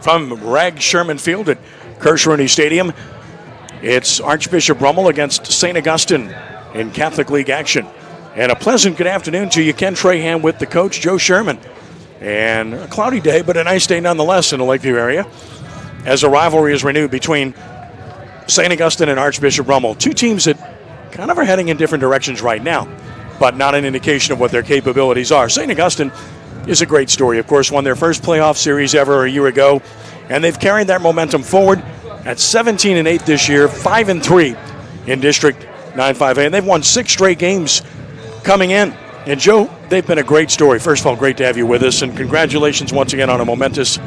From Rag Sherman Field at Kirsch Rooney Stadium, it's Archbishop Rummel against St. Augustine in Catholic League action. And a pleasant good afternoon to you. Ken Trahan with the coach, Joe Sherman. And a cloudy day, but a nice day nonetheless in the Lakeview area, as a rivalry is renewed between St. Augustine and Archbishop Rummel. Two teams that kind of are heading in different directions right now, but not an indication of what their capabilities are. St. Augustine is a great story. Of course, won their first playoff series ever a year ago, and they've carried that momentum forward at 17-8 this year, 5-3 in District 9-5A, and they've won 6 straight games coming in. And Joe, they've been a great story. First of all, great to have you with us, and congratulations once again on a momentous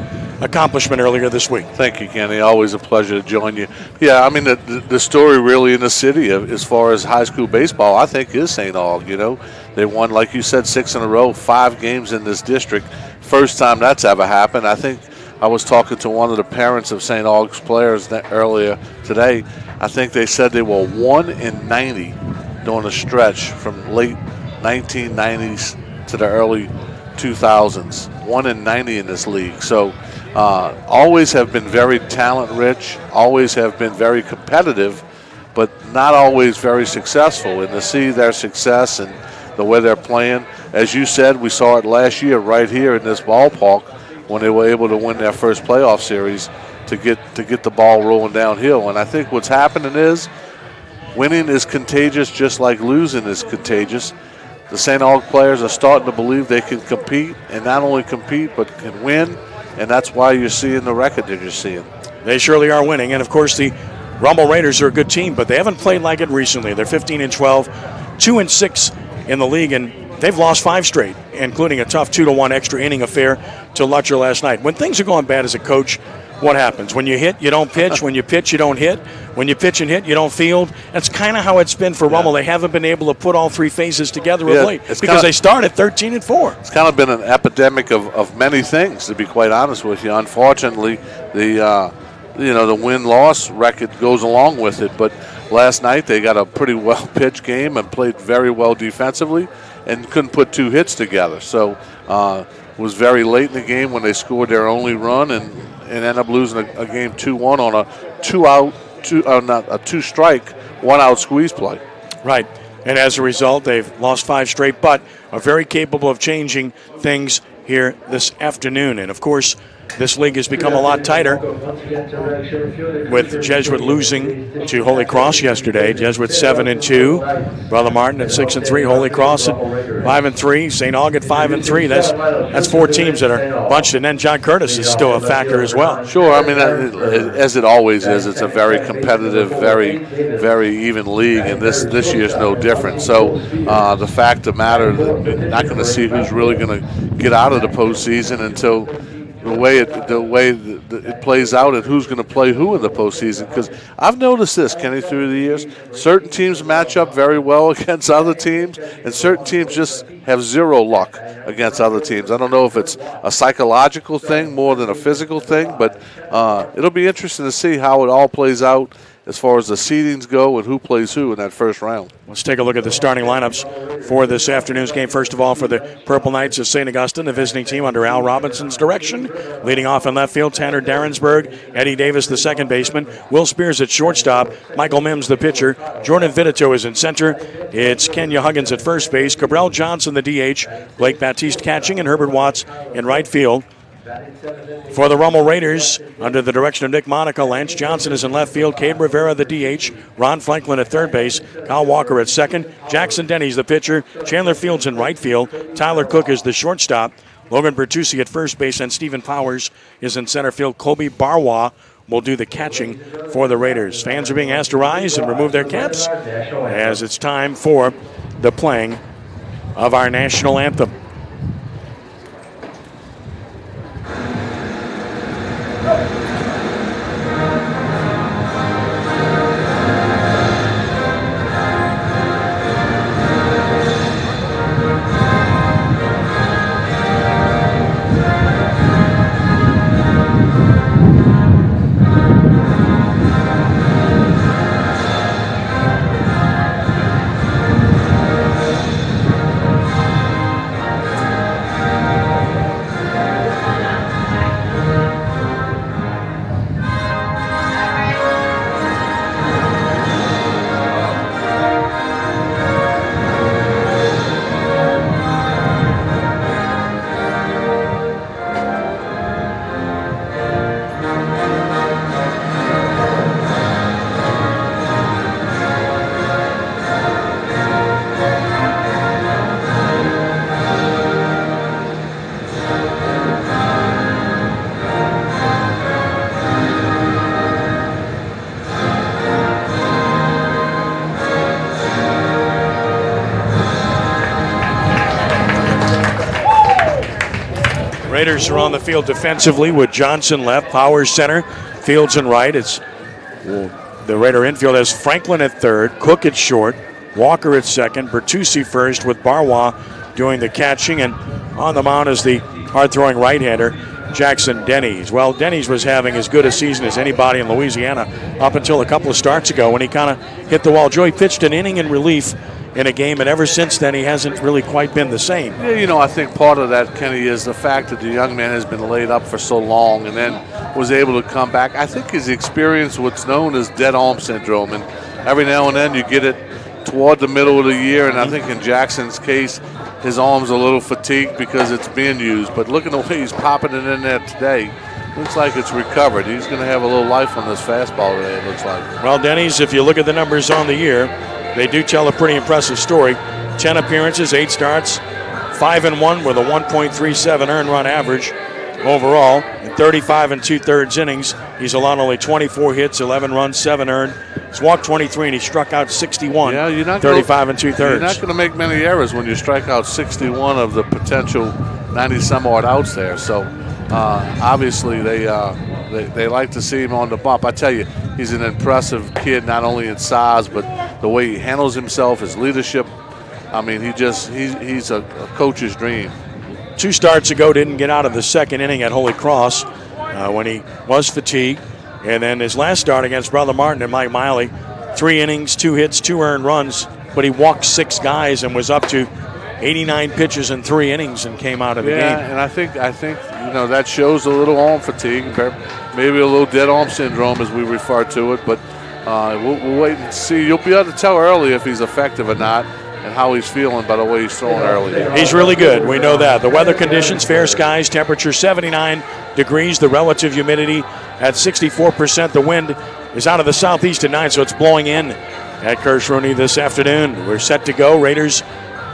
accomplishment earlier this week. Thank you, Kenny. Always a pleasure to join you. Yeah, I mean, the story really in the city as far as high school baseball, I think, is St. Aug. You know, they won, like you said, 6 in a row, 5 games in this district. First time that's ever happened. I think I was talking to one of the parents of St. Aug's players earlier today. I think they said they were 1-90 during a stretch from late 1990s to the early 2000s. 1-90 in this league. So always have been very talent rich, always have been very competitive, but not always very successful. And to see their success and the way they're playing, as you said, we saw it last year right here in this ballpark when they were able to win their first playoff series to get the ball rolling downhill. And I think what's happening is winning is contagious just like losing is contagious. The St. Aug players are starting to believe they can compete, and not only compete but can win, and that's why you're seeing the record that you're seeing. They surely are winning, and of course the Rummel Raiders are a good team, but they haven't played like it recently. They're 15-12, 2-6 in the league, and they've lost 5 straight, including a tough 2-1 extra inning affair to Lutcher last night. When things are going bad as a coach, what happens? When you hit, you don't pitch. When you pitch, you don't hit. When you pitch and hit, you don't field. That's kind of how it's been for Rummel. They haven't been able to put all 3 phases together of late because they started 13-4. It's kind of been an epidemic of many things, to be quite honest with you. Unfortunately, the win-loss record goes along with it. But last night they got a pretty well-pitched game and played very well defensively and couldn't put 2 hits together. So it was very late in the game when they scored their only run and ended up losing a game 2-1 on a 2-strike, 1-out squeeze play. Right. And as a result, they've lost 5 straight, but are very capable of changing things here this afternoon. And, of course, this league has become a lot tighter with Jesuit losing to Holy Cross yesterday. Jesuit 7-2, Brother Martin at 6-3, Holy Cross at 5-3, St. Aug at 5-3. That's 4 teams that are bunched, and then John Curtis is still a factor as well. Sure, I mean, as it always is, it's a very competitive, very, very even league, and this year's no different. So the fact of the matter, we're not going to see who's really going to get out of the postseason until the way it plays out and who's going to play who in the postseason. Because I've noticed this, Kenny, through the years, certain teams match up very well against other teams, and certain teams just have zero luck against other teams. I don't know if it's a psychological thing more than a physical thing, but it'll be interesting to see how it all plays out as far as the seedings go and who plays who in that first round. Let's take a look at the starting lineups for this afternoon's game. First of all, for the Purple Knights of St. Augustine, the visiting team under Al Robinson's direction. Leading off in left field, Tanner Darrensburg, Eddie Davis, the second baseman, Will Spears at shortstop, Michael Mims, the pitcher, Jordan Vitito is in center. It's Kenya Huggins at first base, Cabral Johnson, the DH, Blake Baptiste catching, and Herbert Watts in right field. For the Rummel Raiders, under the direction of Nick Monica, Lance Johnson is in left field, Cabe Rivera the DH, Ron Franklin at third base, Kyle Walker at second, Jackson Denny's the pitcher, Chandler Fields in right field, Tyler Cook is the shortstop, Logan Bertucci at first base, and Stephen Powers is in center field. Kobe Barwa will do the catching for the Raiders. Fans are being asked to rise and remove their caps as it's time for the playing of our national anthem. Raiders are on the field defensively with Johnson left, Powers center, Fields and right. The Raider infield has Franklin at third, Cook at short, Walker at second, Bertucci first with Barwa doing the catching, and on the mound is the hard-throwing right-hander, Jackson Dennys. Well, Dennys was having as good a season as anybody in Louisiana up until a couple of starts ago when he kind of hit the wall. Joey pitched an inning in relief in a game, and ever since then he hasn't really quite been the same. Yeah, I think part of that, Kenny, is the fact that the young man has been laid up for so long and then was able to come back. I think he's experienced what's known as dead arm syndrome, and every now and then you get it toward the middle of the year, and I think in Jackson's case, his arm's a little fatigued because it's being used. But looking the way he's popping it in there today, looks like it's recovered. He's going to have a little life on this fastball today, it looks like. Well, Dennys, if you look at the numbers on the year, they do tell a pretty impressive story. 10 appearances, 8 starts, 5-1 with a 1.37 earned run average overall. In 35 2/3 innings, he's allowed only 24 hits, 11 runs, 7 earned. He's walked 23 and he struck out 61. Yeah, you're not 35 2/3. You're not going to make many errors when you strike out 61 of the potential 90-some-odd outs there. So obviously they like to see him on the bump. I tell you, he's an impressive kid, not only in size but the way he handles himself, his leadership. I mean, he's a coach's dream. 2 starts ago, didn't get out of the second inning at Holy Cross when he was fatigued. And then his last start against Brother Martin and Mike Miley, 3 innings, 2 hits, 2 earned runs, but he walked 6 guys and was up to 89 pitches in 3 innings and came out of the game. Yeah, and I think that shows a little arm fatigue, maybe a little dead arm syndrome as we refer to it. But we'll wait and see. You'll be able to tell early if he's effective or not, and how he's feeling by the way he's throwing early. He's really good. We know that. The weather conditions, fair skies, temperature 79 degrees, the relative humidity at 64%. The wind is out of the southeast tonight, so it's blowing in at Kirsch-Rooney this afternoon. We're set to go. Raiders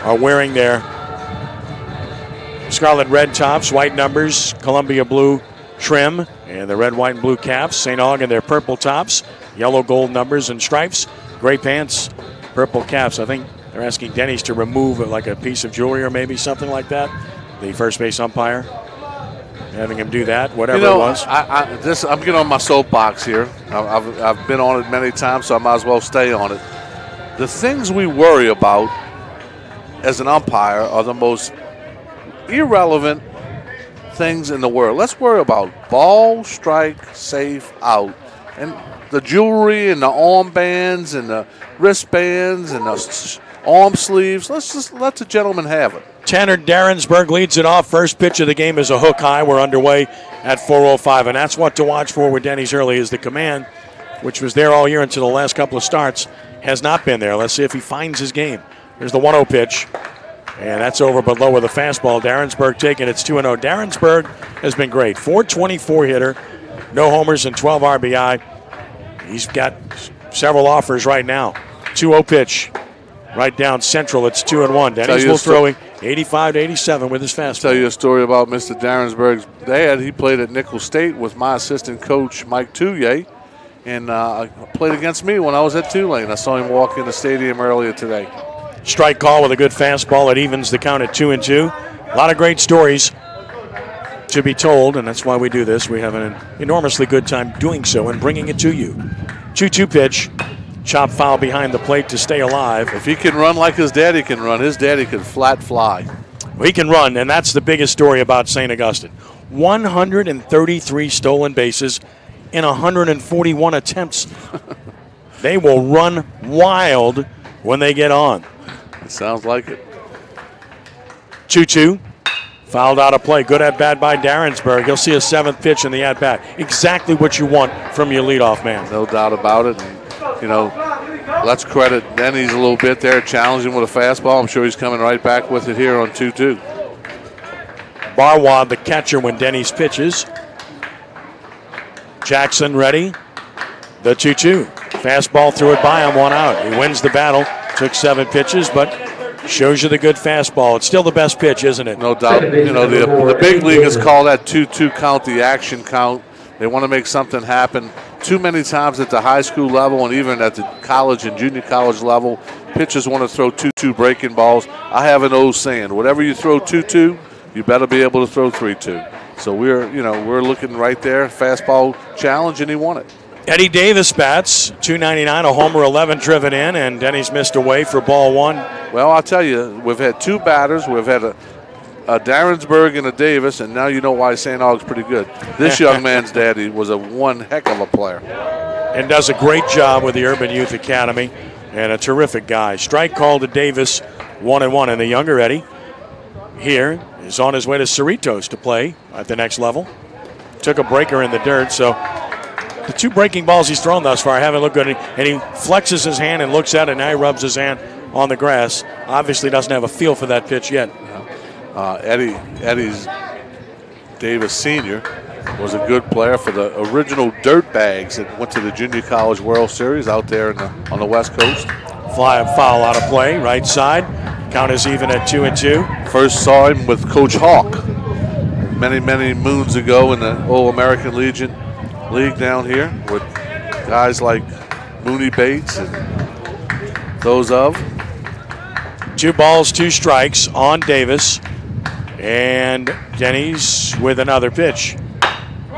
are wearing their scarlet red tops, white numbers, Columbia blue trim, and the red, white, and blue caps. St. Aug in their purple tops, yellow, gold numbers and stripes, gray pants, purple caps. I think they're asking Dennys to remove like a piece of jewelry or maybe something like that. The first base umpire having him do that, whatever it was. I'm getting on my soapbox here. I've been on it many times, so I might as well stay on it. The things we worry about as an umpire are the most irrelevant things in the world. Let's worry about ball, strike, safe, out. And the jewelry and the armbands and the wristbands and the arm sleeves, let's just let the gentleman have it. Tanner Darrensburg leads it off. First pitch of the game is a hook high. We're underway at 4:05, and that's what to watch for with Dennys early is the command, which was there all year until the last couple of starts, has not been there. Let's see if he finds his game. There's the 1-0 pitch, and that's over but low with a fastball. Darrensburg taking it's 2-0. Darrensburg has been great. 424 hitter, no homers and 12 RBI. He's got several offers right now. 2-0 pitch. Right down central, it's 2-1. Dennys will throwing 85 to 87 with his fastball. Tell you a story about Mr. Darrensburg's dad. He played at Nicholls State with my assistant coach, Mike Touye, and played against me when I was at Tulane. I saw him walk in the stadium earlier today. Strike call with a good fastball. It evens the count at 2-2. A lot of great stories to be told, and that's why we do this. We have an enormously good time doing so and bringing it to you. 2-2 pitch. Chop foul behind the plate to stay alive. If he can run like his daddy can run, his daddy can flat fly. Well, he can run, and that's the biggest story about St. Augustine. 133 stolen bases in 141 attempts. They will run wild when they get on. It sounds like it. 2-2. Fouled out of play. Good at-bat by Darrensburg. He'll see a 7th pitch in the at-bat. Exactly what you want from your leadoff man. No doubt about it. And, let's credit Dennys a little bit there, challenging with a fastball. I'm sure he's coming right back with it here on 2-2. Barwa, the catcher, when Dennys pitches. Jackson ready. The 2-2. Fastball threw it by him, 1 out. He wins the battle. Took 7 pitches, but shows you the good fastball. It's still the best pitch, isn't it? No doubt. The big leaguers call that 2-2 count the action count. They want to make something happen. Too many times at the high school level and even at the college and junior college level, pitchers want to throw 2-2 breaking balls. I have an old saying, whatever you throw 2-2, you better be able to throw 3-2. So we're looking right there, fastball challenge, and he won it. Eddie Davis bats, .299, a homer, 11 driven in, and Denny's missed away for ball one. Well, I'll tell you, we've had two batters. We've had a Darrensburg and a Davis, and now you know why St. Aug's pretty good. This young man's daddy was a one heck of a player. And does a great job with the Urban Youth Academy, and a terrific guy. Strike called to Davis, 1-1, and the younger Eddie here is on his way to Cerritos to play at the next level. Took a breaker in the dirt, so the two breaking balls he's thrown thus far haven't looked good, and he flexes his hand and looks at it, and now he rubs his hand on the grass. Obviously doesn't have a feel for that pitch yet. Eddie's Davis Sr. was a good player for the original Dirtbags that went to the Junior College World Series out there on the West Coast. Fly and foul out of play, right side. Count is even at 2-2. First saw him with Coach Hawk many, many moons ago in the Old American Legion League down here with guys like Mooney Bates and those of. 2 balls, 2 strikes on Davis. And Denny's with another pitch.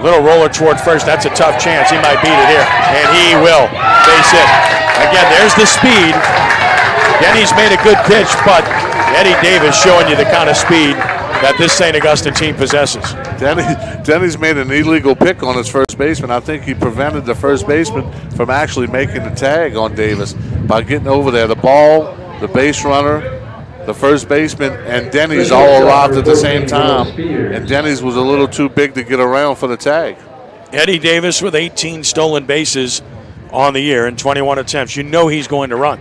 Little roller toward first. That's a tough chance. He might beat it here. And he will. Base hit. Again, there's the speed. Denny's made a good pitch, but Eddie Davis showing you the kind of speed that this St. Augustine team possesses. Denny's made an illegal pick on his first baseman. I think he prevented the first baseman from actually making the tag on Davis by getting over there. The ball, the base runner, the first baseman, and Denny's all arrived at the same time. And Denny's was a little too big to get around for the tag. Eddie Davis with 18 stolen bases on the year in 21 attempts. You know he's going to run.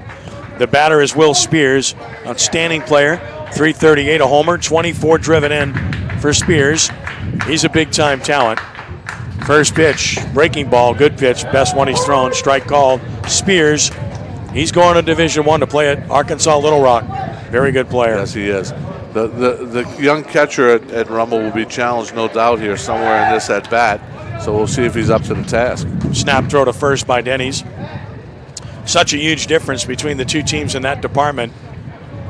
The batter is Will Spears, outstanding player, .338, a homer, 24 driven in for Spears. He's a big-time talent. First pitch, breaking ball, good pitch, best one he's thrown, strike called. Spears, he's going to Division I to play at Arkansas Little Rock. Very good player. Yes, he is. The young catcher at Rummel will be challenged, no doubt, here somewhere in this at-bat. So we'll see if he's up to the task. Snap throw to first by Denny's. Such a huge difference between the two teams in that department.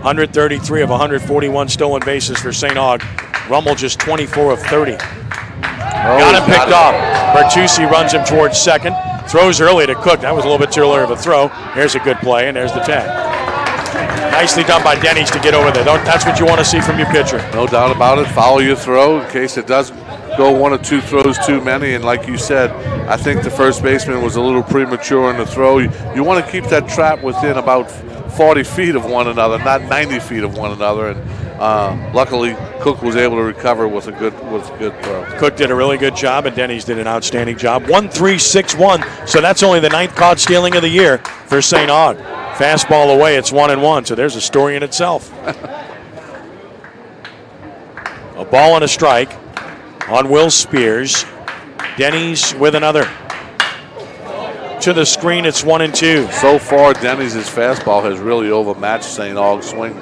133 of 141 stolen bases for St. Aug. Rummel just 24 of 30. Got him picked off. Bertucci runs him towards second. Throws early to Cook. That was a little bit too early of a throw. Here's a good play, and there's the tag. Nicely done by Denny's to get over there. That's what you want to see from your pitcher. No doubt about it. Follow your throw in case it does go 1 or 2 throws too many. And like you said, I think the first baseman was a little premature in the throw. You want to keep that trap within about 40 feet of one another, not 90 feet of one another. And luckily, Cook was able to recover with a good throw. Cook did a really good job, and Denny's did an outstanding job. 1-3-6-1. So that's only the 9th caught stealing of the year for St. Aug. Fastball away, it's 1-1. So there's a story in itself. A ball and a strike on Will Spears. Denny's with another. To the screen, it's 1-2. So far, Denny's fastball has really overmatched St. Aug's swings.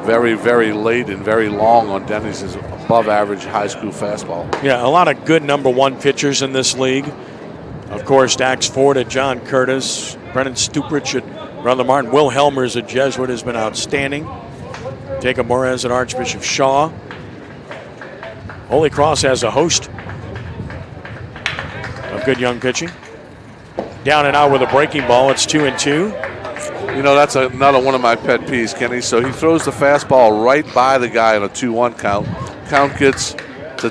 Very, very late and very long on Denny's above-average high school fastball. Yeah, a lot of good number 1 pitchers in this league. Of course, Dax Ford at John Curtis, Brennan Stuprich at Brother Martin, Will Helmers at Jesuit has been outstanding. Jacob Morez at Archbishop Shaw. Holy Cross has a host of good young pitching. Down and out with a breaking ball. It's 2-2. That's another one of my pet peeves, Kenny. So he throws the fastball right by the guy on a 2-1 count. Count gets to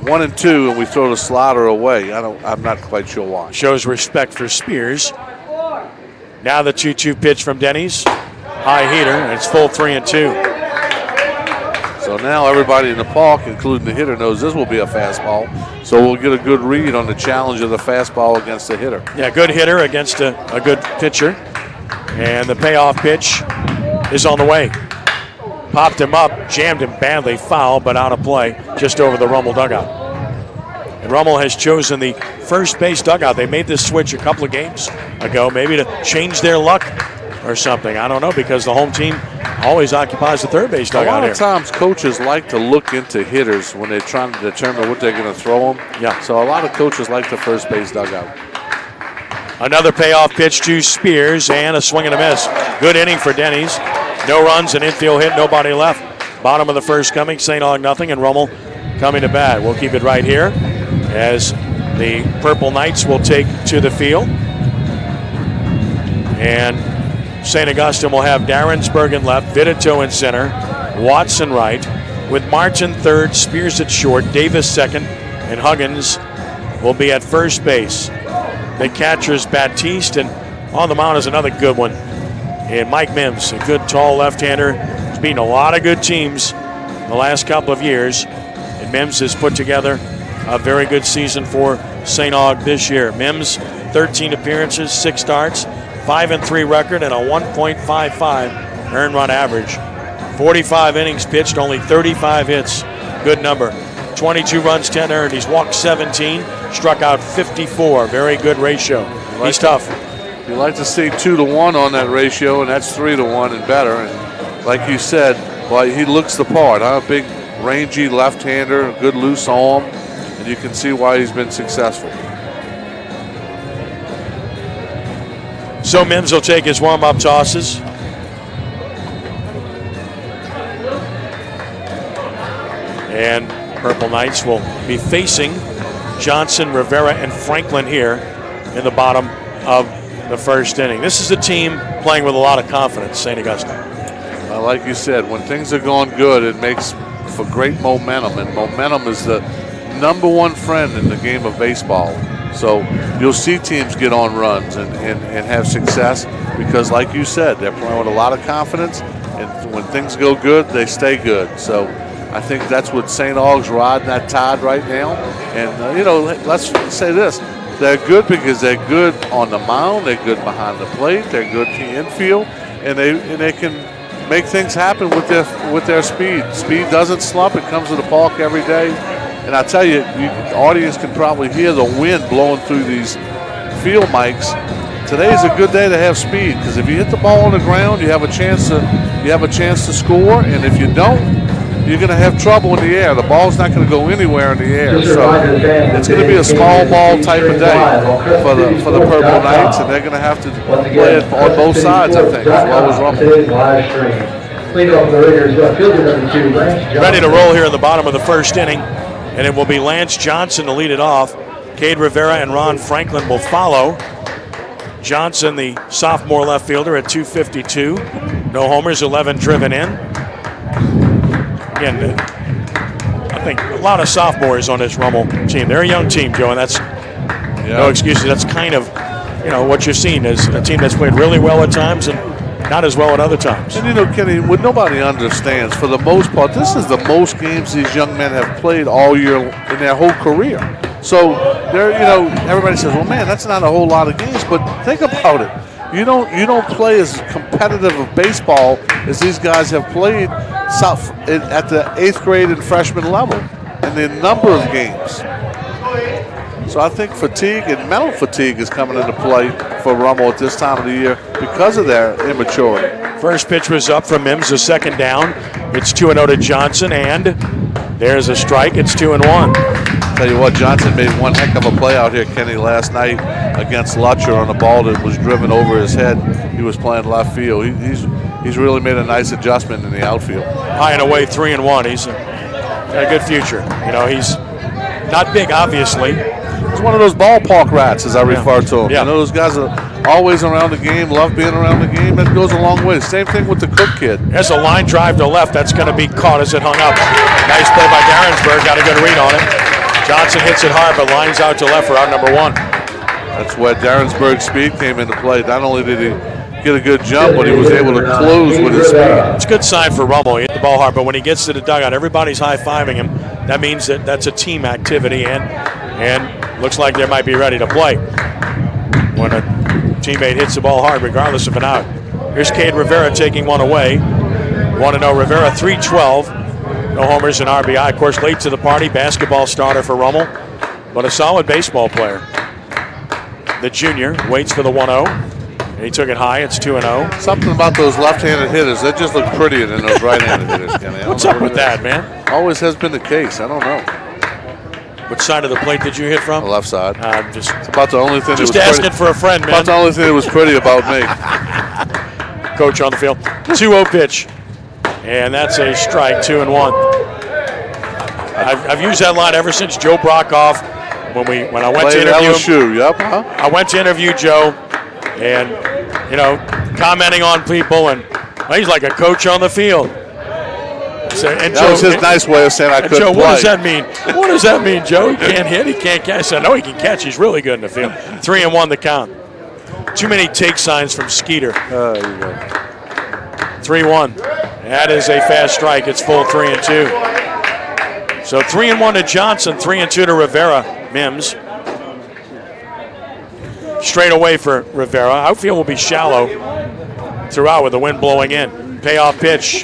1-2, and we throw the slider away. I'm not quite sure why. Shows respect for Spears. Now the 2-2 pitch from Denny's. High heater, and it's full 3-2. So now everybody in the park, including the hitter, knows this will be a fastball. So we'll get a good read on the challenge of the fastball against the hitter. Yeah, good hitter against a good pitcher. And the payoff pitch is on the way. Popped him up, jammed him badly, foul, but out of play, just over the Rummel dugout. And Rummel has chosen the first base dugout. They made this switch a couple of games ago, maybe to change their luck or something. I don't know, because the home team always occupies the third base dugout here. A lot of times coaches like to look into hitters when they're trying to determine what they're going to throw them. Yeah. So a lot of coaches like the first base dugout. Another payoff pitch to Spears, and a swing and a miss. Good inning for Denny's. No runs, an infield hit, nobody left. Bottom of the first coming, St. Aug nothing, and Rummel coming to bat. We'll keep it right here as the Purple Knights will take to the field. And St. Augustine will have Darrensburg in left, Vitito in center, Watson right, with Martin third, Spears at short, Davis second, and Huggins will be at first base. The catcher's Baptiste, and on the mound is another good one. And Mike Mims, a good tall left-hander. He's beaten a lot of good teams the last couple of years. And Mims has put together a very good season for St. Aug this year. Mims, 13 appearances, 6 starts, 5-3 record, and a 1.55 earned run average. 45 innings pitched, only 35 hits. Good number. 22 runs, 10 earned. He's walked 17, struck out 54. Very good ratio. He's tough. You like to see 2-to-1 on that ratio, and that's 3-to-1 and better. And like you said, well, he looks the part. A big, rangy left-hander, good loose arm, and you can see why he's been successful. So Mims will take his warm-up tosses. And Purple Knights will be facing Johnson, Rivera, and Franklin here in the bottom of the first inning. This is a team playing with a lot of confidence, St. Augustine. Like you said, when things are going good, it makes for great momentum, and momentum is the #1 friend in the game of baseball. So you'll see teams get on runs and have success because, like you said, they're playing with a lot of confidence, and when things go good, they stay good. So I think that's what St. Aug's riding that tide right now. And, you know, let's say this. They're good because they're good on the mound, they're good behind the plate, they're good in the infield, and they can make things happen with their speed. Speed doesn't slump. It comes to the park every day. And I tell you, the audience can probably hear the wind blowing through these field mics. Today is a good day to have speed because if you hit the ball on the ground, you have a chance to score, and if you don't, you're going to have trouble in the air. The ball's not going to go anywhere in the air. So it's going to be a small ball type of day for the Purple Knights, and they're going to have to play it on both sides, I think, as well as Rummel. Ready to roll here in the bottom of the first inning, and it will be Lance Johnson to lead it off. Cade Rivera and Ron Franklin will follow. Johnson, the sophomore left fielder, at 252. No homers, 11 driven in. Again, I think a lot of sophomores on this Rummel team. They're a young team, Joe, and that's no excuses. That's kind of, you know, what you're seeing is a team that's played really well at times and not as well at other times. And, you know, Kenny, what nobody understands, for the most part, this is the most games these young men have played all year in their whole career. So, they're, you know, everybody says, well, man, that's not a whole lot of games, but think about it. You don't play as competitive of baseball as these guys have played at the 8th grade and freshman level in the number of games. So I think fatigue and mental fatigue is coming into play for Rummel at this time of the year because of their immaturity. First pitch was up from Mims, the second down. It's 2-0 to Johnson, and there's a strike. It's 2-1. Tell you what, Johnson made one heck of a play out here, Kenny, last night against Lutcher on a ball that was driven over his head. He was playing left field. He's really made a nice adjustment in the outfield. High and away, 3-1. He's got a good future. You know, he's not big, obviously. He's one of those ballpark rats, as I refer to him. Yeah. You know, those guys are always around the game, love being around the game. That goes a long way. Same thing with the Cook kid. There's a line drive to left. That's going to be caught as it hung up. Nice play by Darrensburg. Got a good read on it. Johnson hits it hard, but lines out to left for out number 1. That's where Darrensburg's speed came into play. Not only did he get a good jump, but he was able to close with his speed. It's a good sign for Rummel. He hit the ball hard, but when he gets to the dugout, everybody's high-fiving him. That means that that's a team activity, and looks like they might be ready to play when a teammate hits the ball hard, regardless of an out. Here's Cade Rivera taking one away. 1-0 Rivera, 3-12. No homers and RBI. Of course, late to the party, basketball starter for Rummel, but a solid baseball player. The junior waits for the 1-0. And he took it high. It's 2-0. Something about those left-handed hitters, they just look prettier than those right-handed hitters, Kenny. What's up with that, man? Always has been the case. I don't know. Which side of the plate did you hit from? The left side. It's about the only thing. Just that was asking for a friend, man. About the only thing that was pretty about me. Coach on the field. 2-0 pitch. And that's a strike, 2-1. I I've used that line ever since Joe Brockhoff when I went to interview LSU. Yep. Huh? I went to interview Joe, and commenting on people, and he's like a coach on the field. So, and That Joe, was his nice way of saying I couldn't Joe, play. what does that mean? What does that mean, Joe? He can't hit, he can't catch. I said, no, he can catch. He's really good in the field. 3-1 the count. Too many take signs from Skeeter. There you go. 3-1. That is a fast strike. It's full 3-2. So 3-1 to Johnson, 3-2 to Rivera. Mims. Straight away for Rivera. Outfield will be shallow throughout with the wind blowing in. Payoff pitch.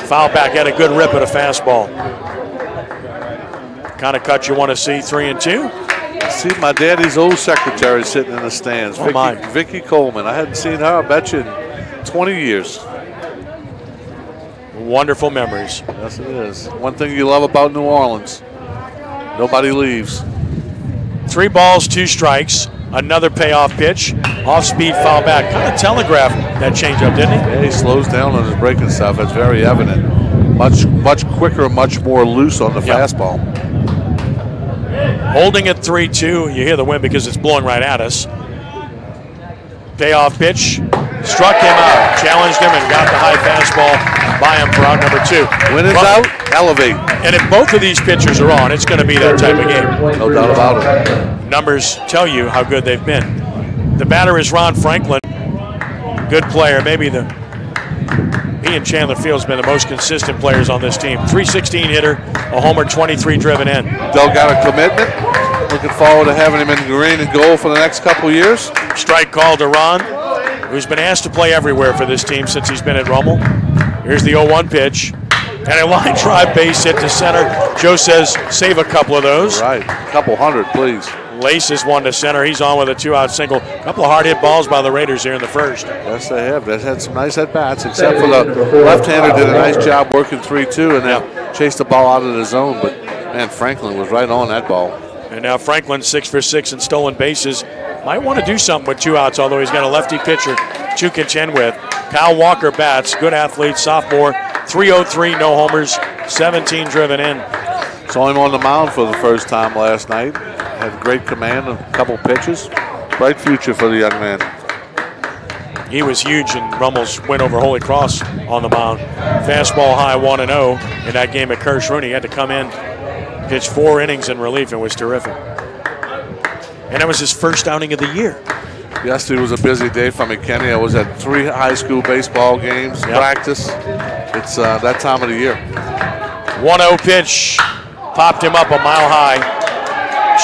Foul back. Had a good rip at a fastball. Kind of cut you want to see. 3-2. I see my daddy's old secretary sitting in the stands. Oh, Vicky Coleman. I hadn't seen her, I bet you, in 20 years. Wonderful memories. Yes, it is. One thing you love about New Orleans, nobody leaves. 3 balls, 2 strikes. Another payoff pitch. Off-speed foul back. Kind of telegraphed that changeup, didn't he? Yeah, he slows down on his breaking stuff. That's very evident. Much quicker, much more loose on the fastball. Holding at 3-2. You hear the wind because it's blowing right at us. Payoff pitch. Struck him out. Challenged him and got the high fastball by him for out number 2. When it's out, elevate. And if both of these pitchers are on, it's going to be that type of game. No doubt about it. Numbers tell you how good they've been. The batter is Ron Franklin. Good player. Maybe he and Chandler Field's been the most consistent players on this team. 316 hitter, a homer, 23 driven in. Dell got a commitment. Looking forward to having him in green and gold for the next couple years. Strike call to Ron, who's been asked to play everywhere for this team since he's been at Rummel. Here's the 0-1 pitch. And a line drive base hit to center. Joe says save a couple of those. Right, a couple hundred, please. Laces one to center. He's on with a 2-out single. A couple of hard hit balls by the Raiders here in the first. Yes, they have. They've had some nice at-bats, except for the left-hander did a nice job working 3-2 and then chased the ball out of the zone. But, man, Franklin was right on that ball. And now Franklin 6 for 6 in stolen bases. Might want to do something with 2 outs, although he's got a lefty pitcher to contend with. Kyle Walker bats. Good athlete, sophomore. 303, no homers, 17 driven in. Saw him on the mound for the first time last night. Had great command, a couple pitches. Bright future for the young man. He was huge in Rummel's win over Holy Cross on the mound. Fastball high 1-0 in that game at Kirsch Rooney. He had to come in, pitch 4 innings in relief. It was terrific. And that was his first outing of the year. Yesterday was a busy day for me, Kenny. I was at 3 high school baseball games, practice. It's that time of the year. 1-0 pitch. Popped him up a mile high.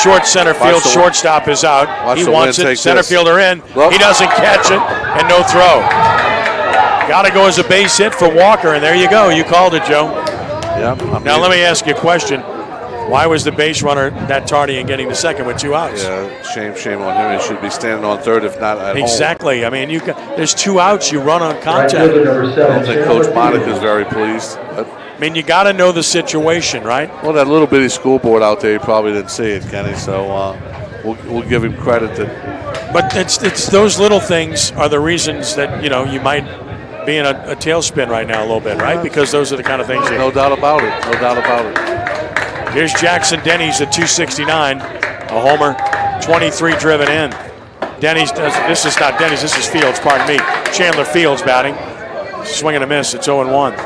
Short center field, shortstop is out. He wants it, center fielder in. He doesn't catch it, and no throw. Got to go as a base hit for Walker, and there you go. You called it, Joe. Yeah. Now let me ask you a question. Why was the base runner that tardy in getting the second with 2 outs? Yeah, shame on him. He should be standing on third, if not at home. Exactly. I mean, there's 2 outs. You run on contact. I don't think Coach Monica's very pleased. I mean, you got to know the situation, right? Well, that little bitty scoreboard out there, you probably didn't see it, Kenny. So we'll give him credit. But it's those little things are the reasons that you might be in a tailspin right now a little bit, right? Because those are the kind of things. No doubt about it. No doubt about it. Here's Jackson Denny's at 269, a homer, 23 driven in. Denny's this is not Denny's, this is Fields, pardon me. Chandler Fields batting, swing and a miss. It's 0-1.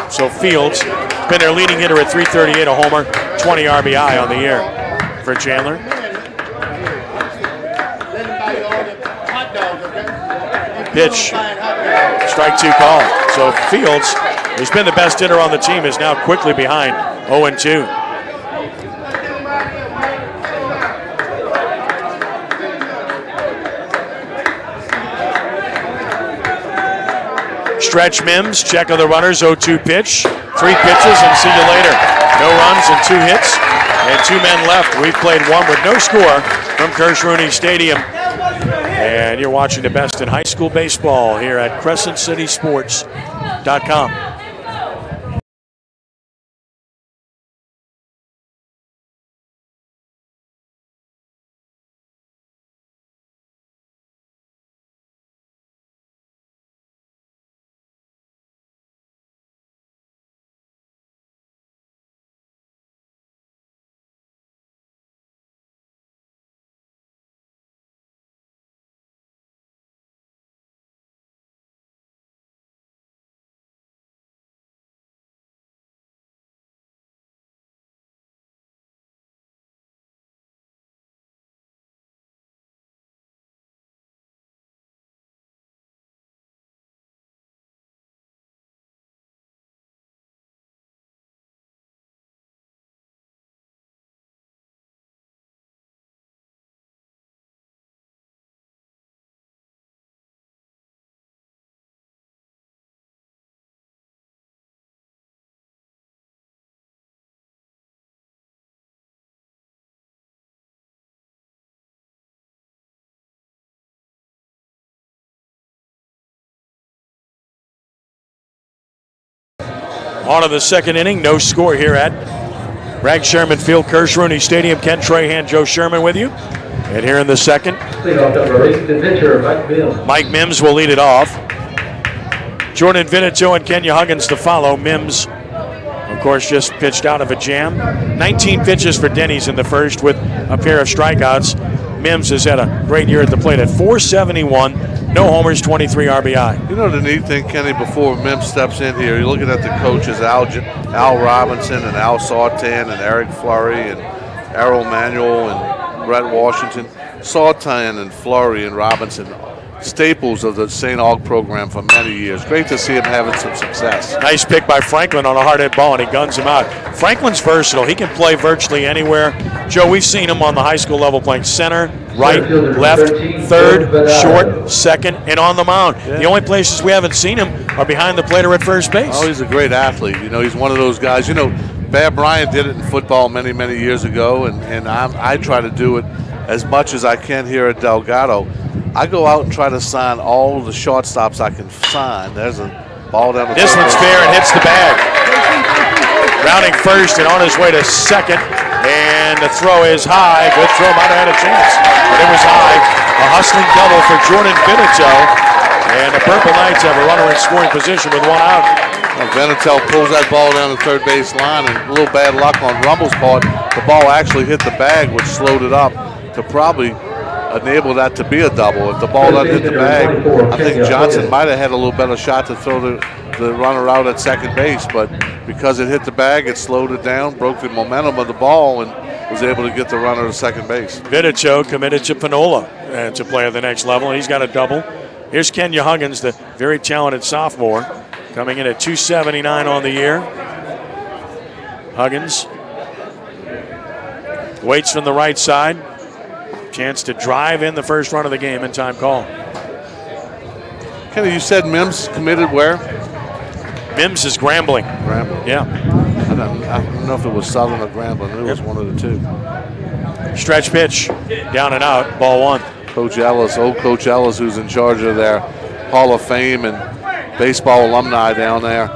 So Fields been their leading hitter at 338, a homer, 20 RBI on the year for Chandler. Pitch, strike 2 call. So Fields, who's been the best hitter on the team, is now quickly behind 0-2. Stretch Mims, check of the runners, 0-2 pitch. 3 pitches and see you later. No runs and 2 hits and 2 men left. We've played 1 with no score from Kirsch Rooney Stadium. And you're watching the best in high school baseball here at CrescentCitySports.com. On to the second inning. No score here at Bragg Sherman Field, Kirsch Rooney Stadium. Ken Trahan, Joe Sherman with you. And here in the second, Mike Mims will lead it off. Jordan Vinito and Kenya Huggins to follow. Mims, of course, just pitched out of a jam. 19 pitches for Denny's in the first with a pair of strikeouts. Mims has had a great year at the plate at .471, no homers, 23 RBI. You know the neat thing, Kenny, before Mims steps in here, you're looking at the coaches, Al Robinson and Al Sartan and Eric Flurry and Errol Manuel and Brett Washington. Sartan and Flurry and Robinson, staples of the St. Aug program for many years. Great to see him having some success. Nice pick by Franklin on a hard hit ball, and he guns him out. Franklin's versatile. He can play virtually anywhere. Joe, we've seen him on the high school level playing center, right, left, third, short, second, and on the mound. Yeah. The only places we haven't seen him are behind the plate or at first base. Oh, he's a great athlete. You know, he's one of those guys. You know, Bab Bryant did it in football many, many years ago, and I try to do it as much as I can here at Delgado. I go out and try to sign all the shortstops I can sign. There's a ball down the This one's fair and hits the bag. Rounding first and on his way to second. And the throw is high. Good throw, might have had a chance. But it was high. A hustling double for Jordan Vinito. And the Purple Knights have a runner in scoring position with one out. Well, Vinito pulls that ball down the third base line, and a little bad luck on Rumble's part. The ball actually hit the bag, which slowed it up to probably enable that to be a double. If the ball doesn't hit the bag, I think Johnson might have had a little better shot to throw the runner out at second base, but because it hit the bag, it slowed it down, broke the momentum of the ball, and was able to get the runner to second base. Vinito committed to Panola to play at the next level. He's got a double. Here's Kenya Huggins, the very talented sophomore, coming in at .279 on the year. Huggins waits from the right side. Chance to drive in the first run of the game in time call. Kenny, you said Mims committed where? Mims is Grambling. Grambling. Yeah. I don't know if it was Southern or Grambling. It was one of the two. Stretch pitch, down and out, ball one. Coach Ellis, old Coach Ellis, who's in charge of their Hall of Fame and baseball alumni down there.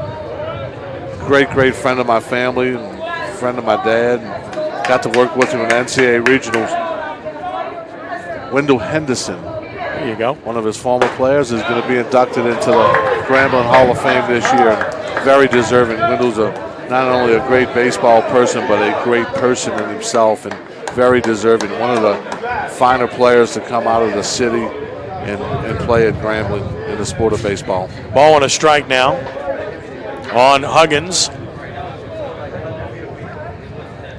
Great, great friend of my family, and friend of my dad. Got to work with him in NCAA regionals. Wendell Henderson, there you go. One of his former players is going to be inducted into the Grambling Hall of Fame this year. Very deserving. Wendell's not only a great baseball person, but a great person in himself, and very deserving. One of the finer players to come out of the city and play at Grambling in the sport of baseball. Ball and a strike now on Huggins.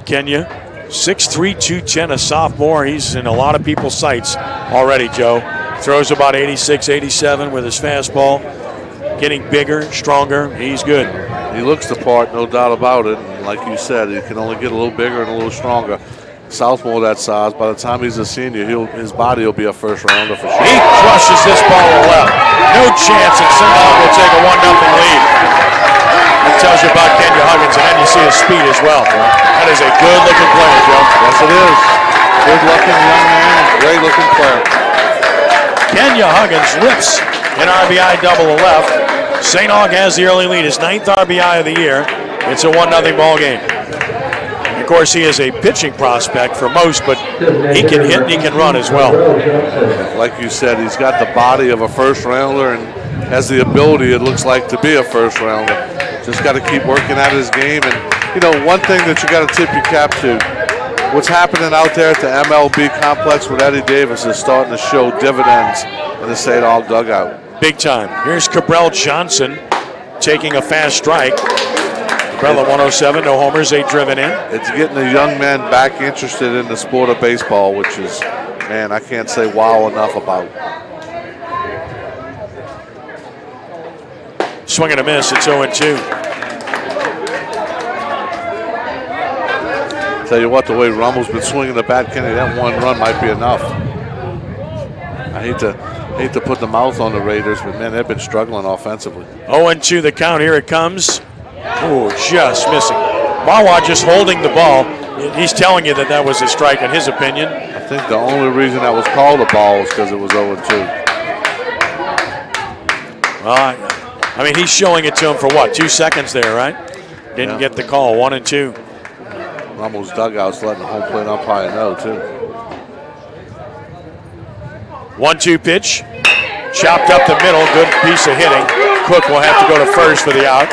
Kenya, 6'3", 210, a sophomore. He's in a lot of people's sights already, Joe. Throws about 86, 87 with his fastball. Getting bigger, stronger. He's good. He looks the part, no doubt about it. And like you said, he can only get a little bigger and a little stronger. Sophomore that size, by the time he's a senior, his body will be a first rounder for sure. He crushes this ball to left. No chance, and St. Aug will take a 1-0 lead. That tells you about Kenya Huggins, and then you see his speed as well. That is a good-looking player, Joe. Yes, it is. Good-looking young man, great-looking player. Kenya Huggins rips an RBI double to left. St. Aug has the early lead, his 9th RBI of the year. It's a 1-0 ball game. Of course, he is a pitching prospect for most, but he can hit and he can run as well. Like you said, he's got the body of a first-rounder and has the ability, it looks like, to be a first-rounder. Just got to keep working at his game. And, you know, one thing that you got to tip your cap to, what's happening out there at the MLB complex with Eddie Davis is starting to show dividends in the St. Aug dugout. Big time. Here's Cabral Johnson taking a fast strike. Cabral at 107, no homers, 8 driven in. It's getting the young men back interested in the sport of baseball, which is, man, I can't say wow enough about. Swing and a miss, it's 0-2. Tell you what, the way Rumble's been swinging the bat, Kenny, that one run might be enough. I hate to put the mouth on the Raiders, but man, they've been struggling offensively. 0-2 the count, here it comes. Oh, just missing. Mawa just holding the ball. He's telling you that that was a strike in his opinion. I think the only reason that was called a ball was because it was 0-2. I mean, he's showing it to him for what, 2 seconds there, right? Didn't get the call. 1-2. Almost dugouts letting the home plate umpire know, too. 1-2 pitch. Chopped up the middle. Good piece of hitting. Cook will have to go to first for the out.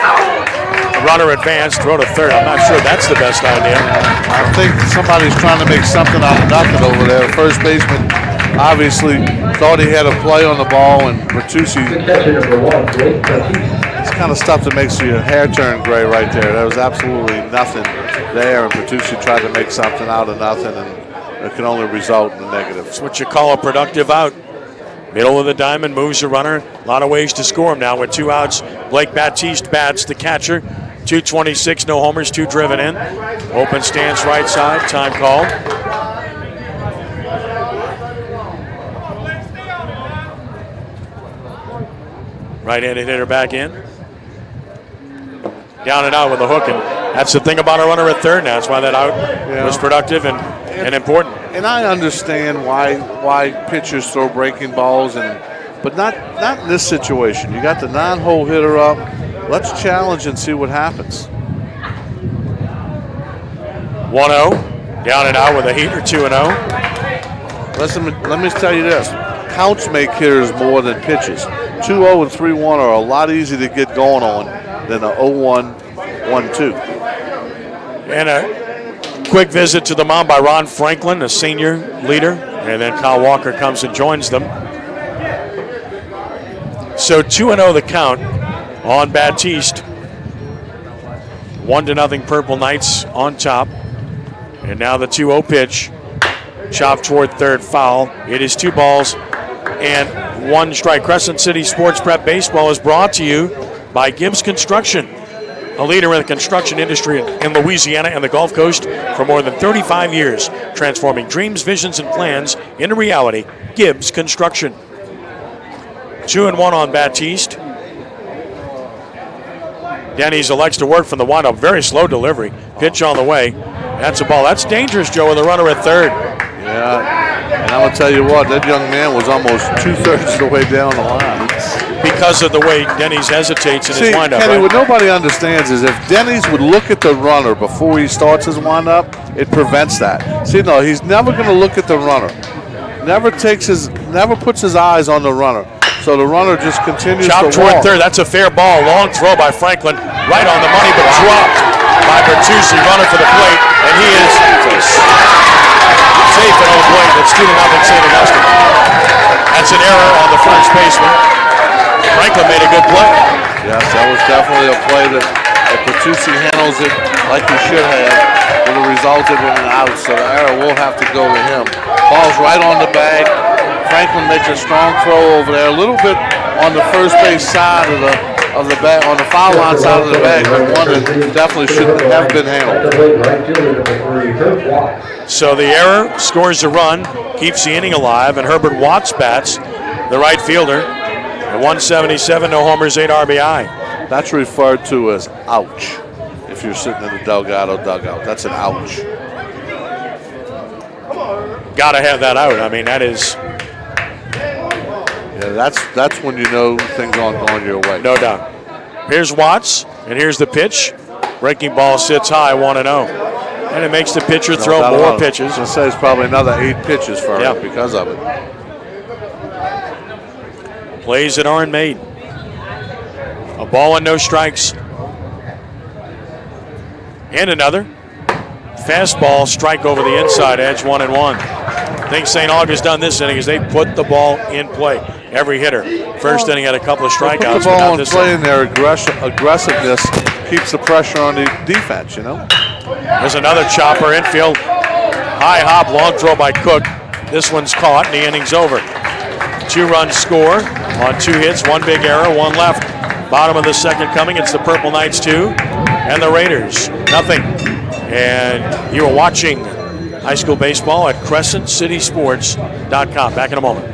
Runner advanced, throw to third. I'm not sure that's the best idea. I think somebody's trying to make something out of nothing over there. The first baseman obviously thought he had a play on the ball, and Bertucci. It's kind of stuff that makes your hair turn gray right there. There was absolutely nothing there, and Bertucci tried to make something out of nothing, and it can only result in a negative. That's what you call a productive out. Middle of the diamond, moves the runner. A lot of ways to score him now with 2 outs. Blake Baptiste bats, the catcher. 226, no homers, 2 driven in. Open stance right side, time called. Right-handed hitter back in. Down and out with a hook, and that's the thing about a runner at third now. That's why that out was productive and important. And I understand why pitchers throw breaking balls, but not in this situation. You got the non-hole hitter up. Let's challenge and see what happens. 1-0, down and out with a heater, 2-0. Listen, let me tell you this. Counts make hitters more than pitches. 2-0 and 3-1 are a lot easier to get going on than a 0-1, 1-2. And a quick visit to the mound by Ron Franklin, a senior leader, and then Kyle Walker comes and joins them. So 2-0 the count on Baptiste. 1-0 Purple Knights on top. And now the 2-0 pitch. Chopped toward third, foul. It is 2 balls and 1 strike. Crescent City Sports Prep Baseball is brought to you by Gibbs Construction, a leader in the construction industry in Louisiana and the Gulf Coast for more than 35 years, transforming dreams, visions, and plans into reality. Gibbs Construction. 2-1 on Baptiste. Denny's elects to work from the windup. Very slow delivery. Pitch on the way. That's a ball. That's dangerous, Joe, with a runner at third. Yeah, and I'm going to tell you what, that young man was almost 2/3 of the way down the line. Because of the way Denny's hesitates in his windup. Kenny, right? what nobody understands is if Denny's would look at the runner before he starts his windup, it prevents that. See, no, he's never going to look at the runner. Never puts his eyes on the runner. So the runner just continues Chopped to toward walk. third. That's a fair ball. Long throw by Franklin. Right on the money, but dropped by Bertucci. Runner for the plate, and he is safe at home plate. That's 2-0 St. Augustine. That's an error on the first baseman. Franklin made a good play. Yes, that was definitely a play that Bertucci handles it like he should have. Would have resulted in an out, so the error will have to go to him. Ball's right on the bag. Franklin makes a strong throw over there, a little bit on the first base side of the bag, on the foul line side of the bag, but one that definitely should have been handled. So the error scores a run, keeps the inning alive, and Herbert Watts bats, the right fielder, at 177, no homers, 8 RBI. That's referred to as ouch. If you're sitting in the Delgado dugout, that's an ouch. Got to have that out. I mean, that is. Yeah, that's when you know things aren't going your way. No doubt. Here's Watts, and here's the pitch. Breaking ball sits high, 1-0. And it makes the pitcher throw more pitches. I was going to say it's probably another 8 pitches for him because of it. Plays that aren't made. A ball and no strikes. And another. Fastball, strike over the inside edge, 1-1. I think St. August's done this inning is they put the ball in play. Every hitter. First inning had a couple of strikeouts. Put the ball in play, and their aggressiveness keeps the pressure on the defense, you know. There's another chopper infield. High hop, long throw by Cook. This one's caught, and the inning's over. 2-run score on 2 hits, 1 big error, 1 left. Bottom of the second coming. It's the Purple Knights 2 and the Raiders nothing. And you are watching high school baseball at CrescentCitySports.com. Back in a moment.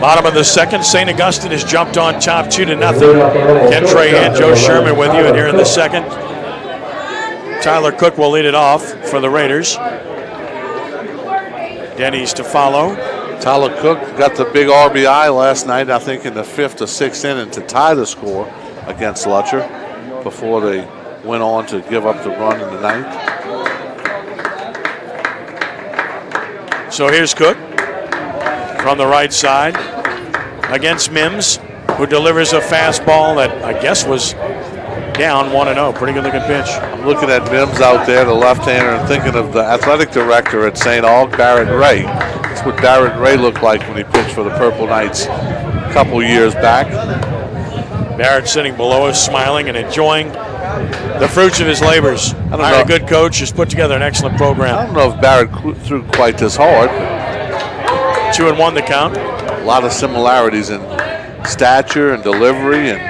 Bottom of the second, St. Augustine has jumped on top 2-0. Ken Trahan, Joe Sherman with you, and here in the second, Tyler Cook will lead it off for the Raiders. Denny's to follow. Tyler Cook got the big RBI last night, I think in the 5th or 6th inning to tie the score against Lutcher before they went on to give up the run in the 9th. So here's Cook from the right side against Mims, who delivers a fastball that I guess was down 1-0. Pretty good looking pitch. I'm looking at Mims out there, the left-hander, and thinking of the athletic director at St. Aug, Barrett Ray. That's what Barrett Ray looked like when he pitched for the Purple Knights a couple years back. Barrett sitting below us, smiling and enjoying the fruits of his labors. A good coach has put together an excellent program. I don't know if Barrett threw quite this hard. 2-1 the count. A lot of similarities in stature and delivery and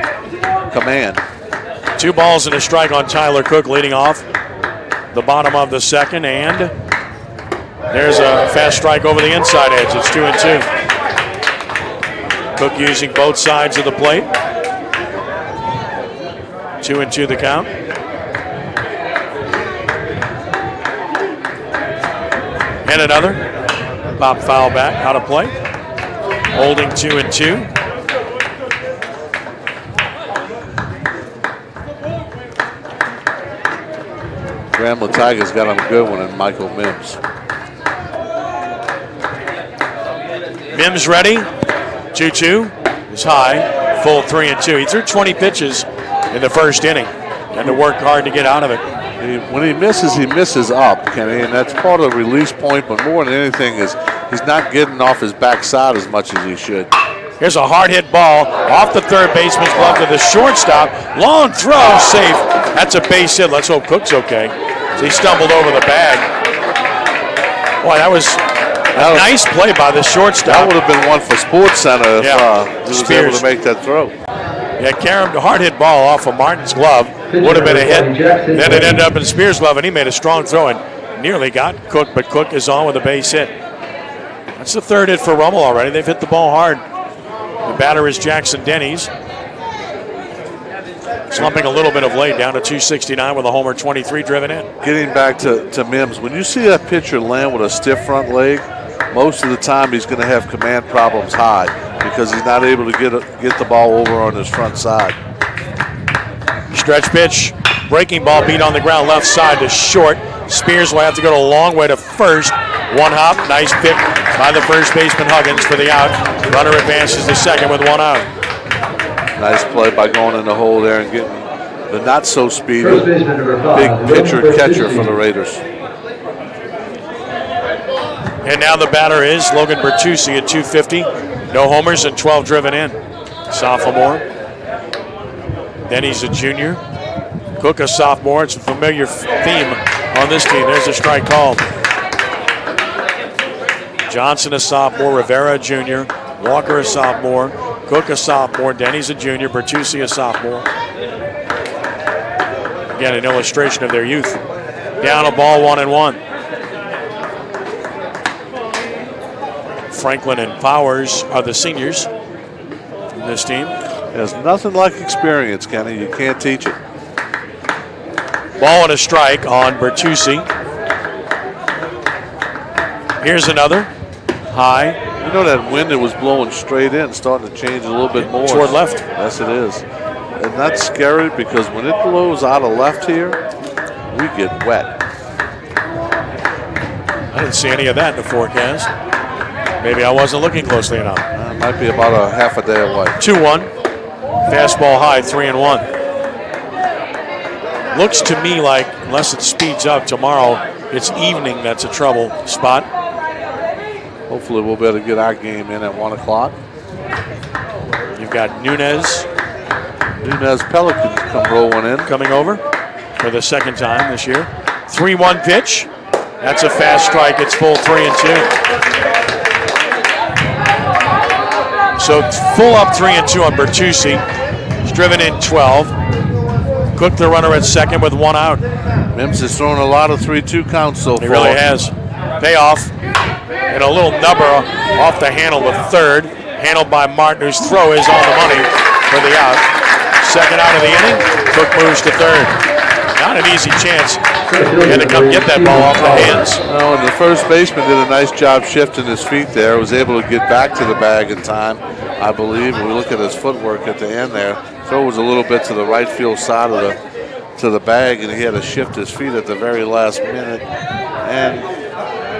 command. 2 balls and a strike on Tyler Cook leading off the bottom of the second, and there's a fast strike over the inside edge. It's 2-2. Cook using both sides of the plate. 2-2 the count. And another. Pop foul back, out of play. Holding 2-2. Graham Lataga's got him a good one, and Michael Mims. Mims ready. 2-2 is high. Full 3-2. He threw 20 pitches in the first inning. Had to work hard to get out of it. When he misses up, Kenny, and that's part of the release point, but more than anything is he's not getting off his backside as much as he should. Here's a hard hit ball off the third baseman's glove to the shortstop. Long throw, safe. That's a base hit. Let's hope Cook's okay. So he stumbled over the bag. Boy, that was a nice play by the shortstop. That would have been one for SportsCenter if he was able to make that throw. Yeah, Karam, the hard hit ball off of Martin's glove would have been a hit. Then it ended up in Spears' glove, and he made a strong throw and nearly got Cook, but Cook is on with a base hit. That's the third hit for Rummel already. They've hit the ball hard. The batter is Jackson Denny's. Slumping a little bit of late, down to 269 with a homer, 23 driven in. Getting back to Mims, when you see that pitcher land with a stiff front leg, most of the time he's going to have command problems high because he's not able to get the ball over on his front side. Stretch pitch, breaking ball beat on the ground left side to short. Spears will have to go a long way to first. One hop, nice pick by the first baseman Huggins for the out. Runner advances to second with one out. Nice play by going in the hole there and getting the not so speedy big pitcher catcher for the Raiders. And now the batter is Logan Bertucci at 250. No homers and 12 driven in. Sophomore. Then he's a junior. Cook a sophomore. It's a familiar theme on this team. There's a strike called. Johnson a sophomore. Rivera a junior. Walker a sophomore. Cook a sophomore. Denny's a junior. Bertucci a sophomore. Again, an illustration of their youth. Down a ball, 1-1. Franklin and Powers are the seniors in this team. There's nothing like experience, Kenny. You can't teach it. Ball and a strike on Bertucci. Here's another. High. You know that wind that was blowing straight in, starting to change a little bit more. Toward left. Yes, it is. And that's scary because when it blows out of left here, we get wet. I didn't see any of that in the forecast. Maybe I wasn't looking closely enough. Might be about a half a day away. 2-1. Fastball high, 3-1. Looks to me like, unless it speeds up tomorrow, it's evening that's a trouble spot. Hopefully we'll be able to get our game in at 1 o'clock. You've got Nunez Pelicans come rolling in. Coming over for the second time this year. 3-1 pitch. That's a fast strike. It's full 3-2. So full up 3-2 on Bertucci. He's driven in 12. Cook the runner at second with one out. Mims has thrown a lot of 3-2 counts so far. He really has. Payoff. And a little number off the handle of third. handled by Martin, whose throw is on the money for the out. Second out of the inning. Cook moves to third. Not an easy chance. He had to come get that ball off the hands. Well, and the first baseman did a nice job shifting his feet there. Was able to get back to the bag in time, I believe. When we look at his footwork at the end there, throw was a little bit to the right field side of the bag, and he had to shift his feet at the very last minute. And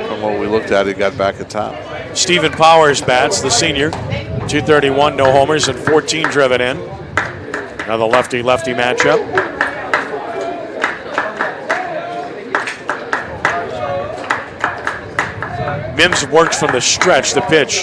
from what we looked at, he got back in time. Stephen Powers bats, the senior. 231, no homers, and 14 driven in. Another lefty-lefty matchup. Mims works from the stretch. The pitch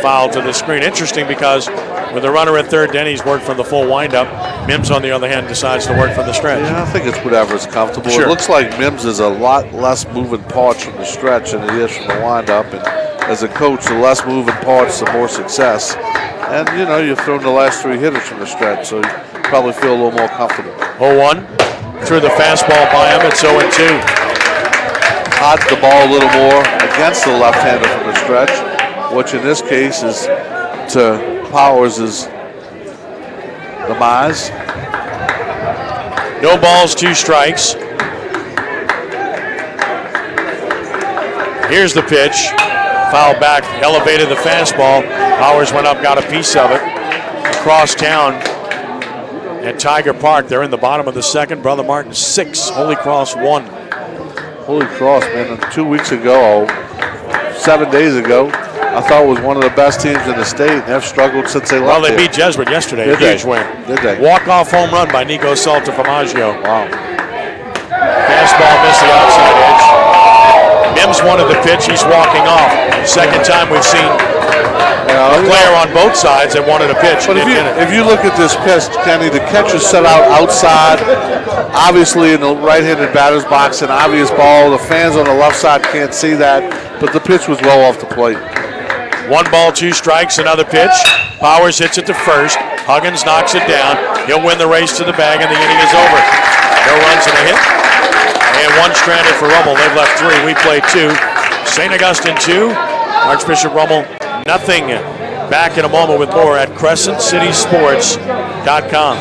fouled to the screen. Interesting because with the runner at third, Denny's worked from the full windup. Mims, on the other hand, decides to work from the stretch. Yeah, I think it's whatever's comfortable. Sure. It looks like Mims is a lot less moving parts from the stretch than it is from the windup. And as a coach, the less moving parts, the more success. And, you know, you've thrown the last 3 hitters from the stretch, so you probably feel a little more comfortable. 0-1. Threw the fastball by him. It's 0-2. Hot the ball a little more against the left-hander from the stretch, which in this case is to Powers' demise. No balls, 2 strikes. Here's the pitch. Foul back, elevated the fastball. Powers went up, got a piece of it. Across town at Tiger Park. They're in the bottom of the second. Brother Martin 6, Holy Cross 1. Holy Cross, man. 2 weeks ago, 7 days ago, I thought it was one of the best teams in the state, and they've struggled since they left. Well, they beat Jesuit yesterday. Did Huge they? win. Did they? Walk-off home run by Nico Salter from Aggio. Wow. Fastball missed the outside edge. Mims wanted the pitch. He's walking off. Second time we've seen a player on both sides that wanted a pitch. But if you look at this pitch, Kenny, the catcher set out outside, obviously in the right-handed batter's box, an obvious ball. The fans on the left side can't see that, but the pitch was well off the plate. 1 ball, 2 strikes, another pitch. Powers hits it to first. Huggins knocks it down. He'll win the race to the bag, and the inning is over. No runs and a hit. And 1 stranded for Rummel. They've left 3. We played 2. St. Augustine 2. Archbishop Rummel nothing. Back in a moment with more at CrescentCitySports.com.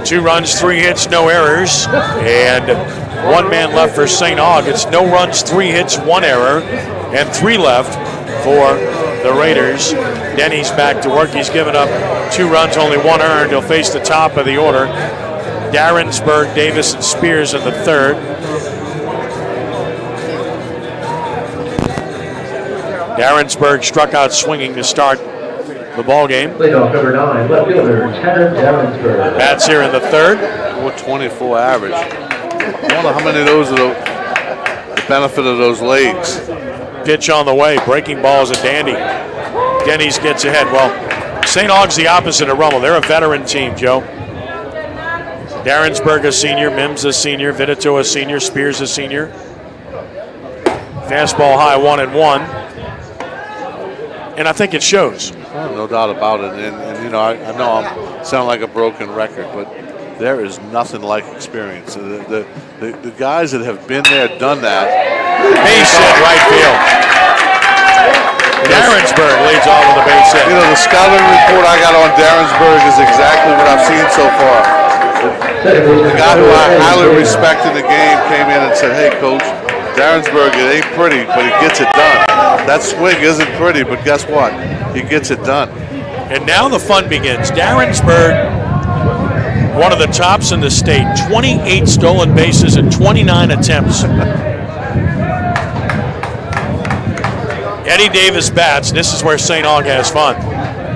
Two runs, 3 hits, no errors, and 1 man left for St. Aug. It's no runs, 3 hits, 1 error, and 3 left for the Raiders. Denny's back to work. He's given up 2 runs, only 1 earned. He'll face the top of the order. Darrensburg, Davis, and Spears in the third. Darrensburg struck out swinging to start the ball game. Leadoff number 9, left fielder, Tanner Darrensburg. Bats here in the third. 424 average. I wonder how many of those are the benefit of those legs. Pitch on the way. Breaking ball is a dandy. Denny's gets ahead. Well, St. Aug's the opposite of Rummel. They're a veteran team, Joe. Darrensburg a senior, Mims a senior, Vitito a senior, Spears a senior. Fastball high, 1-1. And I think it shows. No doubt about it. And you know, I know I sound like a broken record, but there is nothing like experience. The guys that have been there, done that. Base hit, right field. Darrensburg leads off with a base hit. You know, the scouting report I got on Darrensburg is exactly what I've seen so far. The guy who I highly respect in the game came in and said, "Hey, Coach, Darrensburg, it ain't pretty, but he gets it done. That swing isn't pretty, but guess what? He gets it done. And now the fun begins. Darrensburg, one of the tops in the state, 28 stolen bases in 29 attempts. Eddie Davis bats, and this is where St. Aug has fun.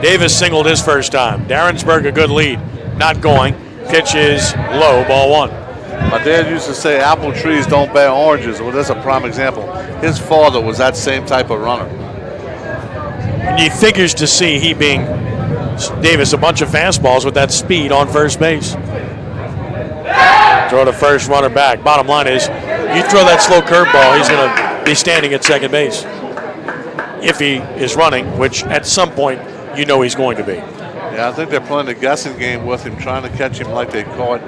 Davis singled his first time. Darrensburg a good lead. Not going. Pitch is low, ball one. My dad used to say apple trees don't bear oranges. Well, that's a prime example. His father was that same type of runner. And he figures to see, he being Davis, a bunch of fastballs with that speed on first base. Throw to first, runner back. Bottom line is, you throw that slow curveball, he's going to be standing at second base. If he is running, which at some point you know he's going to be. Yeah, I think they're playing a guessing game with him, trying to catch him like they caught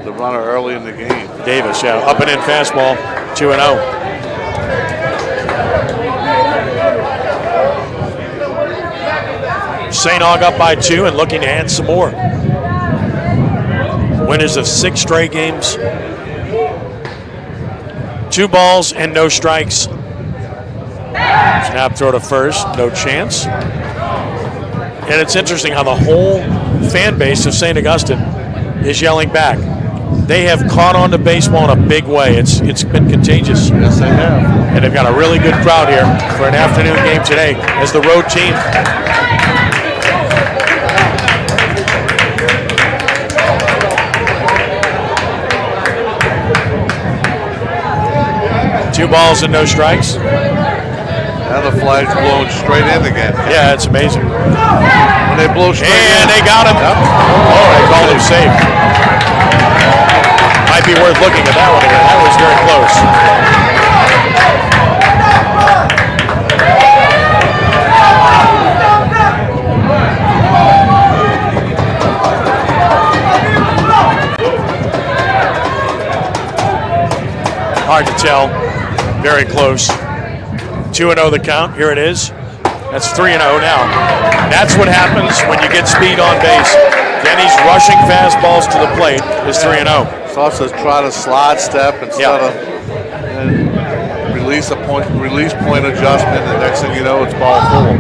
the runner early in the game. Davis, yeah, up and in fastball, 2-0. St. Aug up by 2 and looking to add some more. Winners of 6 straight games. 2 balls and no strikes. Snap throw to first, no chance. And it's interesting how the whole fan base of St. Augustine is yelling back. They have caught on to baseball in a big way. It's been contagious. Yes, they have. And they've got a really good crowd here for an afternoon game today as the road team. Two balls and no strikes. And the flag's blown straight in again. Yeah, it's amazing. When they blow straight in. And they got him. Yep. Oh, they called him safe. Might be worth looking at that one again. That was very close. Hard to tell. Very close. 2-0 the count. Here it is. That's 3-0 now. That's what happens when you get speed on base. Denny's rushing fastballs to the plate is 3-0. Starts to try to slide step instead of release point adjustment, and next thing you know, it's ball 4.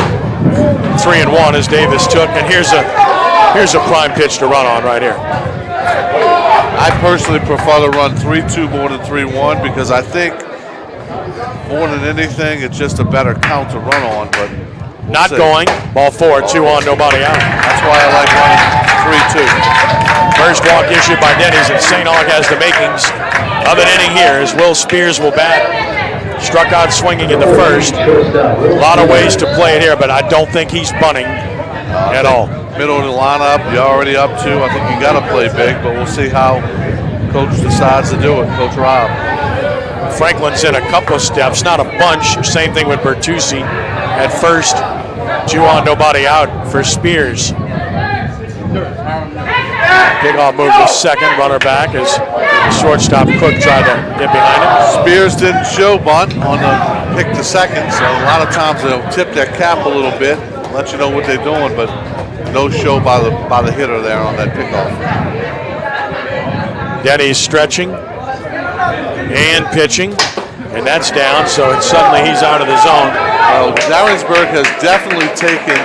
3-1 as Davis took, and here's a prime pitch to run on right here. I personally prefer to run 3-2 more than 3-1 because I think more than anything, it's just a better count to run on, but not going. Ball 4, 2 on, nobody out. That's why I like running 3-2. First walk issued by Denny's, and St. Aug has the makings of an inning here as Will Spears will bat. Struck out swinging in the first. A lot of ways to play it here, but I don't think he's bunting at all. Middle of the lineup, you're already up 2. I think you got to play big, but we'll see how Coach decides to do it, Coach Rob. Franklin's in a couple of steps, not a bunch. Same thing with Bertuzzi at first. 2 on, nobody out for Spears. Kickoff move to second, runner back as shortstop Cook tried to get behind him. Spears didn't show bunt on the pick to second, so a lot of times they'll tip their cap a little bit, let you know what they're doing, but no show by the hitter there on that pickoff. Denny's stretching and pitching, and that's down, so suddenly he's out of the zone. Well, Darrensburg has definitely taken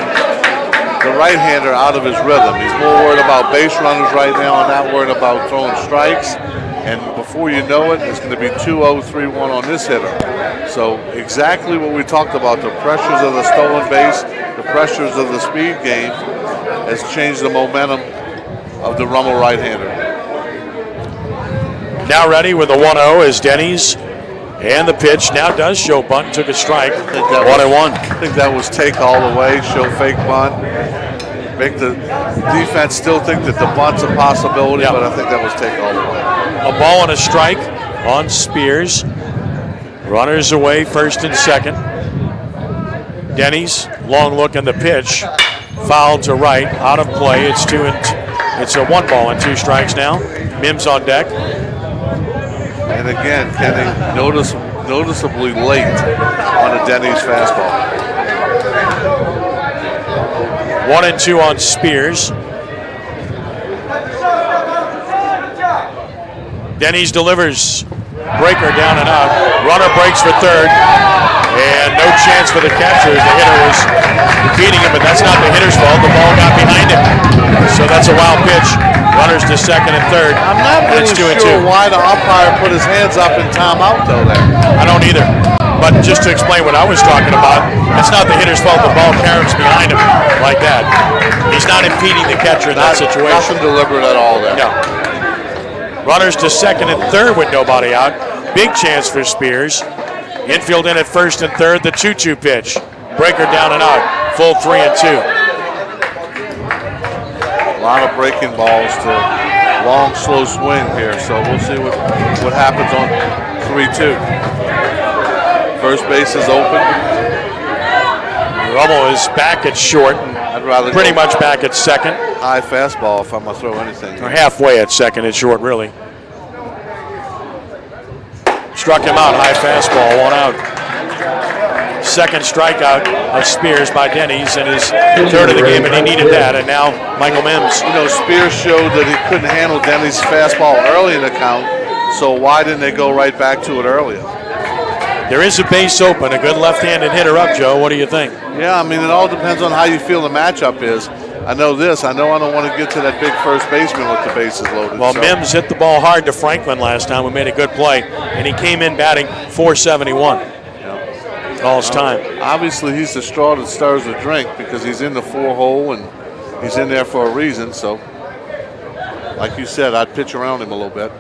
the right-hander out of his rhythm. He's more worried about base runners right now and not worried about throwing strikes. And before you know it, it's going to be 2-0, 3-1 on this hitter. So exactly what we talked about, the pressures of the stolen base, the pressures of the speed game has changed the momentum of the Rummel right-hander. Now ready with the 1-0 is Denny's. And the pitch now does show bunt, took a strike. 1-1. I think that was take all the way, show fake bunt. Make the defense still think that the bunt's a possibility, but I think that was take all the way. A ball and a strike on Spears. Runners away, first and second. Denny's, long look in the pitch. Fouled to right, out of play. It's a 1 ball and 2 strikes now. Mims on deck. And again, Kenny, noticeably late on a Denny's fastball. 1-2 on Spears. Denny's delivers. breaker down and out. Runner breaks for third, and no chance for the catcher. The hitter was defeating him, but that's not the hitter's fault. The ball got behind him, so that's a wild pitch. Runners to second and third. I'm not really sure why the umpire put his hands up in timeout, though, there. I don't either. But just to explain what I was talking about, it's not the hitter's fault. The ball carries behind him like that. He's not impeding the catcher in that situation. Nothing deliberate at all there. No. Runners to second and third with nobody out. Big chance for Spears. Infield in at first and third. The 2-2 pitch. Breaker down and out. Full 3-2. A lot of breaking balls to long, slow swing here. So we'll see what happens on 3-2. First base is open. Rummel is back at short. I'd rather pretty much back at second. High fastball if I'm going to throw anything. Or halfway at second and short, really. Struck him out, high fastball, 1 out. Second strikeout of Spears by Denny's in his third of the game, and he needed that. And now Michael Mims. You know, Spears showed that he couldn't handle Denny's fastball early in the count, so why didn't they go right back to it earlier? There is a base open, a good left-handed hitter up, Joe. What do you think? Yeah, I mean, it all depends on how you feel the matchup is. I know this. I know I don't want to get to that big first baseman with the bases loaded. Well, so. Mims hit the ball hard to Franklin last time. We made a good play, and he came in batting .471. Yeah. All his time. Obviously, he's the straw that stirs the drink because he's in the 4-hole, and he's in there for a reason. So, like you said, I'd pitch around him a little bit.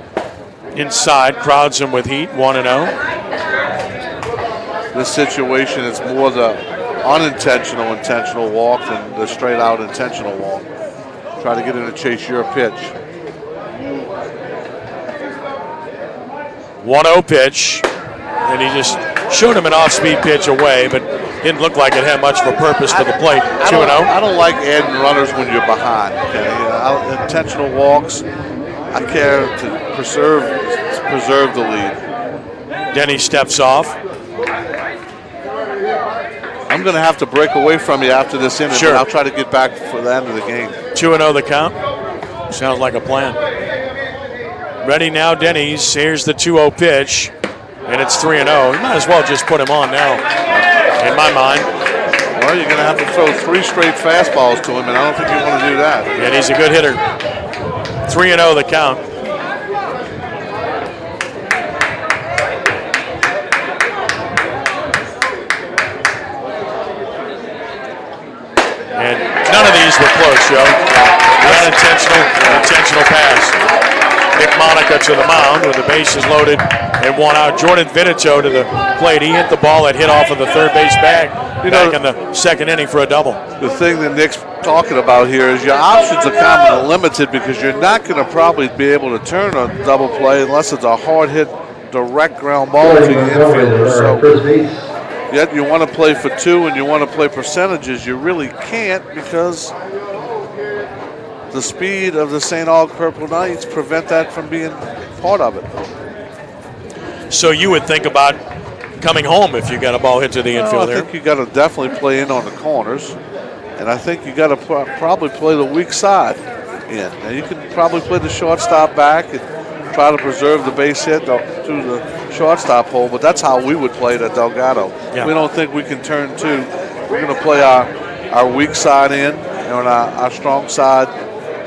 Inside, crowds him with heat, 1-0. This situation, it's more the unintentional intentional walk than the straight out intentional walk. Try to get him to chase your pitch. 1-0 pitch, and he just showed him an off-speed pitch away, but didn't look like it had much of a purpose to the plate. 2-0. I don't like adding runners when you're behind. Okay? Intentional walks, I care to preserve the lead. Denny steps off. I'm going to have to break away from you after this inning, sure. But I'll try to get back for the end of the game. 2-0 the count. Sounds like a plan. Ready now, Denny's. Here's the 2-0 pitch, and it's 3-0. You might as well just put him on now, in my mind. Well, you're going to have to throw 3 straight fastballs to him, and I don't think you want to do that. And he's a good hitter. 3-0 the count. And none of these were close, Joe. Unintentional pass. Nick Monica to the mound with the bases loaded and 1 out. Jordan Vinito to the plate. He hit the ball that hit off of the third base bag back in the second inning for a double. The thing that Nick's talking about here is your options are kind of limited because you're not going to probably be able to turn a double play unless it's a hard hit, direct ground ball to the infielder. So, yet you want to play for 2 and you want to play percentages, you really can't because the speed of the St. Aug Purple Knights prevent that from being part of it. So you would think about coming home if you got a ball hit to the infield there? I think you got to definitely play in on the corners, and I think you got to probably play the weak side in. Now you can probably play the shortstop back and try to preserve the base hit through the shortstop hole, but that's how we would play it at Delgado. Yeah. We don't think we can turn 2. We're going to play our weak side in and our strong side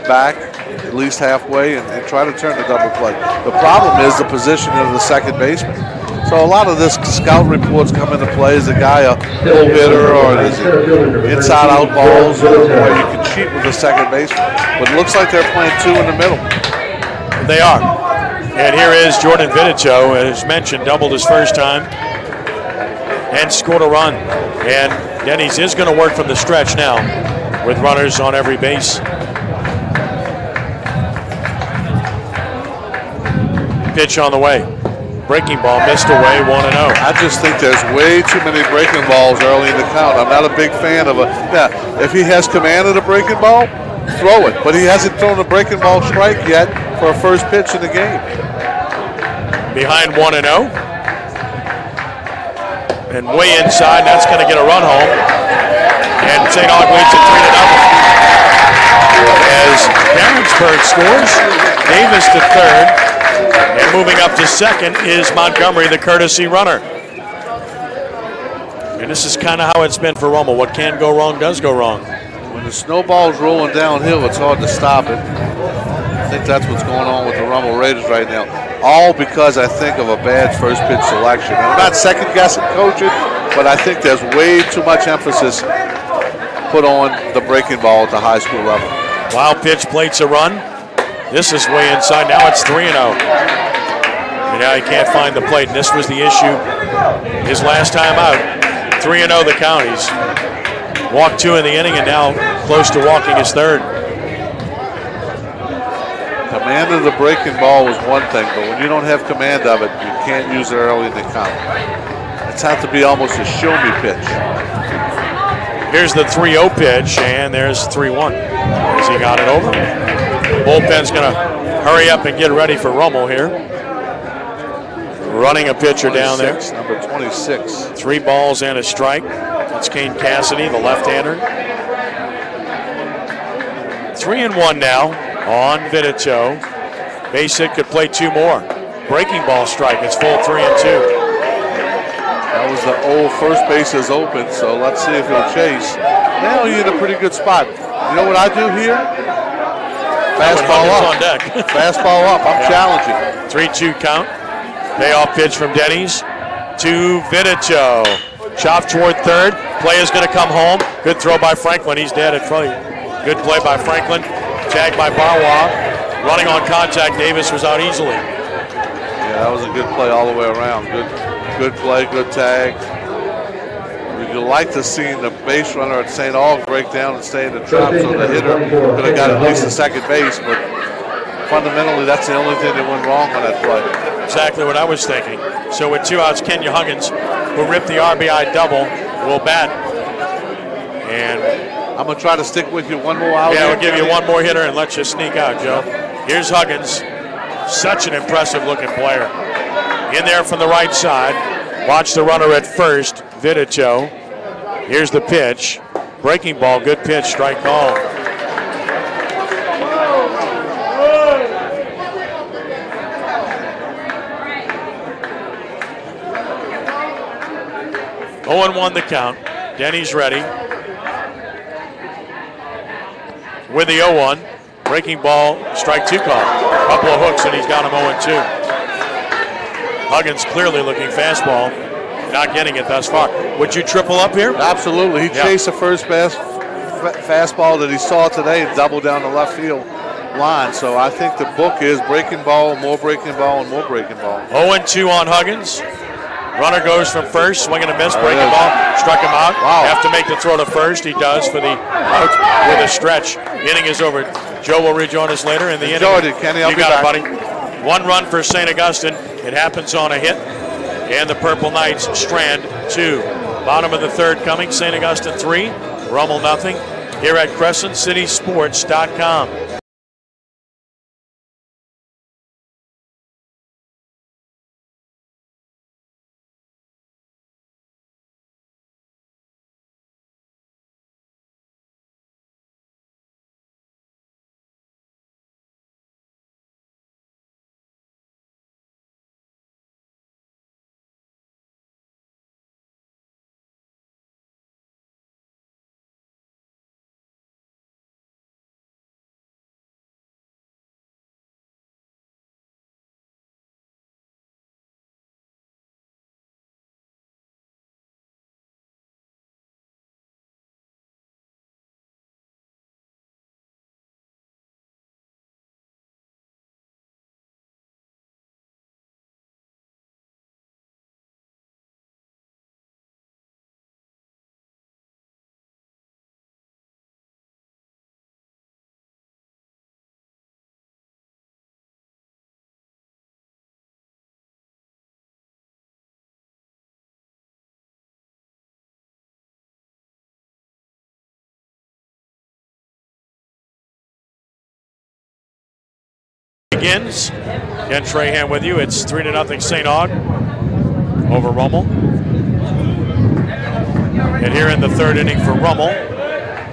back at least halfway and try to turn the double play. The problem is the position of the second baseman. So a lot of this scout reports come into play. Is the guy a pull hitter or is it inside out balls where you can cheat with the second baseman? But it looks like they're playing 2 in the middle. They are. And here is Jordan Vinito, as mentioned, doubled his first time and scored a run. And Denny's is going to work from the stretch now with runners on every base. Pitch on the way. Breaking ball missed away, 1-0. I just think there's way too many breaking balls early in the count. I'm not a big fan of if he has command of the breaking ball, throw it. But he hasn't thrown a breaking ball strike yet for a first pitch in the game. Behind 1-0. And way inside, that's going to get a run home. And St. Aug leads it 3-0. As Darrensburg scores, Davis to third. And And moving up to second is Montgomery, the courtesy runner. And this is kind of how it's been for Rummel. What can go wrong does go wrong. When the snowball's rolling downhill, it's hard to stop it. I think that's what's going on with the Rummel Raiders right now. All because I think of a bad first pitch selection. And I'm not second guessing coaching, but I think there's way too much emphasis put on the breaking ball at the high school level. Wild pitch plates a run. This is way inside. Now it's 3-0. And now he can't find the plate. And this was the issue his last time out. 3-0 the count. He's walked 2 in the inning and now close to walking his third. Command of the breaking ball was one thing, but when you don't have command of it, you can't use it early in the count. It's have to be almost a show-me pitch. Here's the 3-0 pitch, and there's 3-1. As he got it over. Bullpen's going to hurry up and get ready for Rummel here. Running a pitcher down there. Number 26. 3 balls and a strike. That's Kane Cassidy, the left-hander. 3-1 now on Vitito. Base hit could play 2 more. Breaking ball strike. It's full 3-2. That was the old first base is open, so let's see if he'll chase. Now you're in a pretty good spot. You know what I do here? Fastball up. On deck. Fastball up. I'm challenging. 3-2 count. Payoff pitch from Denny's to Vitito. Chop toward third. Play is going to come home. Good throw by Franklin. He's dead at play. Good play by Franklin. Tagged by Barwa. Running on contact. Davis was out easily. Yeah, that was a good play all the way around. Good play, good tag. You like to see the base runner at St. Aug break down and stay in the trap, so the hitter could have got at least the second base, but fundamentally that's the only thing that went wrong on that play. Exactly what I was thinking. So with 2 outs, Kenya Huggins, who ripped the RBI double, will bat. And I'm going to try to stick with you one more out. Yeah, we'll give you one more hitter and let you sneak out, Joe. Here's Huggins. Such an impressive looking player. In there from the right side. Watch the runner at first, Vitito. Here's the pitch. Breaking ball, good pitch, strike call. Oh, 0-1 the count. Denny's ready. With the 0-1. Breaking ball, strike 2 call. Couple of hooks and he's got him 0-2. Huggins clearly looking fastball. Not getting it thus far. Would you triple up here? Absolutely. He chased the first fastball that he saw today and doubled down the left field line. So I think the book is breaking ball, more breaking ball, and more breaking ball. 0-2 on Huggins. Runner goes from first, swing and a miss, breaking ball, struck him out. Wow. Have to make the throw to first. He does for the out with a stretch. Inning is over. Joe will rejoin us later in the inning. Enjoyed it, Kenny. I'll you be got back. it, buddy. 1 run for St. Augustine. It happens on a hit. And the Purple Knights strand 2. Bottom of the third coming. St. Augustine 3. Rummel nothing. Here at CrescentCitySports.com. Begins. Ken Trahan with you. It's 3-0 St. Aug over Rummel. And here in the third inning for Rummel,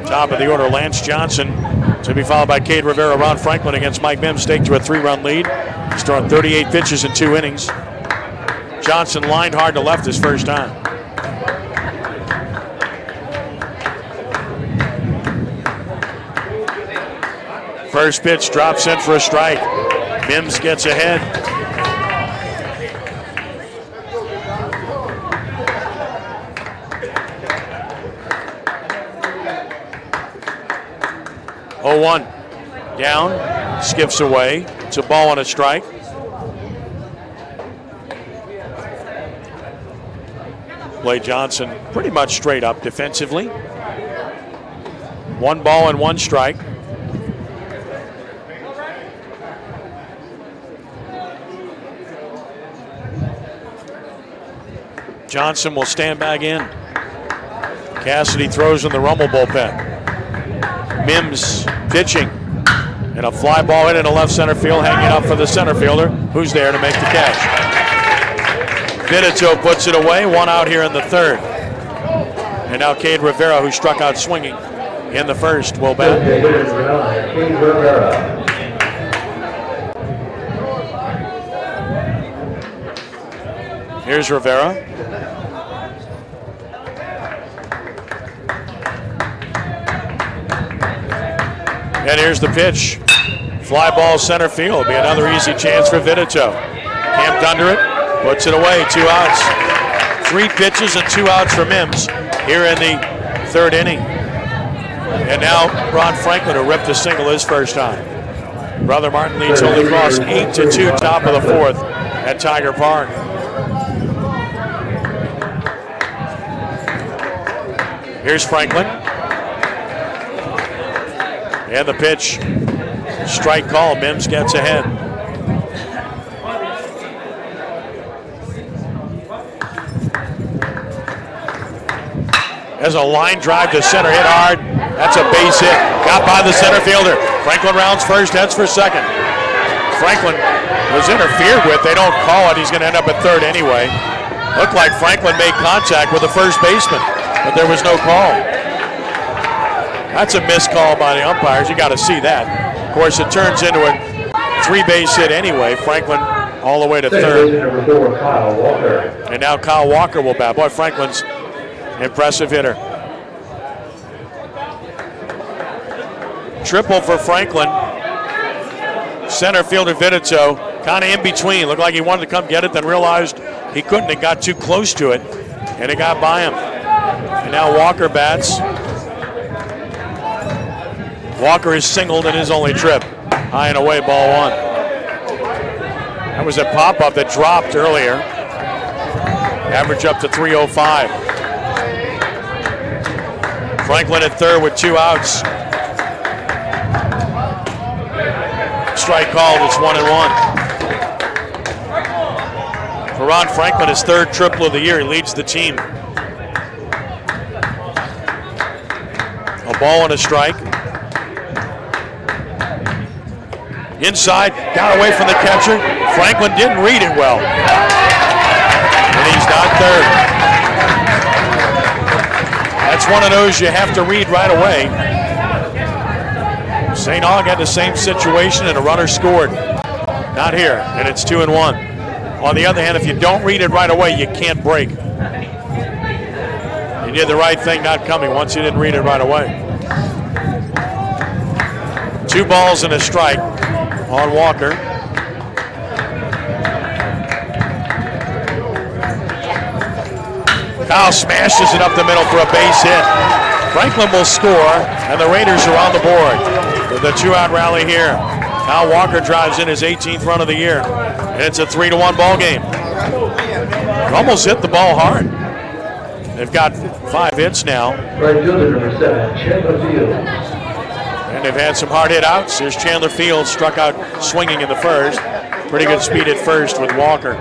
top of the order, Lance Johnson To be followed by Cade Rivera. Ron Franklin against Mike Mims, take to a 3-run lead. He's thrown 38 pitches in 2 innings. Johnson lined hard to left his first time. First pitch drops in for a strike. Mims gets ahead. Oh, 1 down, skips away. It's a ball and a strike. Blake Johnson pretty much straight up defensively. 1 ball and 1 strike. Johnson will stand back in. Cassidy throws in the Rummel bullpen. Mims pitching. And a fly ball into left center field, hanging up for the center fielder, who's there to make the catch. Vidito puts it away, 1 out here in the 3rd. And now Cade Rivera, who struck out swinging in the 1st, will bat. Here's Rivera. And here's the pitch. Fly ball center field. Be another easy chance for Vidito. Camped under it. Puts it away. 2 outs. 3 pitches and 2 outs for Mims here in the 3rd inning. And now Ron Franklin, who ripped a single his first time. Brother Martin leads Holy Cross 8-2, top of the 4th at Tiger Park. Here's Franklin. And the pitch. Strike call. Mims gets ahead. There's a line drive to center, hit hard. That's a base hit. Got by the center fielder. Franklin rounds first, heads for second. Franklin was interfered with. They don't call it. He's going to end up at 3rd anyway. Looked like Franklin made contact with the first baseman, but there was no call. That's a missed call by the umpires. You got to see that. Of course, it turns into a 3-base hit anyway. Franklin all the way to 3rd. And now Kyle Walker will bat. Boy, Franklin's impressive hitter. Triple for Franklin. Center fielder Vidito kind of in between. Looked like he wanted to come get it, then realized he couldn't. It got too close to it, and it got by him. And now Walker bats. Walker is singled in his only trip. High and away, ball 1. That was a pop-up that dropped earlier. Average up to 305. Franklin at 3rd with 2 outs. Strike called, it's 1-1. For Ron Franklin, his 3rd triple of the year. He leads the team. A ball and a strike. Inside, got away from the catcher. Franklin didn't read it well. And he's not 3rd. That's one of those you have to read right away. St. Aug had the same situation and a runner scored. Not here, and it's 2-1. On the other hand, if you don't read it right away, you can't break. You did the right thing not coming once you didn't read it right away. 2 balls and a strike on Walker. Kyle smashes it up the middle for a base hit. Franklin will score, and the Raiders are on the board with a 2-out rally here. Kyle Walker drives in his 18th run of the year, and it's a 3-1 ball game. Almost hit the ball hard. They've got 5 hits now. Right fielder number 7, Chandler Fields. And they've had some hard hit outs. There's Chandler Fields, struck out swinging in the 1st. Pretty good speed at 1st with Walker.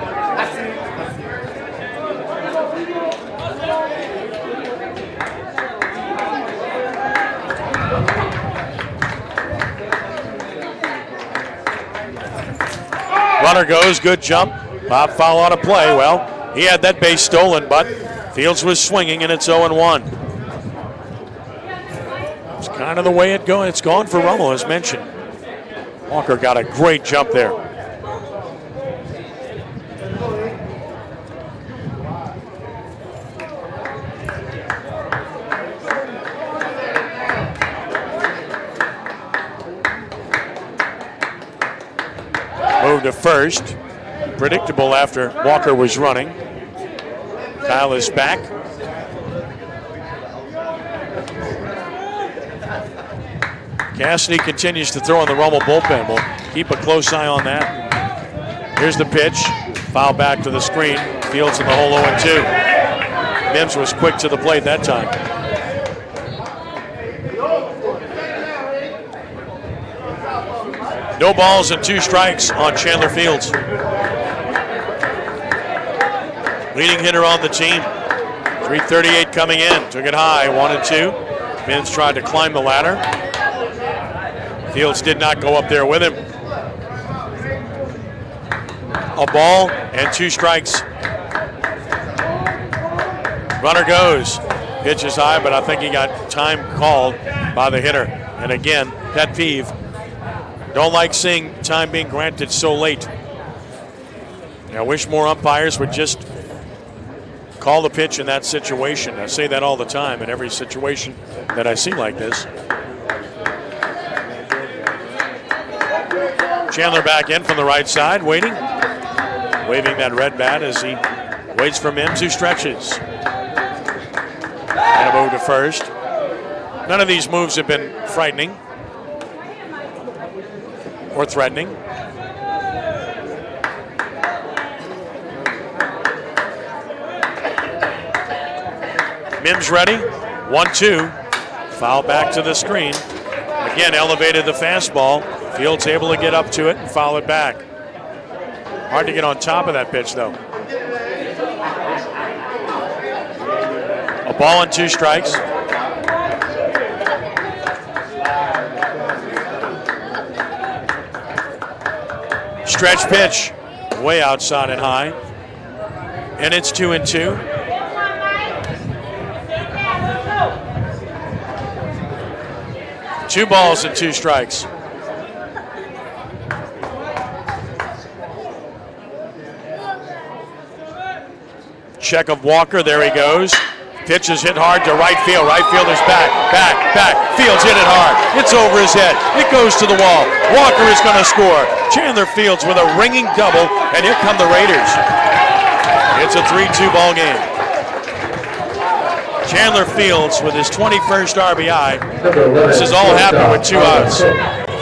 Runner goes, good jump. Bob foul on a play. Well, he had that base stolen, but Fields was swinging, and it's 0-1. kind of the way it's gone for Rummel, as mentioned. Walker got a great jump there. Move to first. Predictable after Walker was running. Kyle is back. Cassidy continues to throw in the Rummel bullpen. We'll keep a close eye on that. Here's the pitch. Foul back to the screen. Fields in the hole 0-2. Mims was quick to the plate that time. No balls and 2 strikes on Chandler Fields. Leading hitter on the team. 338 coming in. Took it high, 1-2. Mims tried to climb the ladder. Fields did not go up there with him. A ball and 2 strikes. Runner goes. Pitch is high, but I think he got time called by the hitter. And again, pet peeve. Don't like seeing time being granted so late. I wish more umpires would just call the pitch in that situation. I say that all the time in every situation that I see like this. Chandler back in from the right side, waiting. Waving that red bat as he waits for Mims, who stretches. And a move to first. None of these moves have been frightening or threatening. Mims ready. 1-2. Foul back to the screen. Again, elevated the fastball. Fields able to get up to it and foul it back. Hard to get on top of that pitch, though. A ball and 2 strikes. Stretch pitch, way outside and high. And it's 2-2. Two balls and 2 strikes. Check of Walker, there he goes. Pitch is hit hard to right field. Right fielder's back. Fields hit it hard. It's over his head. It goes to the wall. Walker is going to score. Chandler Fields with a ringing double, and here come the Raiders. It's a 3-2 ball game. Chandler Fields with his 21st RBI. This is all happened with 2 outs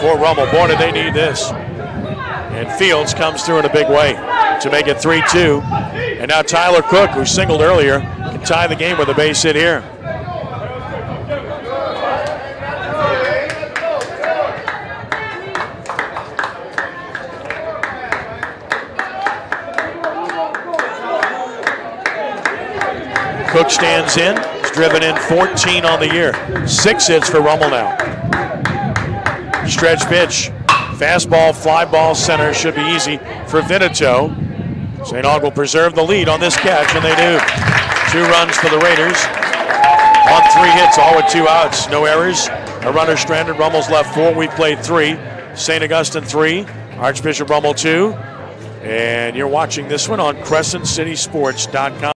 for Rummel. Boy, do they need this. And Fields comes through in a big way to make it 3-2. And now Tyler Cook, who singled earlier, can tie the game with a base hit here. Cook stands in. He's driven in 14 on the year. 6 hits for Rummel now. Stretch pitch. Fastball, fly ball, center. Should be easy for Veneto. St. Aug will preserve the lead on this catch, and they do. 2 runs for the Raiders. On 3 hits, all with 2 outs. No errors. A runner stranded. Rummel's left 4. We played 3. St. Augustine 3. Archbishop Rummel 2. And you're watching this one on CrescentCitySports.com.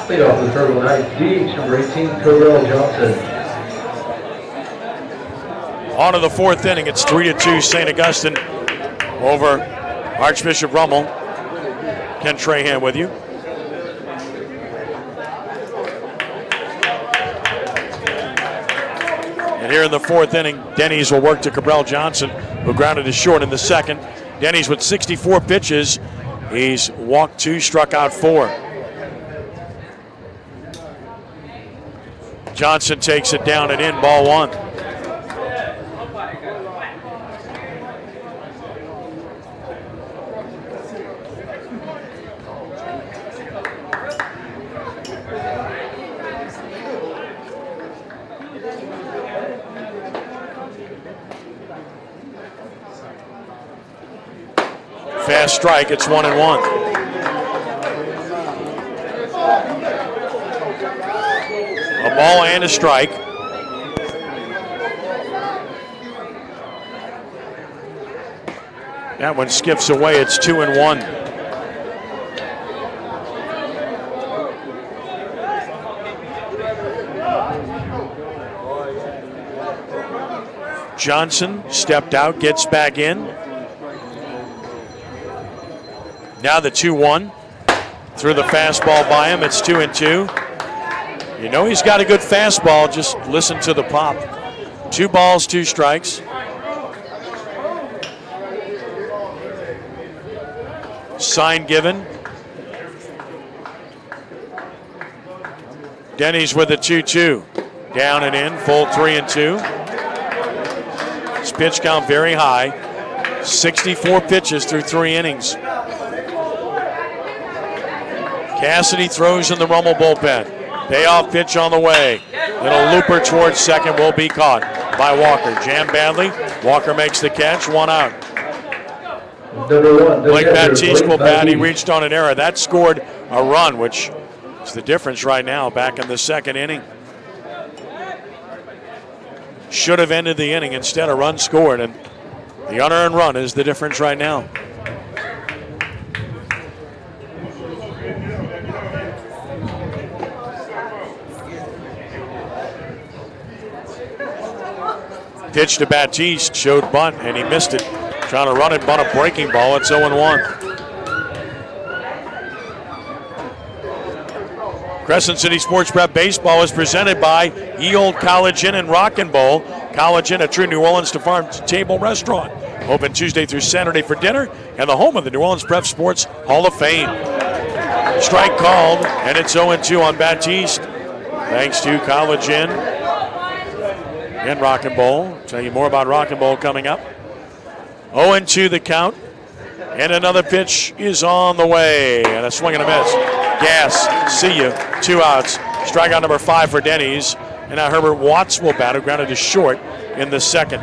Leadoff the Purple Knights, DH number 18, Corbell Johnson. On to the fourth inning. It's 3-2 St. Augustine over Archbishop Rummel. Ken Trahan with you. And here in the fourth inning, Denny's will work to Cabral Johnson, who grounded to short in the second. Denny's with 64 pitches. He's walked 2, struck out 4. Johnson takes it down and in, ball 1. Fast strike, it's 1-1. A ball and a strike. That one skips away, it's 2-1. Johnson stepped out, gets back in. Now the 2-1. Threw the fastball by him. It's 2-2. You know he's got a good fastball. Just listen to the pop. 2 balls, 2 strikes. Sign given. Denny's with a 2-2. Down and in, full 3-2. His pitch count very high. 64 pitches through 3 innings. Cassidy throws in the Rummel bullpen. Payoff pitch on the way. Little looper towards second will be caught by Walker. Jammed badly. Walker makes the catch. 1 out. Blake Baptiste will bat. He reached on an error. That scored a run, which is the difference right now back in the second inning. Should have ended the inning. Instead, a run scored, and the unearned run is the difference right now. Pitch to Baptiste, showed bunt, and he missed it. Trying to run it, bunt a breaking ball. It's 0-1. Crescent City Sports Prep Baseball is presented by Ye Olde College Inn and Rock and Bowl. College Inn, a true New Orleans to farm table restaurant. Open Tuesday through Saturday for dinner, and the home of the New Orleans Prep Sports Hall of Fame. Strike called, and it's 0-2 on Baptiste. Thanks to College Inn and Rock and Bowl. Tell you more about Rock and Bowl coming up. 0-2 the count. And another pitch is on the way. And a swing and a miss. Gas, see you. 2 outs. Strikeout number 5 for Denny's. And now Herbert Watts will bat, who grounded to short in the second.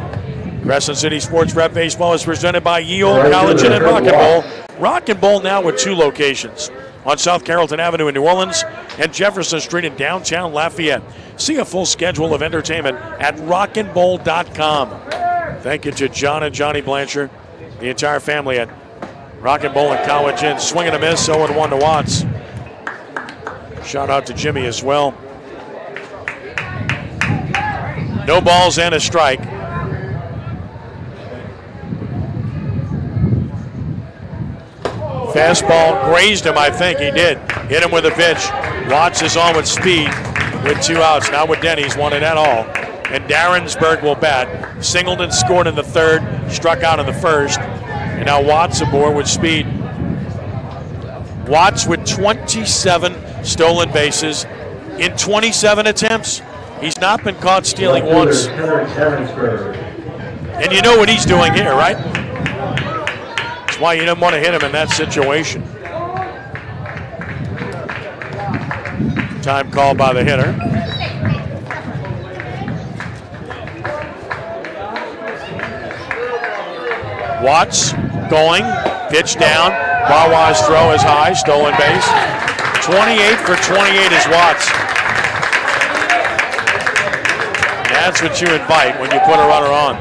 Crescent City Sports Prep Baseball is presented by Ye Olde College Inn and Rock and Bowl. Rock and Bowl now with 2 locations. On South Carrollton Avenue in New Orleans and Jefferson Street in downtown Lafayette. See a full schedule of entertainment at rockandbowl.com. Thank you to John and Johnny Blanchard, the entire family at Rock and Bowl and College Inn. Swing and a miss, 0-1 to Watts. Shout out to Jimmy as well. No balls and a strike. Fastball grazed him, I think. He did. Hit him with a pitch. Watts is on with speed with 2 outs. Now with Denny's, 1 at all. And Darrensburg will bat. Singleton scored in the third, struck out in the first. And now Watts aboard with speed. Watts with 27 stolen bases in 27 attempts. He's not been caught stealing once. And you know what he's doing here, right? That's why you don't want to hit him in that situation. Time called by the hitter. Watts going, pitch down. Wawa's throw is high, stolen base. 28 for 28 is Watts. That's what you invite when you put a runner on.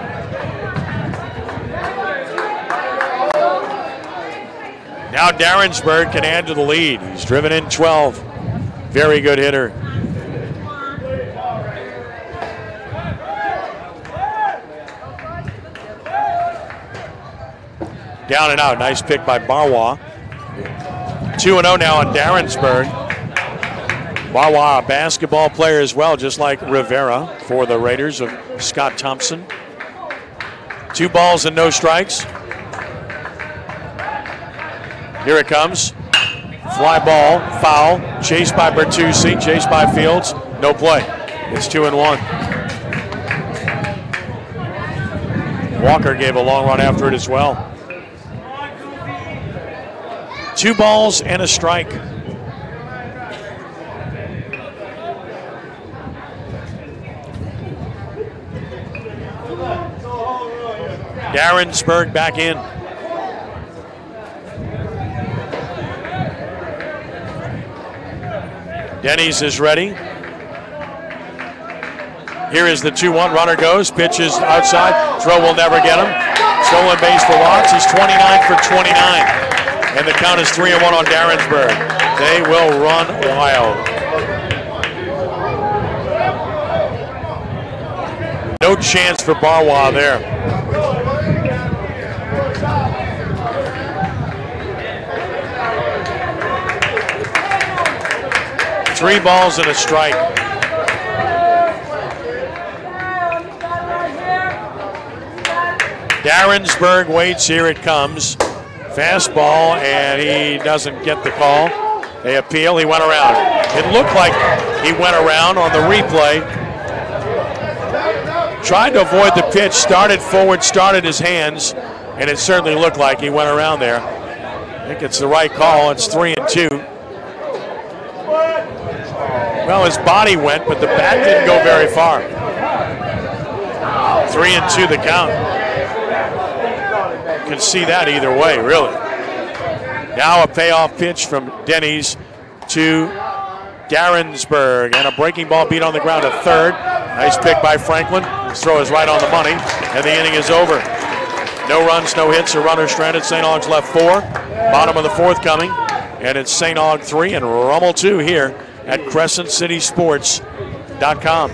Now Darrensburg can add to the lead. He's driven in 12. Very good hitter. Down and out. Nice pick by Barwa. 2-0 now on Darrensburg. Barwa, a basketball player as well, just like Rivera for the Raiders of Scott Thompson. 2 balls and no strikes. Here it comes. Fly ball, foul, chased by Bertuzzi, chased by Fields, no play. It's 2-1. Walker gave a long run after it as well. 2 balls and a strike. Darrensburg back in. Denny's is ready. Here is the 2-1. Runner goes. Pitches outside. Throw will never get him. Stolen base for Watts. He's 29 for 29. And the count is 3-1 on Darrensburg. They will run wild. No chance for Barwa there. Three balls and a strike. Darrensburg waits. Here it comes. Fastball, and he doesn't get the call. They appeal. He went around. It looked like he went around on the replay. Tried to avoid the pitch, started forward, started his hands, and it certainly looked like he went around there. I think it's the right call. It's 3-2. Well, his body went, but the bat didn't go very far. 3-2 the count. You can see that either way, really. Now a payoff pitch from Denny's to Darrensburg, and a breaking ball beat on the ground at third. Nice pick by Franklin. His throw is right on the money, and the inning is over. No runs, no hits, a runner stranded. St. Aug's left 4. Bottom of the 4th coming, and it's St. Aug 3 and Rummel 2 here at CrescentCitySports.com.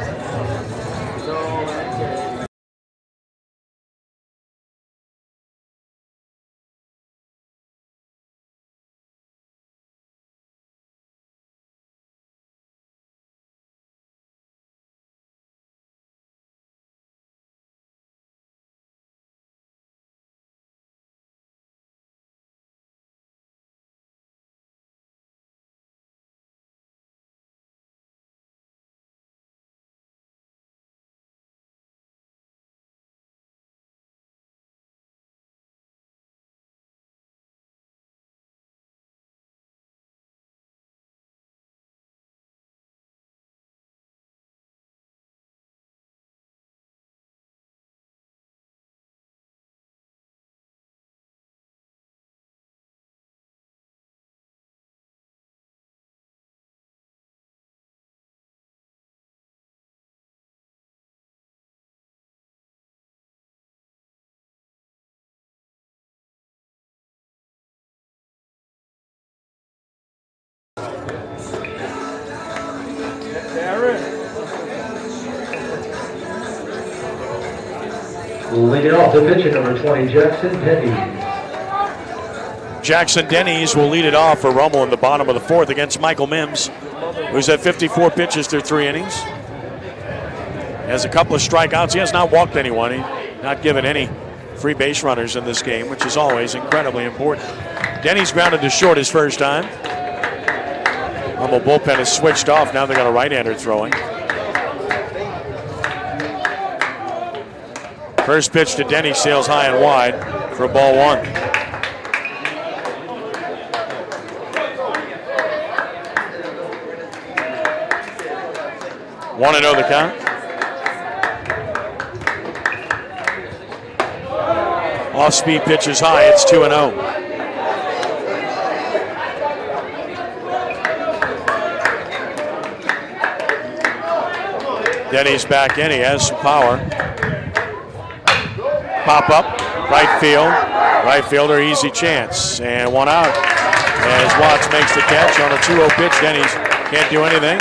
Leading off the pitcher, number 20, Jackson Denny's. Jackson Denny's will lead it off for Rummel in the bottom of the 4th against Michael Mims, who's had 54 pitches through 3 innings. He has a couple of strikeouts. He has not walked anyone. He's not given any free base runners in this game, which is always incredibly important. Denny's grounded to short his first time. Rummel bullpen is switched off. Now they got a right-hander throwing. First pitch to Denny sails high and wide for ball 1. One and 0 the count. Off-speed pitch is high. It's 2-0. Denny's back in. He has some power. Pop up, right field. Right fielder, easy chance. And one out. As Watts makes the catch on a 2-0 pitch, Denny's Can't do anything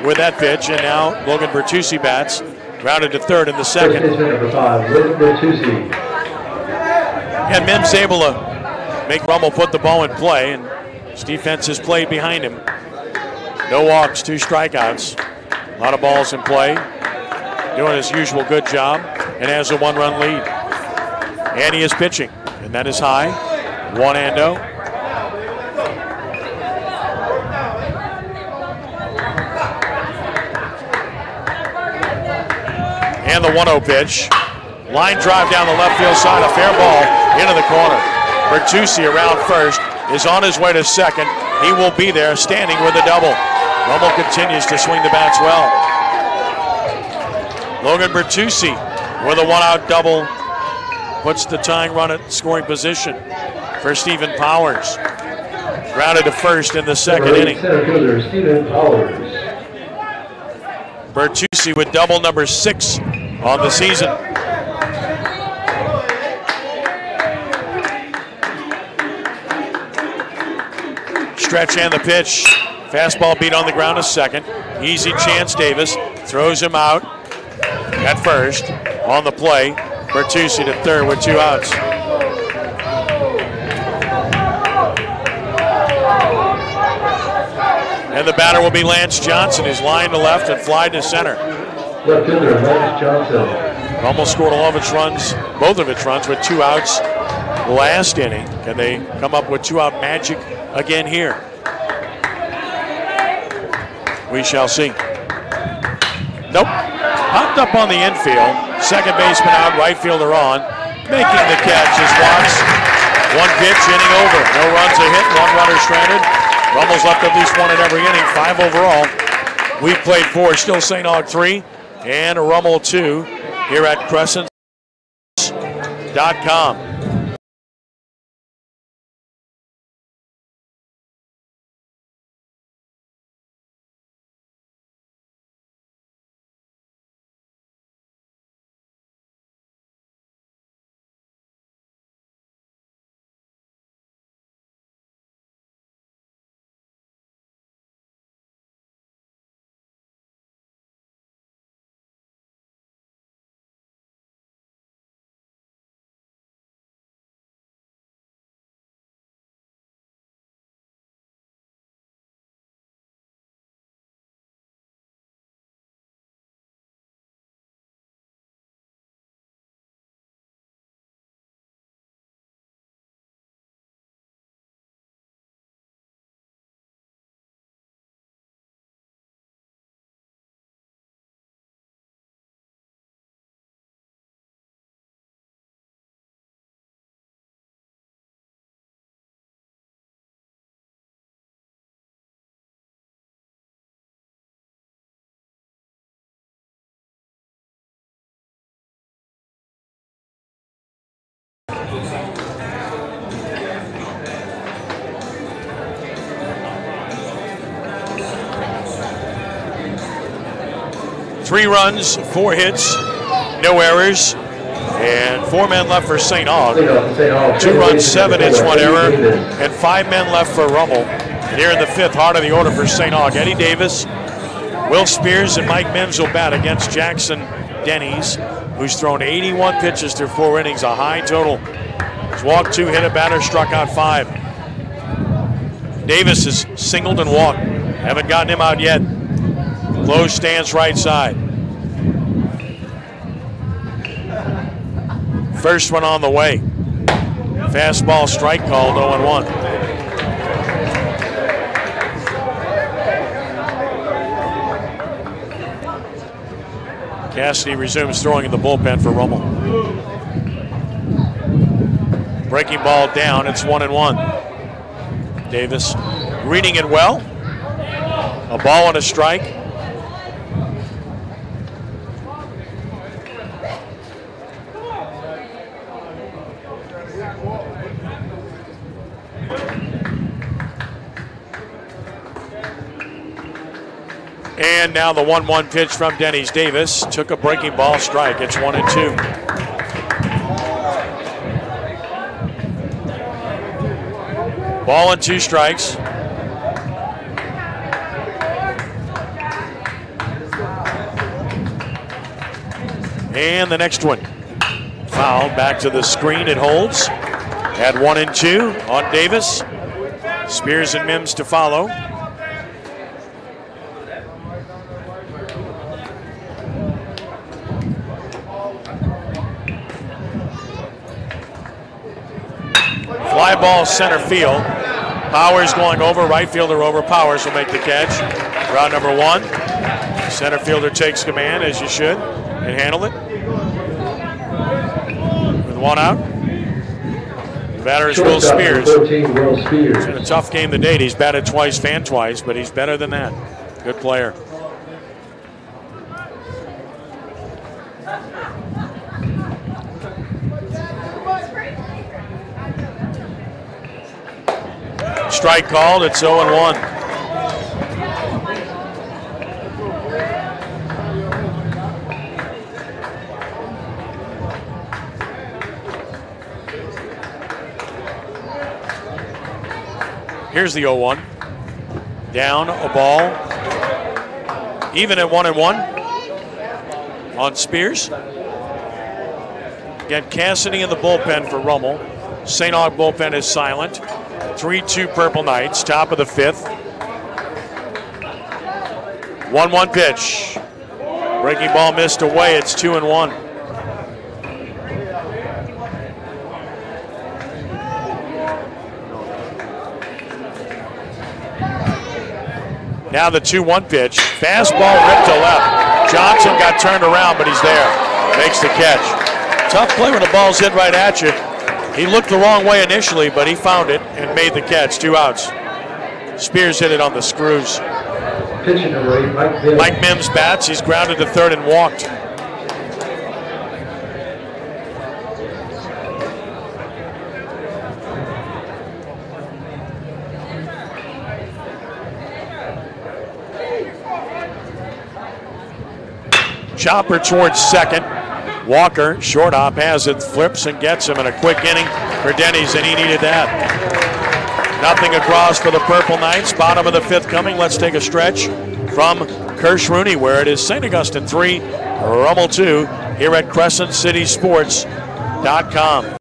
with that pitch, and now Logan Bertucci bats, grounded to third in the second. First baseman number 5, Logan Bertucci. And Mims able to make Rummel put the ball in play, and his defense has played behind him. No walks, 2 strikeouts. A lot of balls in play. Doing his usual good job, and has a 1-run lead. And he is pitching, and that is high. 1-0. And the 1-0 pitch. Line drive down the left field side, a fair ball into the corner. Bertucci around first, is on his way to second. He will be there, standing with a double. Rummel continues to swing the bats well. Logan Bertucci with a 1-out double puts the tying run at scoring position for Stephen Powers. Grounded to first in the second inning. Center fielder Stephen Powers. Bertucci with double number 6 on the season. Stretch and the pitch. Fastball beat on the ground to second. Easy chance. Davis throws him out at first. On the play, Bertucci to third with 2 outs. And the batter will be Lance Johnson, who's lined to left and fly to center. Left fielder Lance Johnson. Rummel scored all of its runs, both of its runs with 2 outs last inning. Can they come up with 2-out magic again here? We shall see. Nope. Popped up on the infield. Second baseman out, right fielder on. Making the catch is Watts. 1 pitch, inning over. No runs a hit, 1 runner stranded. Rummel's left at least 1 in every inning, 5 overall. We've played 4, still St. Aug 3 and Rummel 2 here at Crescents.com. Three runs, 4 hits, no errors, and 4 men left for St. Aug. 2 runs, 7 hits, 1 error, and 5 men left for Rummel. And here in the 5th, heart of the order for St. Aug, Eddie Davis, Will Spears, and Mike Mims will bat against Jackson Denny's, who's thrown 81 pitches through 4 innings, a high total. He's walked 2, hit a batter, struck out 5. Davis has singled and walked. Haven't gotten him out yet. Close stance right side. First one on the way. Fastball strike called 0-1. Cassidy resumes throwing in the bullpen for Rummel. Breaking ball down, it's 1-1. Davis reading it well. A ball and a strike. And now the 1-1 pitch from Denny's. Davis took a breaking ball strike. It's 1-2. Ball and 2 strikes. And the next one. Foul back to the screen. It holds. At 1 and 2 on Davis. Spears and Mims to follow. Fly ball center field. Powers going over. Right fielder over. Powers will make the catch. Route number 1. Center fielder takes command, as you should, and handle it. With 1 out. The batter is Will Spears. It's been a tough game to date. He's batted twice, fanned twice, but he's better than that. Good player. Strike called. It's 0-1. Here's the 0-1. Down a ball. Even at 1-1 on Spears. Again, Cassidy in the bullpen for Rummel. St. Aug bullpen is silent. 3-2 Purple Knights, top of the 5th. 1-1 pitch. Breaking ball missed away. It's 2-1. Now the 2-1 pitch. Fastball ripped to left. Johnson got turned around, but he's there. Makes the catch. Tough play when the ball's hit right at you. He looked the wrong way initially, but he found it and made the catch. 2 outs. Spears hit it on the screws. Pitching number 8, Mike Mims. Mike Mims bats. He's grounded to third and walked. Chopper towards second. Walker, short hop, has it, flips and gets him in a quick inning for Denny's, and he needed that. Nothing across for the Purple Knights. Bottom of the 5th coming. Let's take a stretch from Kirsch Rooney, where it is St. Augustine 3, Rummel 2, here at CrescentCitySports.com.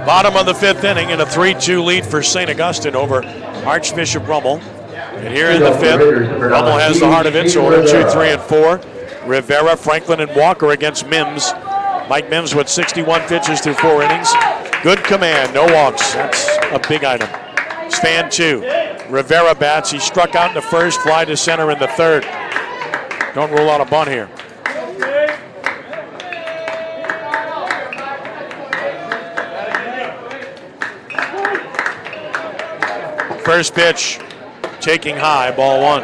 Bottom of the 5th inning and a 3-2 lead for St. Augustine over Archbishop Rummel. And here in the 5th, Rummel has the heart of it, so order 2, 3, and 4. Rivera, Franklin, and Walker against Mims. Mike Mims with 61 pitches through 4 innings. Good command, no walks. That's a big item. Span 2. Rivera bats. He struck out in the 1st, fly to center in the 3rd. Don't rule out a bunt here. First pitch, taking high, ball 1.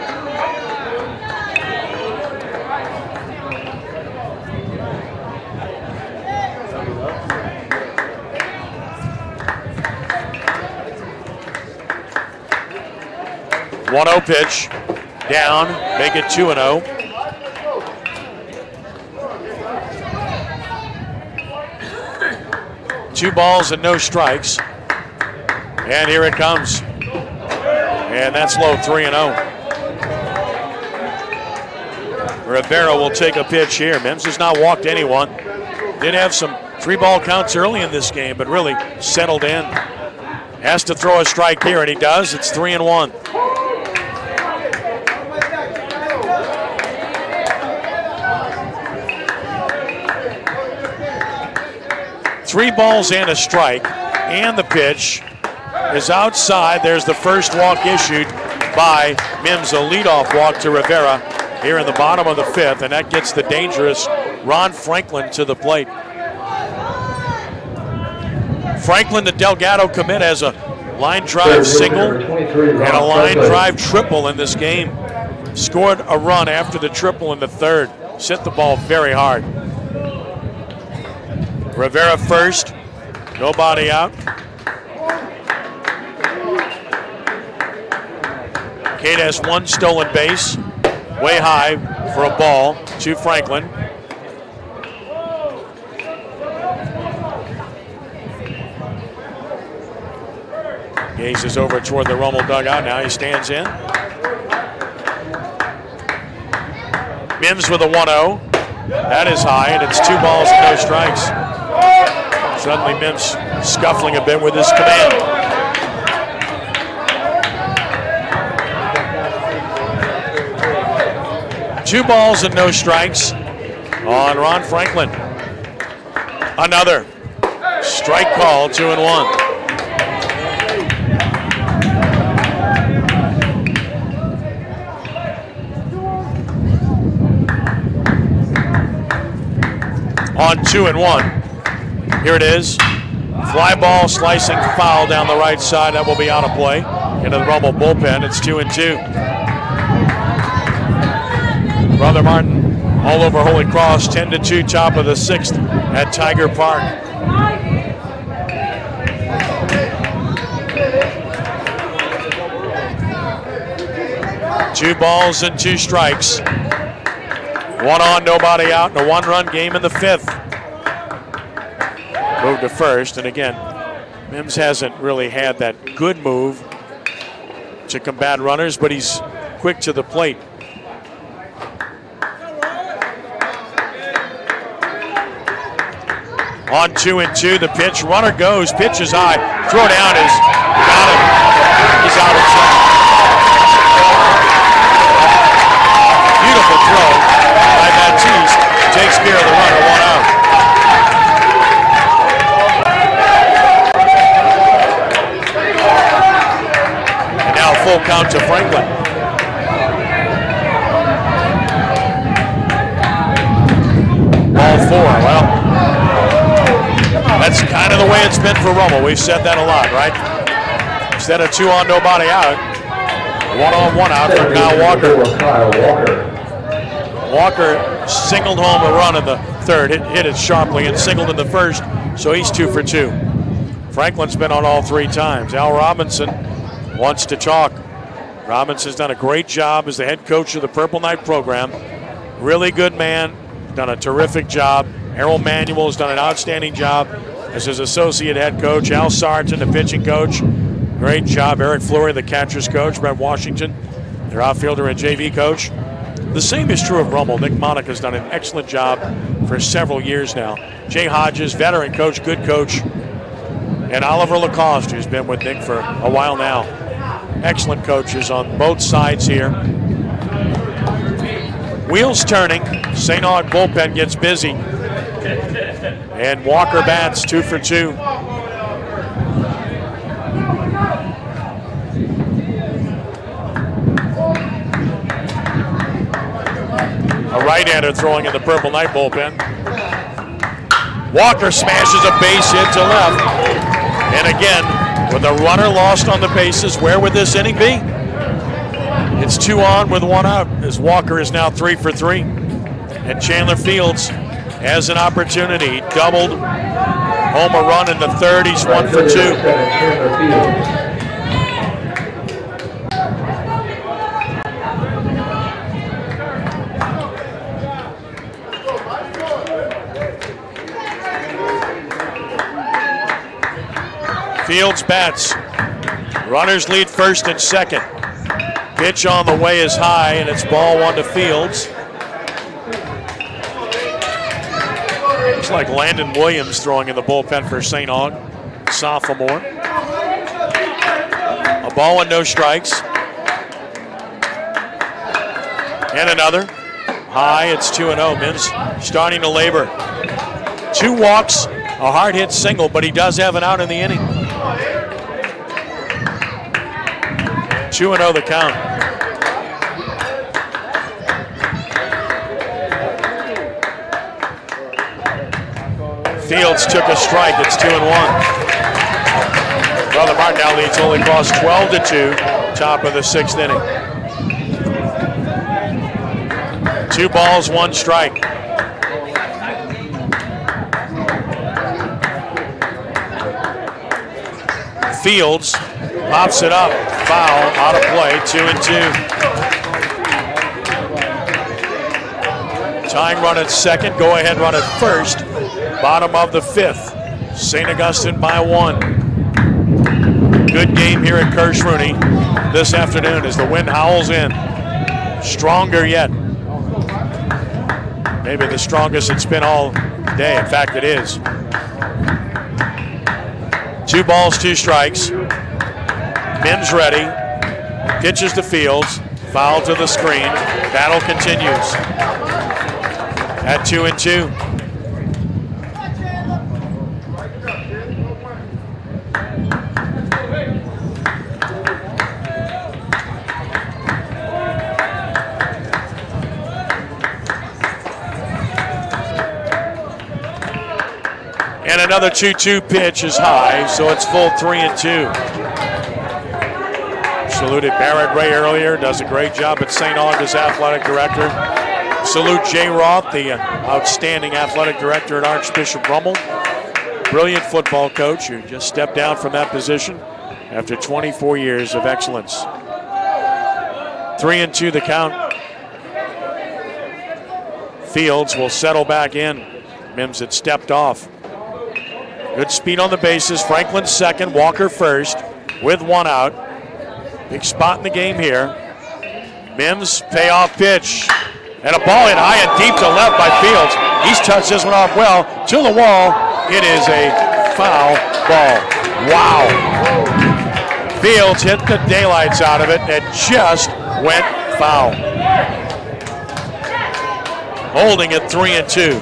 One 0 pitch, down, make it 2-0. Two balls and no strikes. And here it comes. And that's low, 3-0. Rivera will take a pitch here. Mims has not walked anyone. Did have some 3-ball counts early in this game, but really settled in. Has to throw a strike here, and he does. It's 3-1. Three balls and a strike, and the pitch is outside. There's the first walk issued by Mims, a leadoff walk to Rivera here in the bottom of the fifth, and that gets the dangerous Ron Franklin to the plate. Franklin to Delgado commit as a line drive single and a line drive triple in this game. Scored a run after the triple in the third. Hit the ball very hard. Rivera first, nobody out. Cade has one stolen base, way high for a ball to Franklin. Gazes over toward the Rummel dugout. Now he stands in. Mims with a 1-0. That is high, and it's 2 balls and no strikes. Suddenly Mims scuffling a bit with his command. Two balls and no strikes on Ron Franklin. Another strike call, 2-1. On 2-1. Here it is. Fly ball, slicing foul down the right side. That will be out of play. Into the Rummel bullpen. It's 2-2. Brother Martin all over Holy Cross. 10-2, top of the sixth at Tiger Park. Two balls and 2 strikes. 1 on, nobody out, and a 1-run game in the fifth. Move to first, and again, Mims hasn't really had that good move to combat runners, but he's quick to the plate. On 2-2, the pitch, runner goes, pitch is high, throw down is, got him, he's out of sight. Beautiful throw by Baptiste, takes care of the runner, 1 out. And now full count to Franklin. Ball 4, well, that's kind of the way it's been for Rummel. We've said that a lot, right? Instead of 2 on, nobody out, 1 on, 1 out for Kyle Walker. Walker singled home a run in the third, hit it sharply, and singled in the first, so he's 2 for 2. Franklin's been on all 3 times. Al Robinson wants to talk. Robinson's done a great job as the head coach of the Purple Knight program. Really good man, done a terrific job. Errol Manuel has done an outstanding job as his associate head coach. Al Sargent, the pitching coach, great job. Eric Fleury, the catcher's coach. Brett Washington, their outfielder and JV coach. The same is true of Rummel. Nick Monica's done an excellent job for several years now. Jay Hodges, veteran coach, good coach. And Oliver Lacoste, who's been with Nick for a while now. Excellent coaches on both sides here. Wheels turning. St. Aug bullpen gets busy. And Walker bats, 2 for 2. A right-hander throwing in the Purple Knight bullpen. Walker smashes a base hit to left. And again, with a runner lost on the bases, where would this inning be? It's 2 on with 1 out, as Walker is now 3 for 3. And Chandler Fields has an opportunity. He doubled home a run in the third. He's 1 for 2. Fields bats. Runners lead first and second. Pitch on the way is high, and it's ball one to Fields. Looks like Landon Williams throwing in the bullpen for St. Aug, sophomore. A ball and no strikes. And another. High, it's 2-0. Mims starting to labor. 2 walks, a hard hit single, but he does have an out in the inning. 2-0 the count. Fields took a strike. It's 2-1. Brother Martin now leads Holy Cross 12-2, top of the 6th inning. 2 balls, 1 strike. Fields pops it up, foul, out of play, 2-2. Tying run at second, go ahead run at first. Bottom of the 5th. St. Augustine by 1. Good game here at Kirsch Rooney this afternoon as the wind howls in. Stronger yet. Maybe the strongest it's been all day. In fact, it is. 2 balls, 2 strikes. Mims ready. Pitches to Fields. Foul to the screen. Battle continues. At 2-2. And another 2-2 pitch is high, so it's full 3-2. Saluted Barrett Ray earlier, does a great job at St. Aug's athletic director. Salute Jay Roth, the outstanding athletic director at Archbishop Rummel. Brilliant football coach who just stepped down from that position after 24 years of excellence. 3-2 the count. Fields will settle back in. Mims had stepped off. Good speed on the bases. Franklin second, Walker first with 1 out. Big spot in the game here. Mims, payoff pitch. And a ball hit high and deep to left by Fields. He's touched this one off well. To the wall. It is a foul ball. Wow. Fields hit the daylights out of it. It just went foul. Holding it 3-2.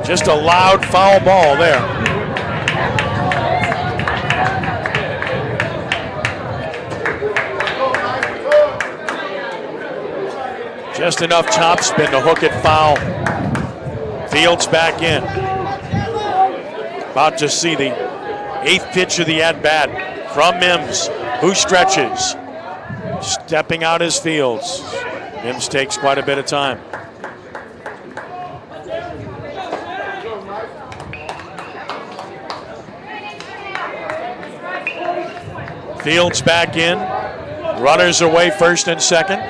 Just a loud foul ball there. Just enough topspin to hook it foul. Fields back in. About to see the 8th pitch of the at-bat from Mims, who stretches. Stepping out is Fields. Mims takes quite a bit of time. Fields back in. Runners away first and second.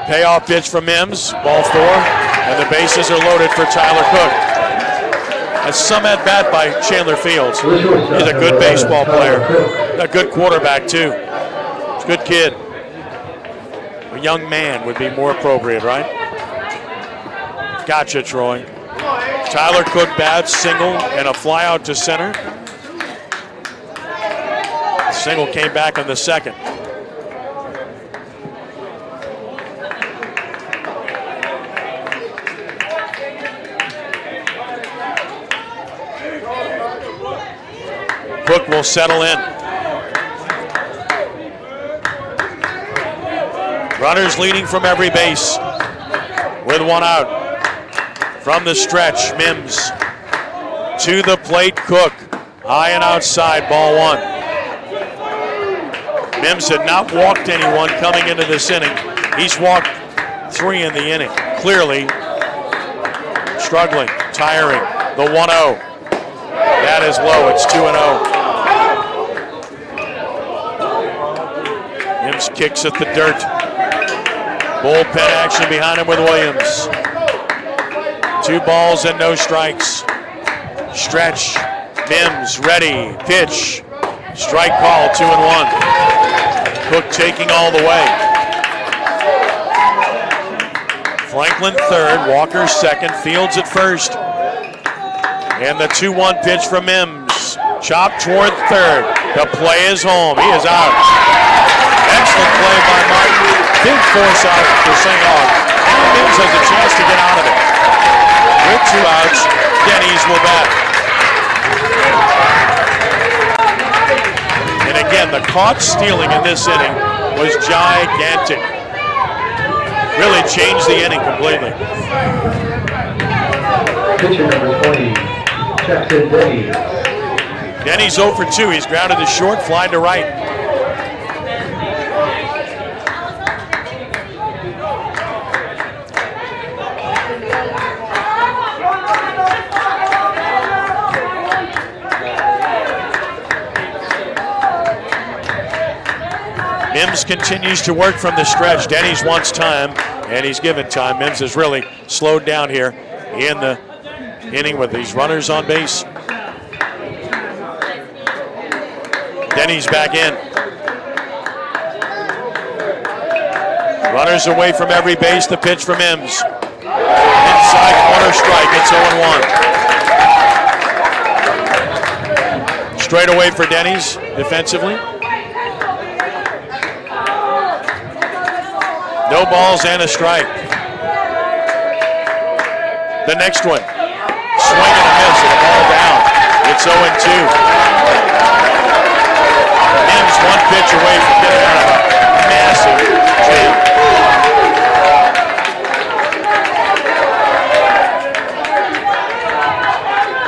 Payoff pitch from Mims, ball 4, and the bases are loaded for Tyler Cook. That's some at bat by Chandler Fields. He's a good baseball player, a good quarterback too. He's a good kid. A young man would be more appropriate, right? Gotcha, Troy. Tyler Cook bats, single, and a fly out to center. Single came back in the second. Cook will settle in. Runners leading from every base with 1 out. From the stretch, Mims to the plate, Cook. High and outside, ball 1. Mims had not walked anyone coming into this inning. He's walked 3 in the inning. Clearly struggling, tiring. The 1-0. That is low, it's 2-0. Mims kicks at the dirt. Bullpen action behind him with Williams. 2 balls and no strikes. Stretch, Mims ready, pitch. Strike call, 2-1. Cook taking all the way. Franklin third, Walker second, Fields at first. And the 2-1 pitch from Mims. Chopped toward third. The play is home. He is out. Excellent play by Martin. Big force out for St. Aug. And Mims has a chance to get out of it. With 2 outs, Denny's will bat. And again, the caught stealing in this inning was gigantic. Really changed the inning completely. Pitcher number 20, Jackson Denny. Denny's 0 for 2. He's grounded to short, fly to right. Mims continues to work from the stretch. Denny's wants time, and he's given time. Mims has really slowed down here in the inning with these runners on base. Denny's back in. Runners away from every base. The pitch from Mims. Inside corner strike. It's 0-1. Straight away for Denny's defensively. No balls and a strike. The next one. Swing and a miss and a ball down. It's 0-2. Mims 1 pitch away from getting out of a massive jam.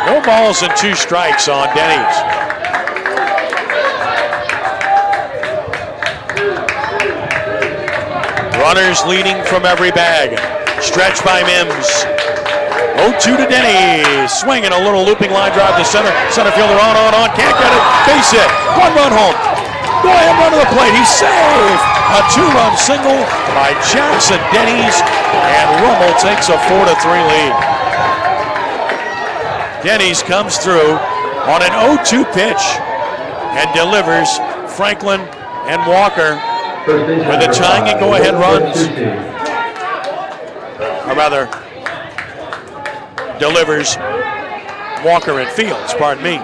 No balls and 2 strikes on Denny's. Runners leading from every bag. Stretch by Mims. 0-2 to Denny. Swinging a little looping line drive to center. Center fielder on. Can't get it. Base hit. 1 run home. Go ahead, run to the plate. He's safe. A 2-run single by Jackson Denny's. And Rummel takes a 4-3 lead. Denny's comes through on an 0-2 pitch and delivers Franklin and Walker with the tying and go-ahead runs. Or rather, delivers Walker and Fields, pardon me.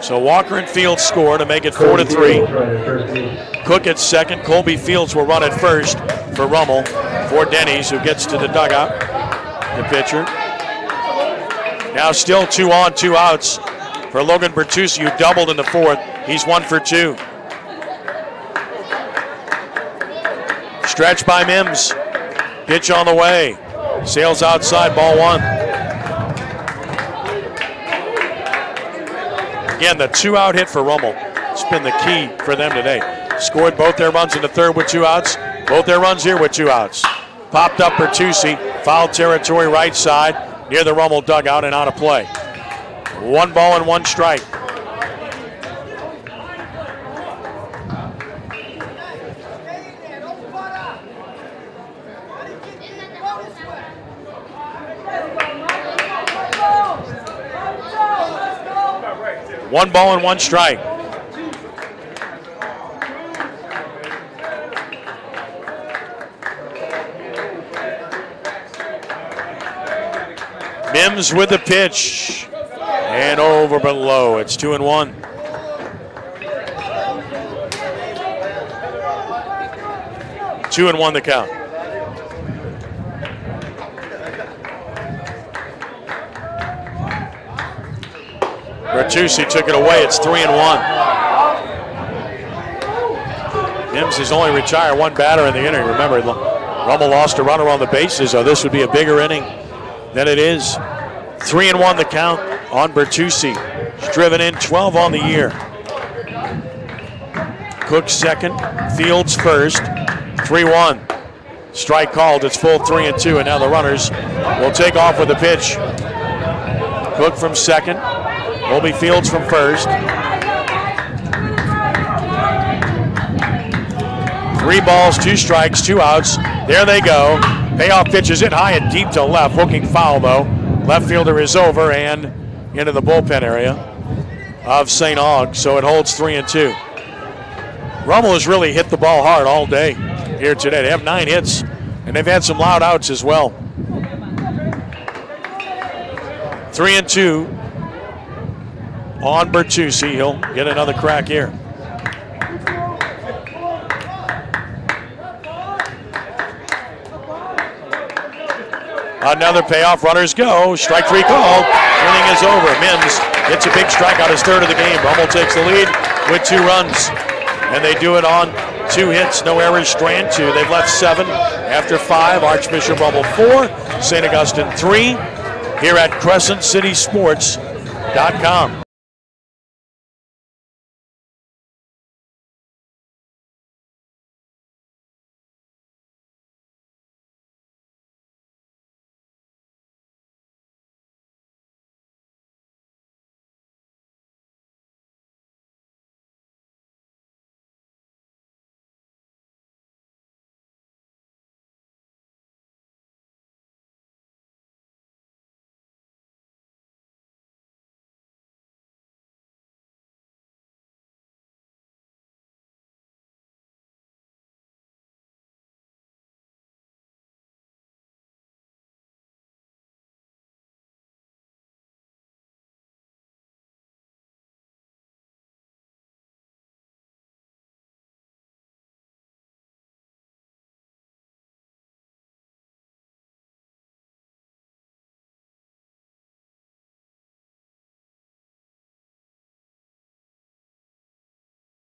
So Walker and Fields score to make it 4-3. Cook at second. Colby Fields will run at first for Rummel. For Denny's, who gets to the dugout, the pitcher. Now still 2 on, 2 outs for Logan Bertucci, who doubled in the 4th. He's 1 for 2. Stretch by Mims. Pitch on the way. Sails outside, ball 1. Again, the 2-out hit for Rummel. It's been the key for them today. Scored both their runs in the 3rd with 2 outs. Both their runs here with 2 outs. Popped up Bertucci, foul territory right side, near the Rummel dugout and out of play. 1 ball and 1 strike. One ball and 1 strike. Mims with the pitch. And over but low. It's 2-1. Two and 1 the count. Bertucci took it away. It's 3-1. Mims has only retired 1 batter in the inning. Remember, Rummel lost a runner on the bases, so this would be a bigger inning than it is. 3-1 the count on Bertucci. He's driven in 12 on the year. Cook second, Fields first. 3-1. Strike called. It's full 3-2, and now the runners will take off with the pitch. Cook from second. Colby Fields from first. 3 balls, 2 strikes, 2 outs. There they go. Payoff pitch is hit high and deep to left. Hooking foul, though. Left fielder is over, and into the bullpen area of St. Aug, so it holds 3-2. Rummel has really hit the ball hard all day here today. They have 9 hits, and they've had some loud outs as well. 3-2 on Bertuzzi. He'll get another crack here. Another payoff, runners go. Strike 3 called. Inning is over. Mims gets a big strikeout, his 3rd of the game. Rummel takes the lead with 2 runs. And they do it on 2 hits, no errors, Strand 2. They've left 7 after 5. Archbishop Rummel 4, St. Augustine 3, here at CrescentCitySports.com.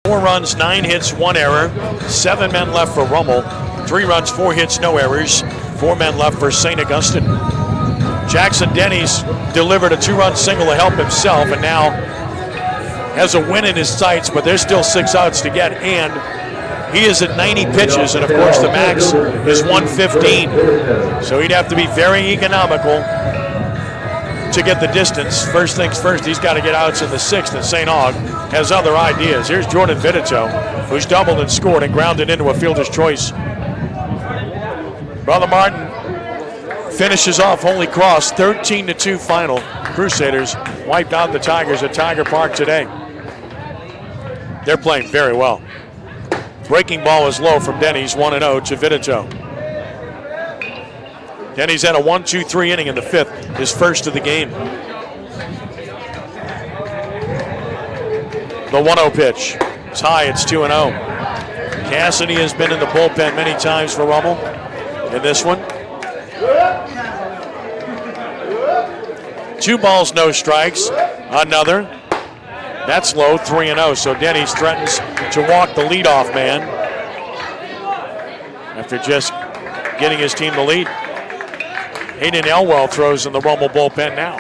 Four runs, 9 hits, 1 error. 7 men left for Rummel. 3 runs, 4 hits, no errors. 4 men left for St. Augustine. Jackson Denny's delivered a 2-run single to help himself, and now has a win in his sights, but there's still 6 outs to get, and he is at 90 pitches, and of course the max is 115. So he'd have to be very economical to get the distance. First things first, he's got to get outs in the 6th, and St. Aug has other ideas. Here's Jordan Vitito, who's doubled and scored and grounded into a fielder's choice. Brother Martin finishes off Holy Cross, 13-2 final. Crusaders wiped out the Tigers at Tiger Park today. They're playing very well. Breaking ball is low from Denny's, 1-0 to Vitito. Denny's had a 1-2-3 inning in the 5th, his first of the game. The 1-0 pitch. It's high, it's 2-0. Cassidy has been in the bullpen many times for Rummel in this one. 2 balls, no strikes. Another. That's low, 3-0. So Denny's threatens to walk the leadoff man after just getting his team the lead. Hayden Elwell throws in the Rummel bullpen now.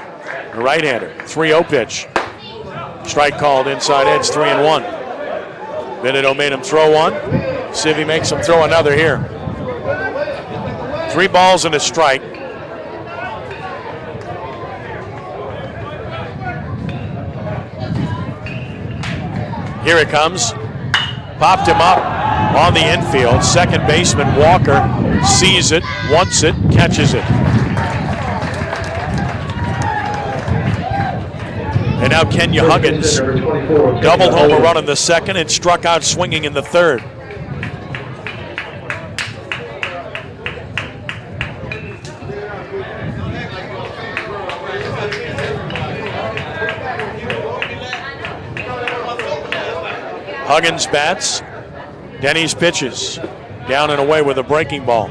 The right-hander, 3-0 pitch. Strike called inside edge, 3-1. Vitito made him throw one. See if he makes him throw another here. 3 balls and a strike. Here it comes. Popped him up on the infield. Second baseman Walker sees it, wants it, catches it. And now Kenya Huggins doubled home a run in the 2nd and struck out swinging in the 3rd. Huggins bats. Denny's pitches. Down and away with a breaking ball.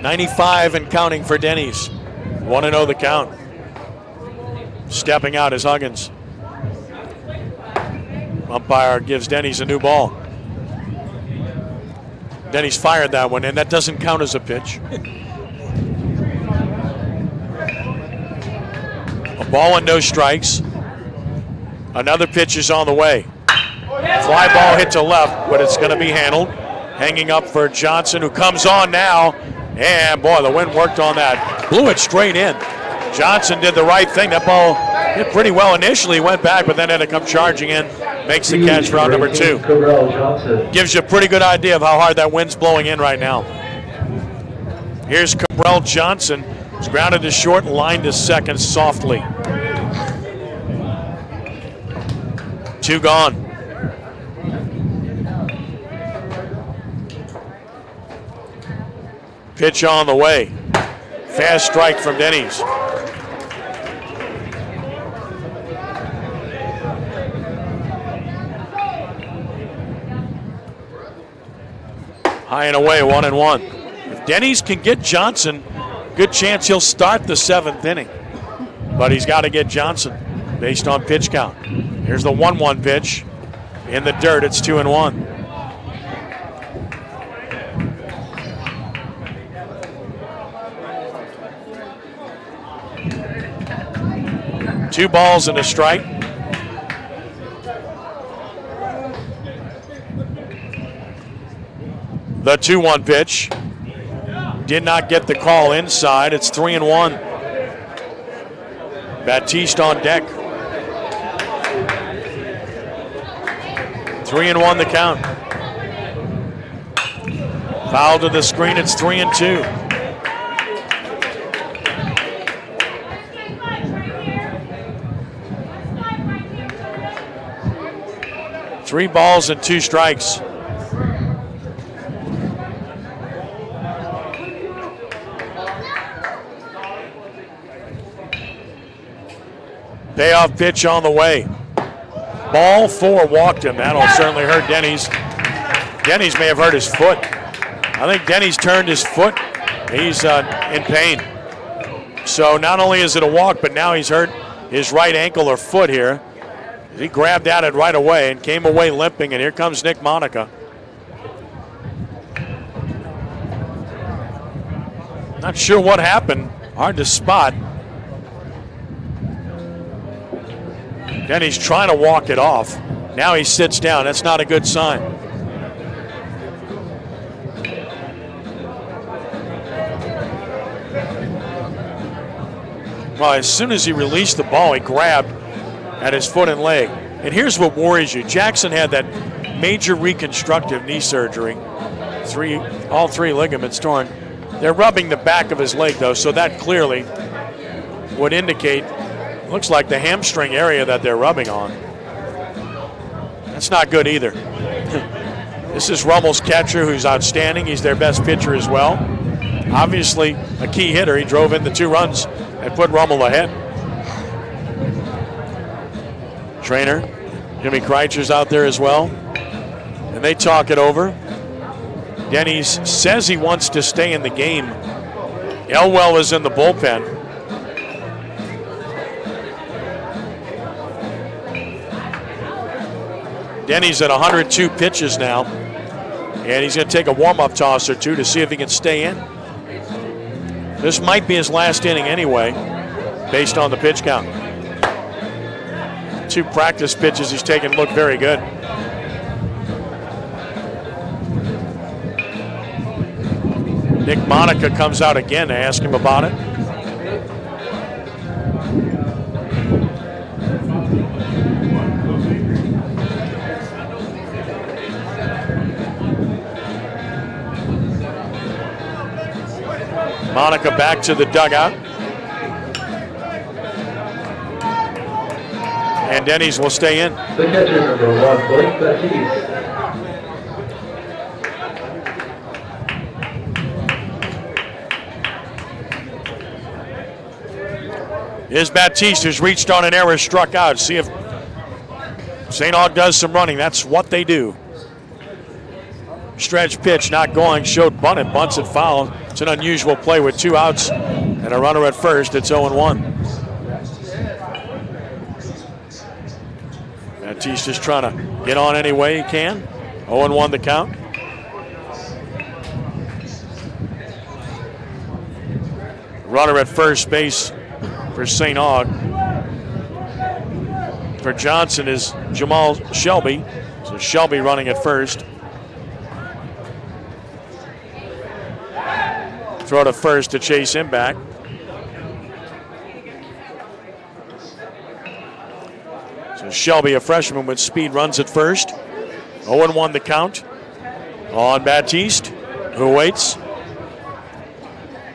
.95 and counting for Denny's. 1-0 the count. Stepping out is Huggins. Umpire gives Denny's a new ball. Denny's fired that one, and that doesn't count as a pitch. A ball and no strikes. Another pitch is on the way. Fly ball hit to left, but it's going to be handled. Hanging up for Johnson, who comes on now. And boy, the wind worked on that. Blew it straight in. Johnson did the right thing. That ball Did pretty well initially, went back, but then had to come charging in. Makes the catch for out number 2. Gives you a pretty good idea of how hard that wind's blowing in right now. Here's Cabral Johnson. He's grounded to short, lined to second softly. 2 gone. Pitch on the way. Fast strike from Denny's. High and away, 1-1. If Denny's can get Johnson, good chance he'll start the 7th inning. But he's got to get Johnson based on pitch count. Here's the 1-1 pitch. In the dirt, it's 2-1. Two balls and a strike. The 2-1 pitch. Did not get the call inside. It's 3-1. Baptiste on deck. 3-1 the count. Foul to the screen. It's 3-2. Three balls and 2 strikes. Payoff pitch on the way. Ball 4, walked him. That'll certainly hurt Denny's. Denny's may have hurt his foot. I think Denny's turned his foot. He's in pain. So not only is it a walk, but now he's hurt his right ankle or foot here. He grabbed at it right away and came away limping, and here comes Nick Monica. Not sure what happened. Hard to spot. Then he's trying to walk it off. Now he sits down. That's not a good sign. Well, as soon as he released the ball, he grabbed at his foot and leg. And here's what worries you. Jackson had that major reconstructive knee surgery. All 3 ligaments torn. They're rubbing the back of his leg, though, so that clearly would indicate, looks like the hamstring area that they're rubbing on. That's not good either. This is Rummel's catcher, who's outstanding. He's their best pitcher as well. Obviously a key hitter. He drove in the 2 runs and put Rummel ahead. Trainer Jimmy Kreitcher's out there as well, and they talk it over. Denny's says he wants to stay in the game. Elwell is in the bullpen. Denny's at 102 pitches now, and he's going to take a warm-up toss or 2 to see if he can stay in. This might be his last inning anyway, based on the pitch count. 2 practice pitches he's taken look very good. Nick Monica comes out again to ask him about it. Monica back to the dugout. And Denny's will stay in. The catcher, number 1, Blake Baptiste. Here's Baptiste, who's reached on an error, struck out. See if St. Aug does some running. That's what they do. Stretch pitch, not going. Showed bunt it, bunts it foul. It's an unusual play with 2 outs and a runner at first. It's 0-1. Baptiste is trying to get on any way he can. 0-1 the count. Runner at first base for St. Aug. For Johnson is Jamal Shelby. So Shelby running at first. Throw to first to chase him back. So Shelby, a freshman with speed, runs at first. 0-1 the count on Baptiste, who waits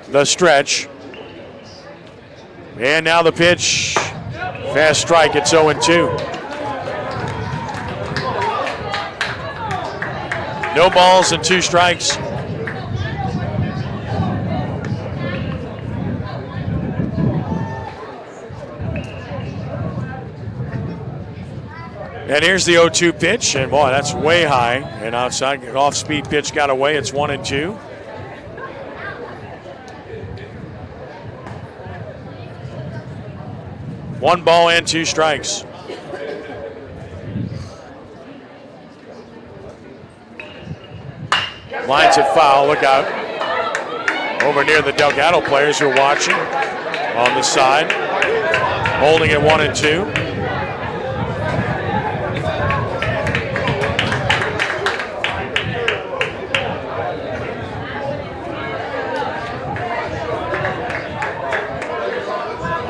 the stretch. And now the pitch. Fast strike, it's 0-2. No balls and 2 strikes. And here's the 0-2 pitch, and boy, that's way high. And outside, off-speed pitch got away. It's 1-2. One ball and 2 strikes. Lines it foul. Look out. Over near the Delgado players who are watching on the side, holding it 1-2.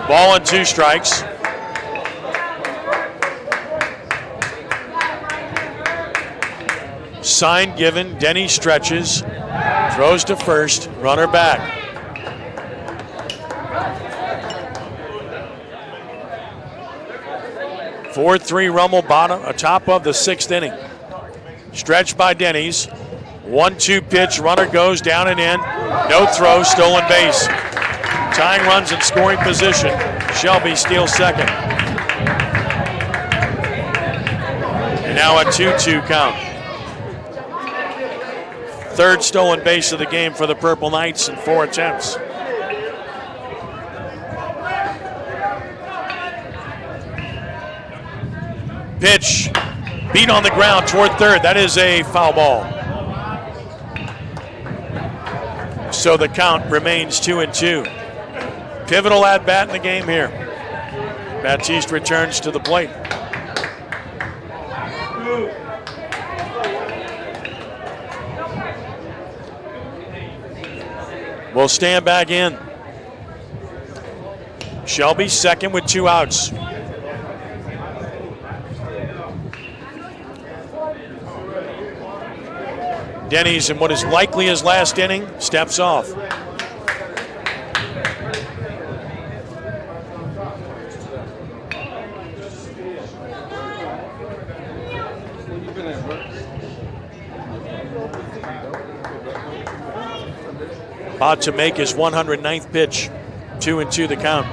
Ball and 2 strikes. Sign given. Denny stretches. Throws to first. Runner back. (4-3) Rummel, bottom, top of the 6th inning. Stretch by Denny's. 1-2 pitch. Runner goes down and in. No throw. Stolen base. Tying runs in scoring position. Shelby steals second. And now a 2-2 count. 3rd stolen base of the game for the Purple Knights in 4 attempts. Pitch. Beat on the ground toward third. That is a foul ball. So the count remains 2-2. Pivotal at bat in the game here. Baptiste returns to the plate. Will stand back in. Shelby second with 2 outs. Denny's in what is likely his last inning steps off. About to make his 109th pitch. 2-2 the count.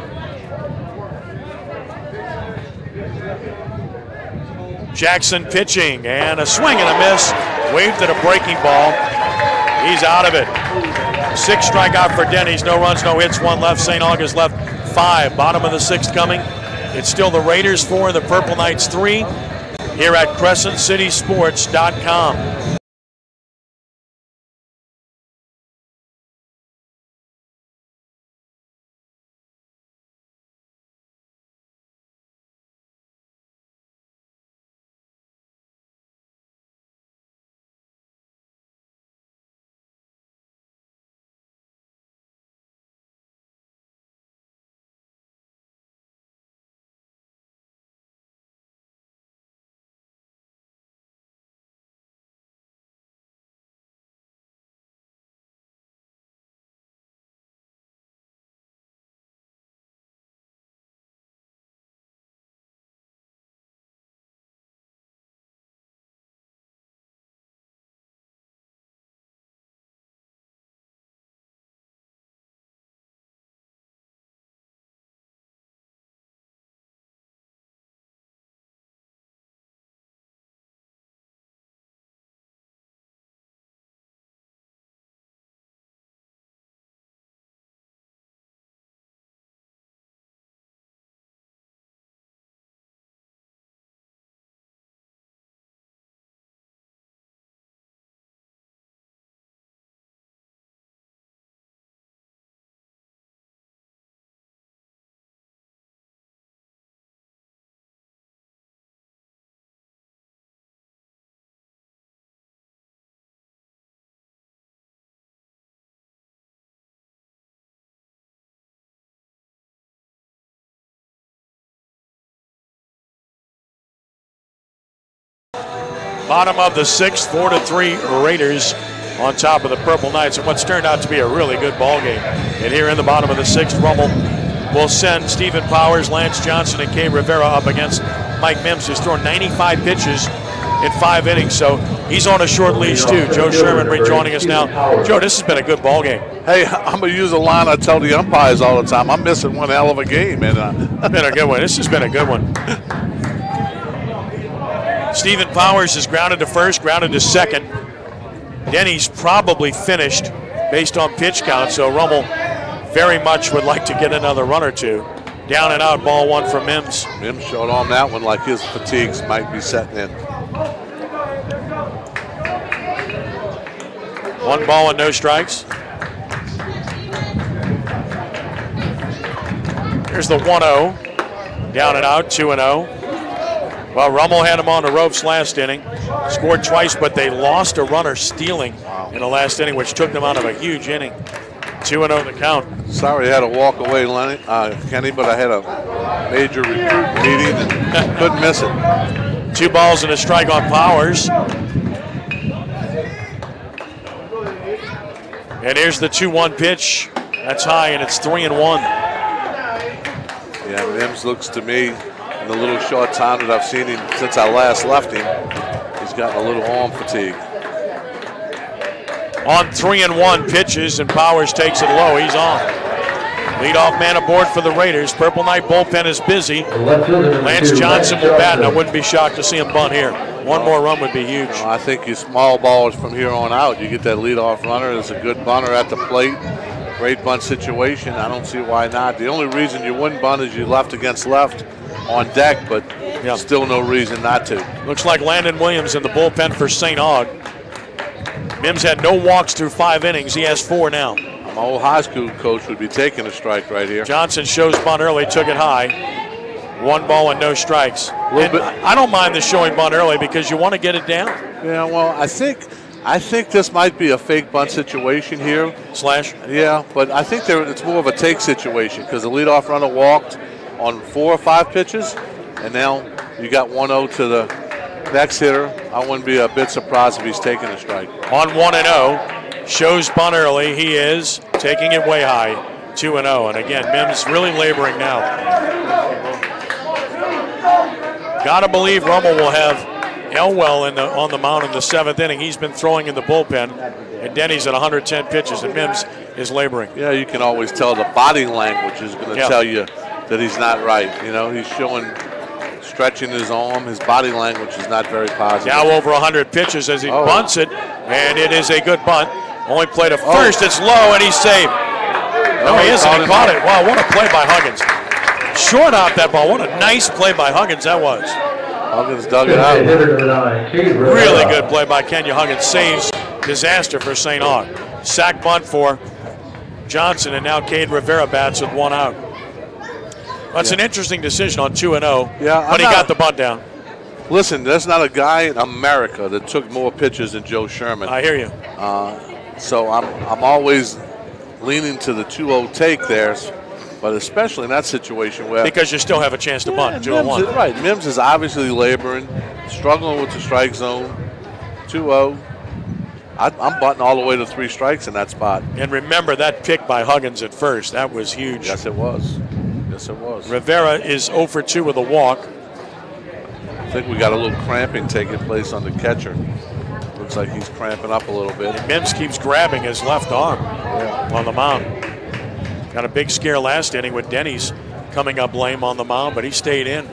Jackson pitching, and a swing and a miss. Waved at a breaking ball. He's out of it. 6 strikeout for Denny's. No runs, no hits, 1 left. St. August left 5. Bottom of the 6th coming. It's still the Raiders 4, the Purple Knights 3 here at CrescentCitySports.com. Bottom of the 6th, 4-3 Raiders on top of the Purple Knights, and what's turned out to be a really good ball game. And here in the bottom of the 6th, Rummel will send Stephen Powers, Lance Johnson, and Cade Rivera up against Mike Mims, who's thrown 95 pitches in 5 innings, so he's on a short leash too. Joe Sherman rejoining us now. Joe, this has been a good ball game. Hey, I'm going to use a line I tell the umpires all the time. I'm missing one hell of a game. And been a good one. This has been a good one. Stephen Powers is grounded to first, grounded to second. Denny's probably finished based on pitch count, so Rummel very much would like to get another run or two. Down and out, ball 1 for Mims. Mims showed on that one like his fatigues might be setting in. 1 ball and no strikes. Here's the 1-0. Down and out, 2-0. Well, Rummel had him on the ropes last inning. Scored twice, but they lost a runner stealing in the last inning, which took them out of a huge inning. 2-0 the count. Sorry I had to walk away, Kenny, but I had a major recruit meeting and couldn't miss it. 2 balls and a strike on Powers. And here's the 2-1 pitch. That's high, and it's 3-1. Yeah, Mims looks to me, in the little short time that I've seen him since I last left him, he's gotten a little arm fatigue. On 3-1 pitches, and Powers takes it low. He's on. Leadoff man aboard for the Raiders. Purple Knight bullpen is busy. Lance Johnson will bat, and I wouldn't be shocked to see him bunt here. 1 more run would be huge. I think you small ballers from here on out. You get that leadoff runner. There's a good bunter at the plate. Great bunt situation. I don't see why not. The only reason you wouldn't bunt is you left against left on deck, but still no reason not to. Looks like Landon Williams in the bullpen for St. Aug. Mims had no walks through 5 innings. He has 4 now. My old high school coach would be taking a strike right here. Johnson shows bunt early, took it high. 1 ball and no strikes. I don't mind the showing bunt early because you want to get it down. Yeah, well, I think this might be a fake bunt situation here. Slash? Yeah, but I think it's more of a take situation because the leadoff runner walked on 4 or 5 pitches, and now you got 1-0 to the next hitter. I wouldn't be a bit surprised if he's taking a strike. On 1-0, shows bunt early. He is taking it way high, 2-0. And again, Mims really laboring now. Gotta believe Rummel will have Elwell on the mound in the 7th inning. He's been throwing in the bullpen, and Denny's at 110 pitches, and Mims is laboring. Yeah, you can always tell the body language is going to tell you that he's not right. You know, he's stretching his arm. His body language is not very positive. Now over 100 pitches as he bunts it, and it is a good bunt. Only play to first. It's low, and he's saved. No, he isn't. He caught it. Wow, what a play by Huggins. Short out that ball. What a nice play by Huggins that was. Huggins dug it out. Really good play by Kenya Huggins. Saves disaster for St. Aug. Sack bunt for Johnson, and now Cade Rivera bats with 1 out. That's an interesting decision on 2-0, but he got the bunt down. Listen, there's not a guy in America that took more pitches than Joe Sherman. I hear you. So I'm always leaning to the 2-0 take there, but especially in that situation where... Because you still have a chance to bunt, 2-1. Right, Mims is obviously laboring, struggling with the strike zone, 2-0. I'm bunting all the way to 3 strikes in that spot. And remember that pick by Huggins at first. That was huge. Yes, it was. Yes, it was. Rivera is 0 for 2 with a walk. I think we got a little cramping taking place on the catcher. Looks like he's cramping up a little bit. And Mims keeps grabbing his left arm on the mound. Got a big scare last inning with Denny's coming up lame on the mound, but he stayed in.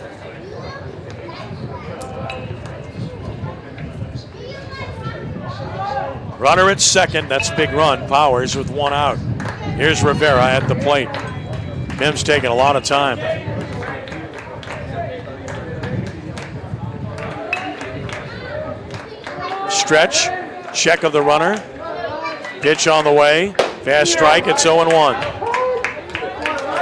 Runner at second, that's a big run. Powers with 1 out. Here's Rivera at the plate. Mims taking a lot of time. Stretch, check of the runner. Pitch on the way. Fast strike, it's 0-1.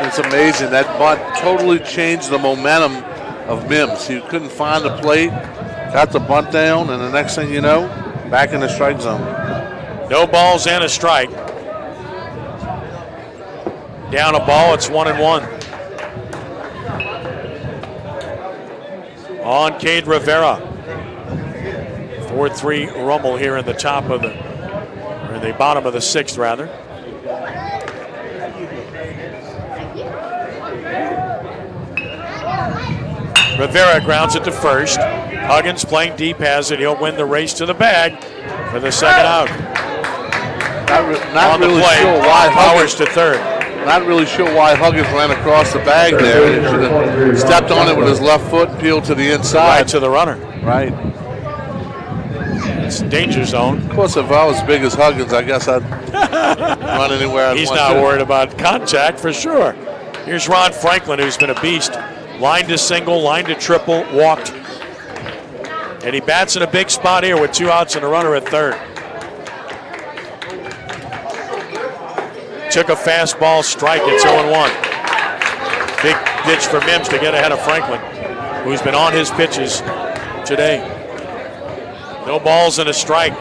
It's amazing. That bunt totally changed the momentum of Mims. He couldn't find the plate, got the bunt down, and the next thing you know, back in the strike zone. No balls and a strike. Down a ball, it's 1-1. On Cade Rivera. 4-3 Rummel here in the top of the, or the bottom of the sixth, rather. Rivera grounds it to first. Huggins playing deep has it. He'll win the race to the bag for the second out. Not On the really play, sure why Powers to third. Not really sure why Huggins ran across the bag there. He should have stepped on it with his left foot and peeled to the inside. Right to the runner. Right. It's danger zone. Of course, if I was as big as Huggins, I guess I'd run anywhere I'd He's want not to. worried about contact for sure. Here's Ron Franklin, who's been a beast. Line to single, line to triple, walked. And he bats in a big spot here with 2 outs and a runner at third. Took a fastball strike, it's 0-1. Big pitch for Mims to get ahead of Franklin, who's been on his pitches today. No balls and a strike.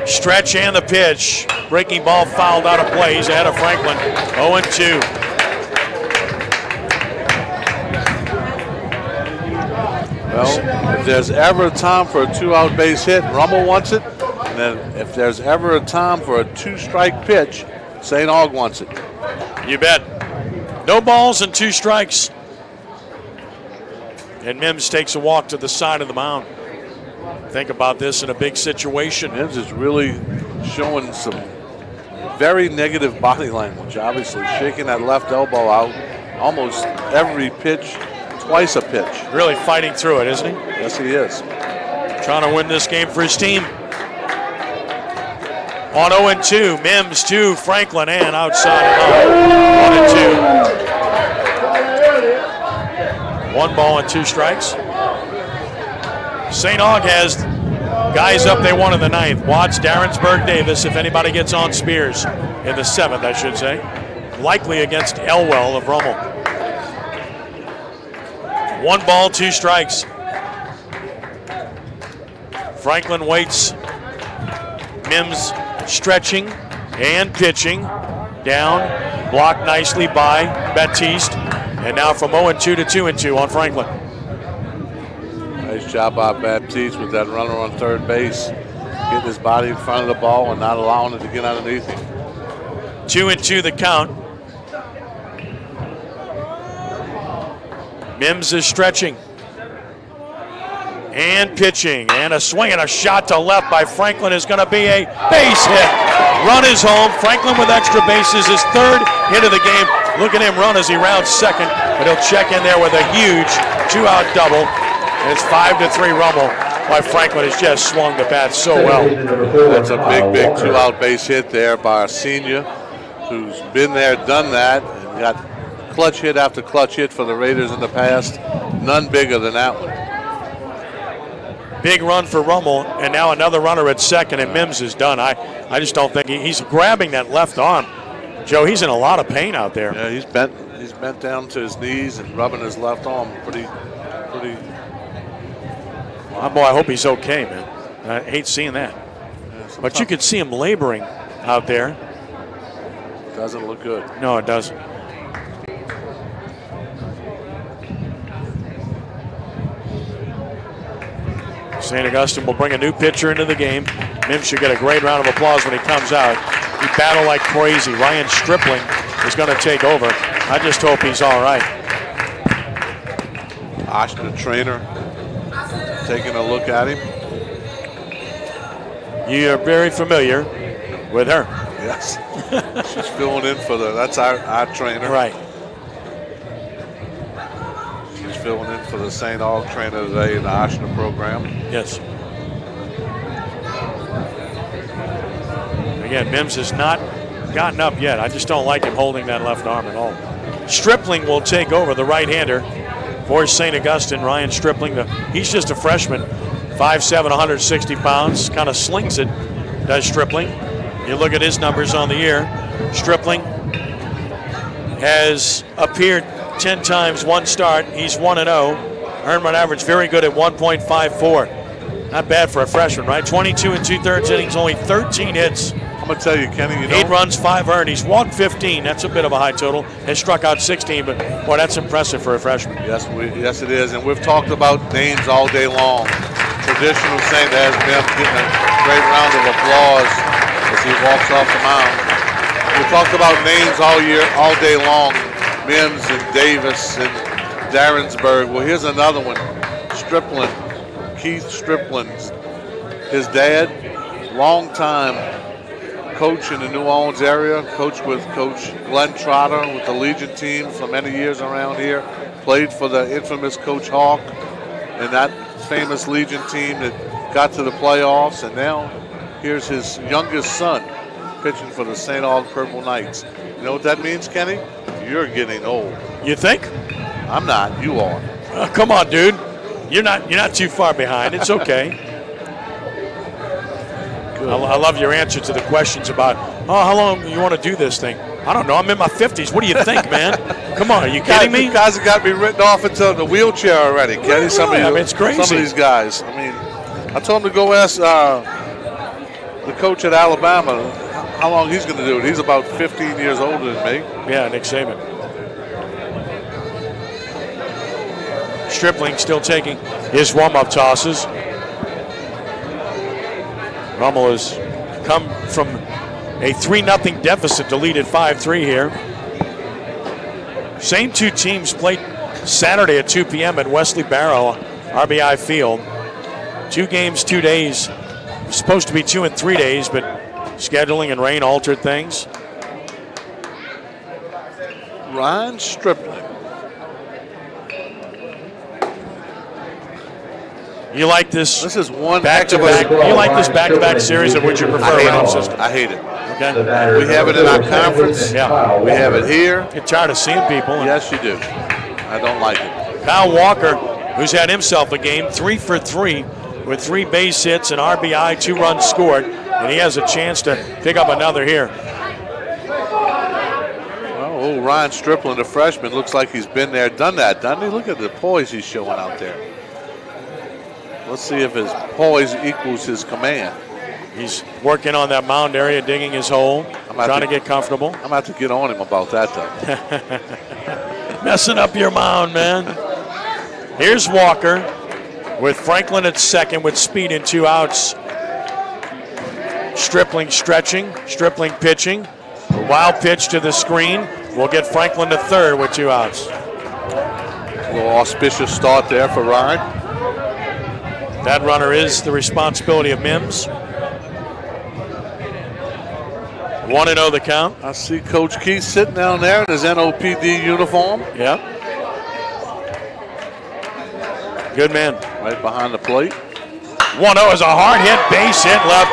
Stretch and the pitch. Breaking ball fouled out of play. He's ahead of Franklin. 0-2. Well, if there's ever a time for a 2-out base hit, Rummel wants it. And then if there's ever a time for a 2-strike pitch, St. Aug wants it. You bet. No balls and 2 strikes. And Mims takes a walk to the side of the mound. Think about this in a big situation. Mims is really showing some very negative body language, obviously. Shaking that left elbow out almost every pitch, twice a pitch. Really fighting through it, isn't he? Yes, he is. Trying to win this game for his team. On 0-2, Mims to Franklin and outside and out. 1-2. 1 ball and 2 strikes. St. Aug has guys up they won in the 9th. Watts, Darrensburg, Davis, if anybody gets on Spears in the 7th, I should say. Likely against Elwell of Rummel. 1 ball, 2 strikes. Franklin waits. Mims stretching and pitching. Down, blocked nicely by Baptiste. And now from 0-2 to 2-2 on Franklin. Nice job by Baptiste with that runner on third base. Getting his body in front of the ball and not allowing it to get underneath him. 2-2 the count. Mims is stretching. And pitching. And a swing and a shot to left by Franklin is going to be a base hit. Run is home. Franklin with extra bases, his 3rd hit of the game. Look at him run as he rounds second, but he'll check in there with a huge 2-out double. And it's 5-3 Rummel, while Franklin has just swung the bat so well. That's a big 2-out base hit there by a senior who's been there, done that, and got clutch hit after clutch hit for the Raiders in the past. None bigger than that one. Big run for Rummel, and now another runner at second, and Mims is done. I just don't think he's grabbing that left arm. Joe, he's in a lot of pain out there. Yeah, he's bent down to his knees and rubbing his left arm pretty. Oh boy, I hope he's okay, man. I hate seeing that. Yeah, but you could see him laboring out there. Doesn't look good. No, it doesn't. St. Augustine will bring a new pitcher into the game. Mims should get a great round of applause when he comes out. He battled like crazy. Ryan Stripling is going to take over. I just hope he's all right. Ashton, the trainer, taking a look at him. You are very familiar with her. Yes. She's filling in for that's our trainer. Right. She's filling in for the St. Aug trainer today in the Ashton program. Yes. Again, Mims has not gotten up yet. I just don't like him holding that left arm at all. Stripling will take over, the right-hander for St. Augustine. Ryan Stripling, he's just a freshman, 5'7", 160 pounds, kind of slings it, does Stripling. You look at his numbers on the year. Stripling has appeared 10 times, 1 start. He's 1-0. Earned run average very good at 1.54. Not bad for a freshman, right? 22 2/3 innings, only 13 hits, I'm going to tell you, Kenny, 8 runs, 5 earned. He's walked 15. That's a bit of a high total. Has struck out 16, but boy, that's impressive for a freshman. Yes, it is. And we've talked about names all day long. Traditional St. has been getting a great round of applause as he walks off the mound. We talked about names all day long. Mims and Davis and Darrensburg. Well, here's another one. Stripling, Keith Stripling. His dad, long time coach in the New Orleans area, coached with Coach Glenn Trotter with the Legion team for many years around here, played for the infamous Coach Hawk and that famous Legion team that got to the playoffs, and now here's his youngest son pitching for the St. Aug Purple Knights. You know what that means, Kenny? You're getting old. You think? I'm not. You are. Come on, dude. You're not too far behind. It's okay. I love your answer to the questions about, how long do you want to do this thing? I don't know. I'm in my 50s. What do you think, man? Come on. Are you kidding me? You guys have got me written off into the wheelchair already, Kenny. It's crazy. Some of these guys. I mean, I told him to go ask the coach at Alabama how long he's going to do it. He's about 15 years older than me. Yeah, Nick Saban. Stripling still taking his warm-up tosses. Rummel has come from a 3-0 deficit to lead at 5-3 here. Same two teams played Saturday at 2 p.m. at Wesley Barrow RBI Field. 2 games, 2 days. It was supposed to be 2 and 3 days, but scheduling and rain altered things. Ryan Stripling. You like this? This is one back-to-back. You like this back-to-back series, or would you prefer a round system? I hate it. Okay. We have it in our conference. Yeah. We have it here. Get tired of seeing people. Yes, you do. I don't like it. Kyle Walker, who's had himself a game, 3 for 3 with 3 base hits and RBI, 2 runs scored, and he has a chance to pick up another here. Oh, Ryan Stripling, the freshman, looks like he's been there, done that, doesn't he? Look at the poise he's showing out there. Let's see if his poise equals his command. He's working on that mound area, digging his hole, trying to get comfortable. I'm about to get on him about that, though. Messing up your mound, man. Here's Walker with Franklin at second with speed and 2 outs. Stripling stretching, Stripling pitching. Wild pitch to the screen. We'll get Franklin to third with 2 outs. A little auspicious start there for Ryan. That runner is the responsibility of Mims. 1-0 the count. I see Coach Keith sitting down there in his NOPD uniform. Yep. Good man. Right behind the plate. 1-0 is a hard hit, base hit left.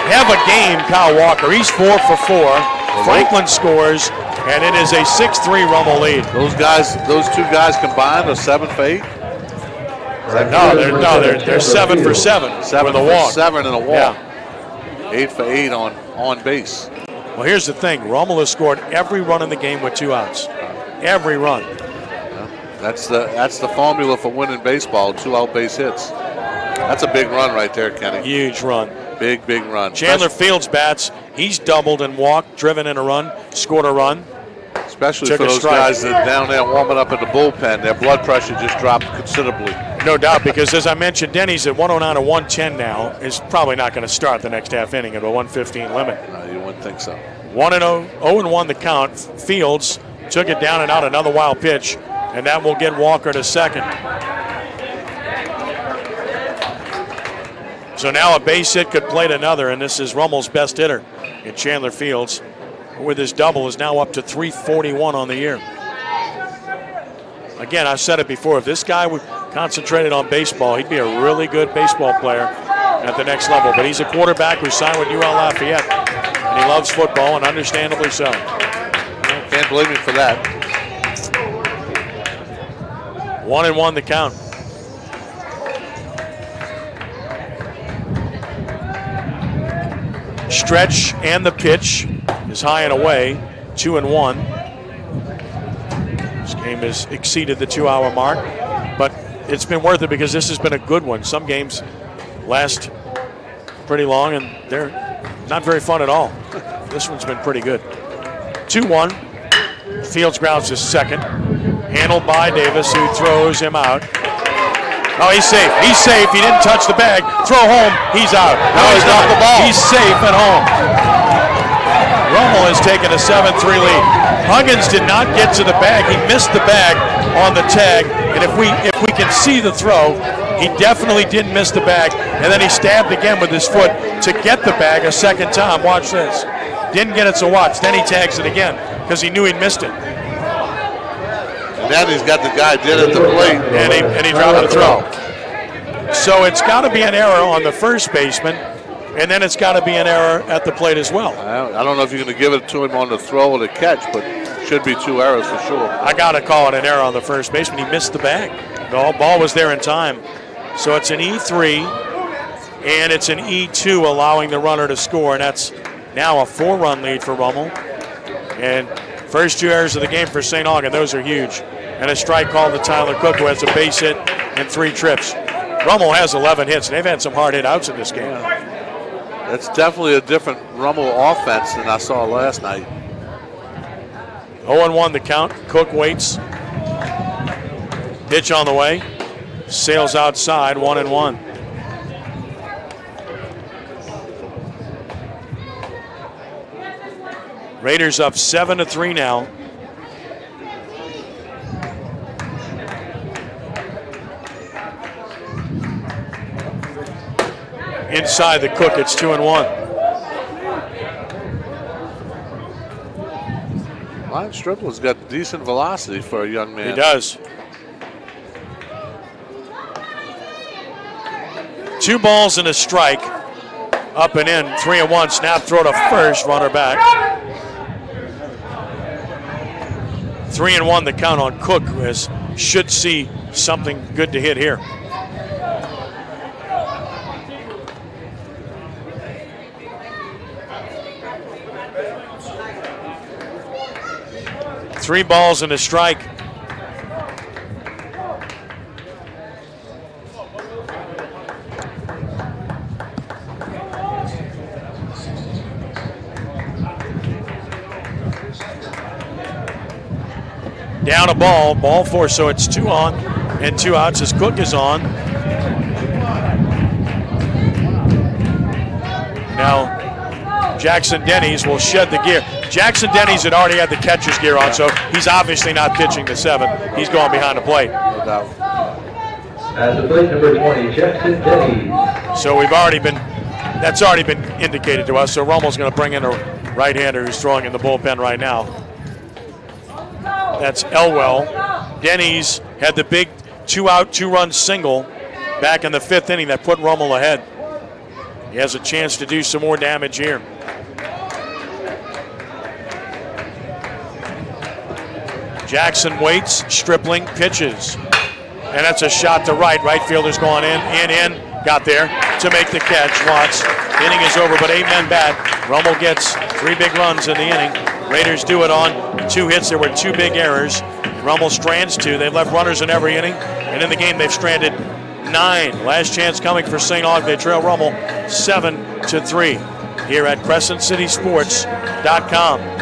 Have a game, Kyle Walker. He's 4 for 4. Franklin scores, and it is a 6-3 Rummel lead. Those 2 guys combined are 7 for 8. No, they're 7 for 7 with a walk. 7 and a walk. Yeah. 8 for 8 on base. Well, here's the thing. Rummel has scored every run in the game with 2 outs. Every run. That's the formula for winning baseball, 2 out base hits. That's a big run right there, Kenny. Huge run. Big run. Chandler Fields bats. He's doubled and walked, driven in a run, scored a run. Especially for those guys that are down there warming up in the bullpen, their blood pressure just dropped considerably. No doubt, because as I mentioned, Denny's at 109 to 110 now is probably not going to start the next half inning at a 115 limit. No, you wouldn't think so. 0-1 the count. Fields took it down and out, another wild pitch, and that will get Walker to second. So now a base hit could plate another, and this is Rummel's best hitter in Chandler Fields. With his double is now up to 341 on the year. Again, I've said it before, if this guy would concentrated on baseball, he'd be a really good baseball player at the next level. But he's a quarterback who signed with UL Lafayette, and he loves football, and understandably so. Can't blame him for that. 1-1 the count. Stretch and the pitch is high and away, 2-1. This game has exceeded the 2-hour mark, but it's been worth it because this has been a good one. Some games last pretty long, and they're not very fun at all. This one's been pretty good. 2-1. Fields grounds his second. Handled by Davis, who throws him out. Oh, he's safe. He's safe. He didn't touch the bag. Throw home. He's out. No, he's off the ball. He's safe at home. Rummel has taken a 7-3 lead. Huggins did not get to the bag. He missed the bag on the tag. And if we can see the throw, he definitely didn't miss the bag. And then he stabbed again with his foot to get the bag a second time. Watch this. Didn't get it, so watch. Then he tags it again because he knew he'd missed it. And then he's got the guy dead at the plate. And he dropped the throw. So it's got to be an error on the first baseman, and then it's got to be an error at the plate as well. I don't know if you're going to give it to him on the throw or the catch, but should be 2 errors for sure. I got to call it an error on the first baseman. He missed the bag. The ball was there in time. So it's an E3, and it's an E2, allowing the runner to score, and that's now a 4-run lead for Rummel. And first 2 errors of the game for St. Aug, and those are huge. And a strike called to Tyler Cook, who has a base hit and 3 trips. Rummel has 11 hits. They've had some hard hit outs in this game. That's definitely a different Rummel offense than I saw last night. 0-1 the count. Cook waits. Pitch on the way. Sails outside, 1-1. Raiders up 7-3 now. Inside the Cook, it's 2-1. Ryan Stripple's got decent velocity for a young man. He does. 2 balls and a strike. Up and in, 3-1. Snap throw to first, runner back. 3-1 the count on Cook, who should see something good to hit here. Three balls and a strike. Down a ball, ball 4, so it's 2 on and 2 outs as Cook is on. Now, Jackson Denny's will shed the gear. Jackson Denny's had already had the catcher's gear on, so he's obviously not pitching the 7th. He's going behind the plate. No doubt. At the plate, number 20, Jackson Denny. So that's already been indicated to us. So Rummel's going to bring in a right-hander who's throwing in the bullpen right now. That's Elwell. Denny's had the big 2-out, 2-run single back in the 5th inning that put Rummel ahead. He has a chance to do some more damage here. Jackson waits, Stripling pitches. And that's a shot to right. Right fielder's going in, got there to make the catch. Watts, inning is over, but 8 men bat. Rummel gets 3 big runs in the inning. Raiders do it on 2 hits. There were 2 big errors. Rummel strands 2. They've left runners in every inning, and in the game they've stranded 9. Last chance coming for St. Aug. They trail Rummel 7-3 here at CrescentCitySports.com.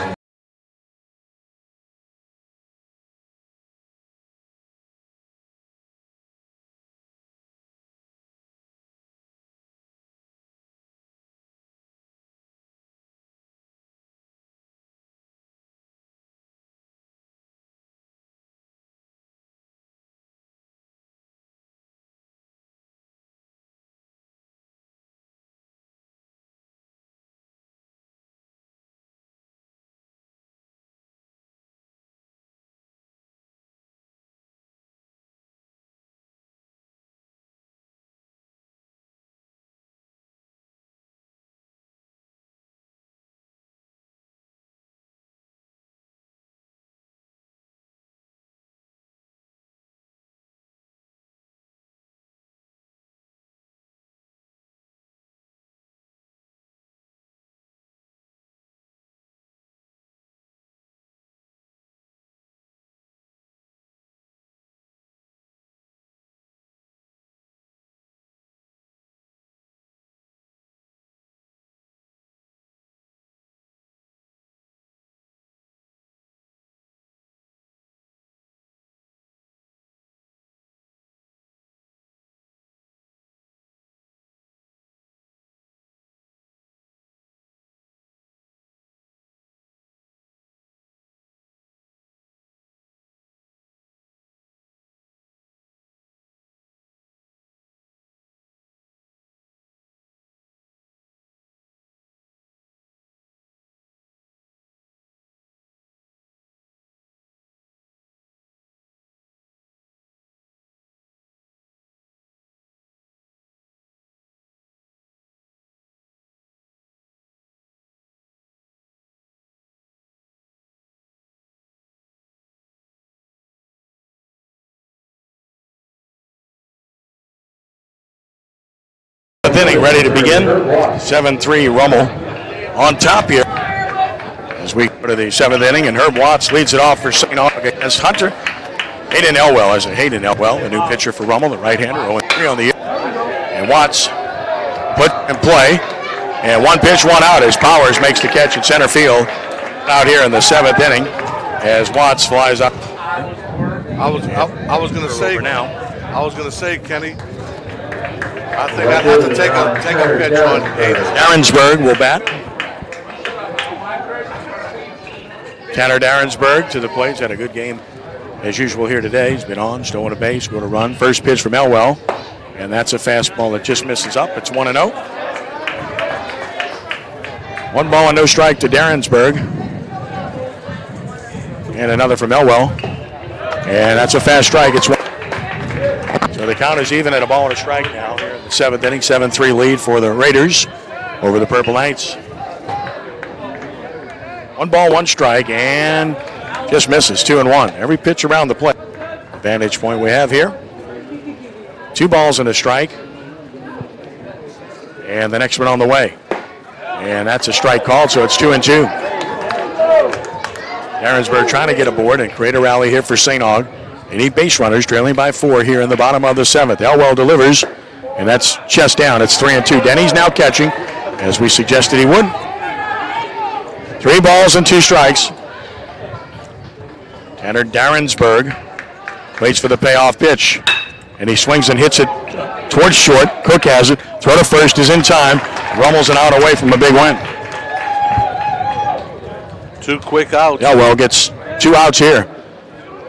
7th inning ready to begin. 7-3 Rummel on top here as we go to the 7th inning, and Herb Watts leads it off for St. Aug against Hunter. Hayden Elwell, the new pitcher for Rummel, the right-hander, 0-3 on the year. And Watts put in play, and 1 pitch, 1 out as Powers makes the catch in center field out here in the 7th inning as Watts flies up. I was going to say now. I was going to say, Kenny, I think I'd have to take a pitch on Hayden. Darrensburg will bat. Tanner Darrensburg to the plate. He's had a good game as usual here today. He's been on, stolen a base, scored a run. First pitch from Elwell, and that's a fastball that just misses up. It's 1-0. 1 ball and no strike to Darrensburg. And another from Elwell. And that's a fast strike. It's 1. So the count is even at a ball and a strike now here in the 7th inning. 7-3 lead for the Raiders over the Purple Knights. 1 ball, 1 strike, and just misses. 2-1. Every pitch around the plate. Vantage point we have here. 2 balls and a strike. And the next one on the way. And that's a strike called, so it's 2-2. Darrensburg trying to get aboard and create a rally here for St. Aug. They need base runners, trailing by 4 here in the bottom of the 7th. Elwell delivers, and that's chest down. It's 3-2. Denny's now catching, as we suggested he would. 3 balls and 2 strikes. Tanner Darrensburg waits for the payoff pitch, and he swings and hits it towards short. Cook has it. Throw to first is in time. Rummel's an out away from a big win. 2 quick outs. Elwell gets 2 outs here.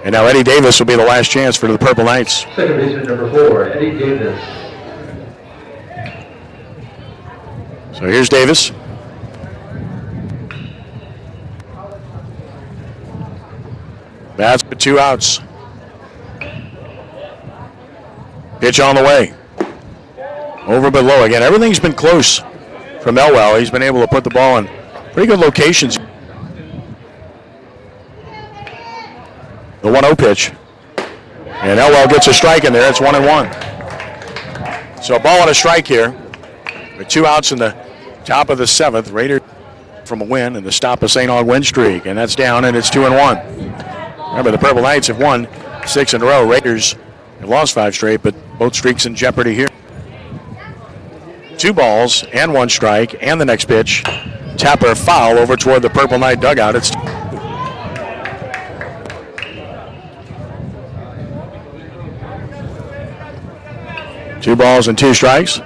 And now Eddie Davis will be the last chance for the Purple Knights. Second baseman number 4, Eddie Davis. So here's Davis. Bats with 2 outs. Pitch on the way. Over but low again. Everything's been close from Elwell. He's been able to put the ball in pretty good locations. The 1-0 pitch. And Elwell gets a strike in there. It's 1-1. So a ball and a strike here. With 2 outs in the top of the 7th. Raiders from a win and the stop of St. Aug win streak. And that's down, and it's 2-1. Remember, the Purple Knights have won 6 in a row. Raiders have lost 5 straight, but both streaks in jeopardy here. 2 balls and 1 strike, and the next pitch. Tapper foul over toward the Purple Knight dugout. It's 2 balls and 2 strikes.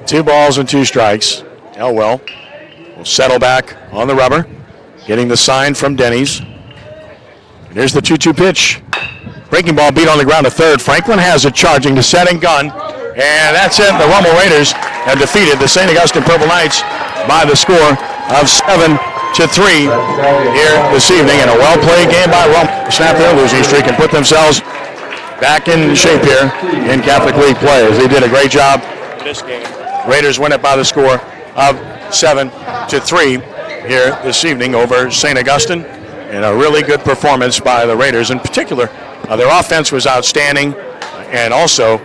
Two balls and 2 strikes. Elwell will settle back on the rubber, getting the sign from Denny's. And here's the 2-2 pitch. Breaking ball beat on the ground to third. Franklin has it charging to setting gun. And that's it. The Rummel Raiders have defeated the St. Augustine Purple Knights by the score of 7-3 here this evening. And a well-played game by Rummel. Snap their losing streak and put themselves back in shape here in Catholic League play, as they did a great job this game. Raiders win it by the score of 7-3 here this evening over St. Augustine. And a really good performance by the Raiders. In particular, their offense was outstanding. And also,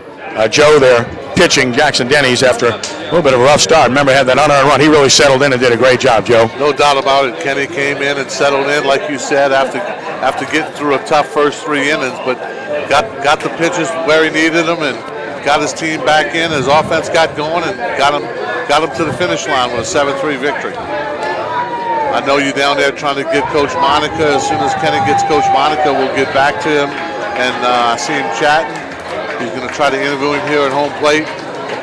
Joe, their pitching, Jackson Denny's, after a little bit of a rough start. Remember, had that unearned run. He really settled in and did a great job, Joe. No doubt about it. Kenny came in and settled in, like you said, after getting through a tough first 3 innings, but got the pitches where he needed them and got his team back in. His offense got going and got him to the finish line with a 7-3 victory. I know you're down there trying to get Coach Monica. As soon as Kenny gets Coach Monica, we'll get back to him. And I see him chatting. He's going to try to interview him here at home plate.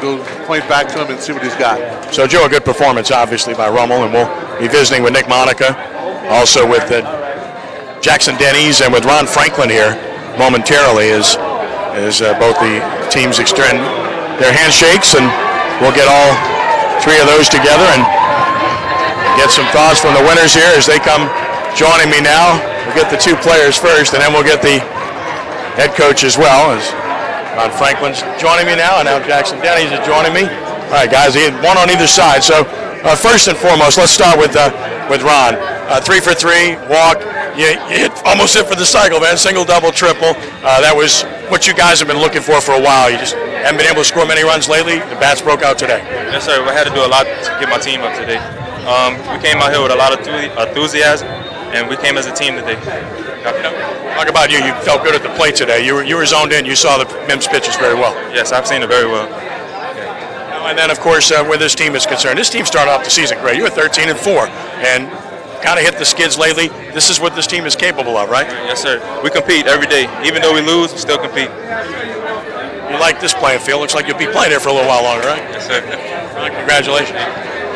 We'll go point back to him and see what he's got. So, Joe, a good performance, obviously, by Rummel. And we'll be visiting with Nick Monica, also with Jackson Denny's and with Ron Franklin here momentarily as both the teams extend their handshakes. And we'll get all 3 of those together and get some thoughts from the winners here as they come joining me now. We'll get the 2 players first, and then we'll get the head coach as well, as Ron Franklin's joining me now, and now Jackson Denny's is joining me. All right, guys, one on either side. So first and foremost, let's start with Ron. 3 for 3, walk. You almost hit for the cycle, man. Single, double, triple. That was what you guys have been looking for a while. You just haven't been able to score many runs lately. The bats broke out today. Yes, sir. We had to do a lot to get my team up today. We came out here with a lot of enthusiasm, and we came as a team today. Talk about you. You felt good at the plate today. You were zoned in. You saw the Mims pitches very well. Yes, I've seen it very well. And then, of course, where this team is concerned, this team started off the season great. You were 13-4, and kind of hit the skids lately. This is what this team is capable of, right? Yes, sir. We compete every day. Even though we lose, we still compete. You like this playing field. Looks like you'll be playing here for a little while longer, right? Yes, sir. Congratulations.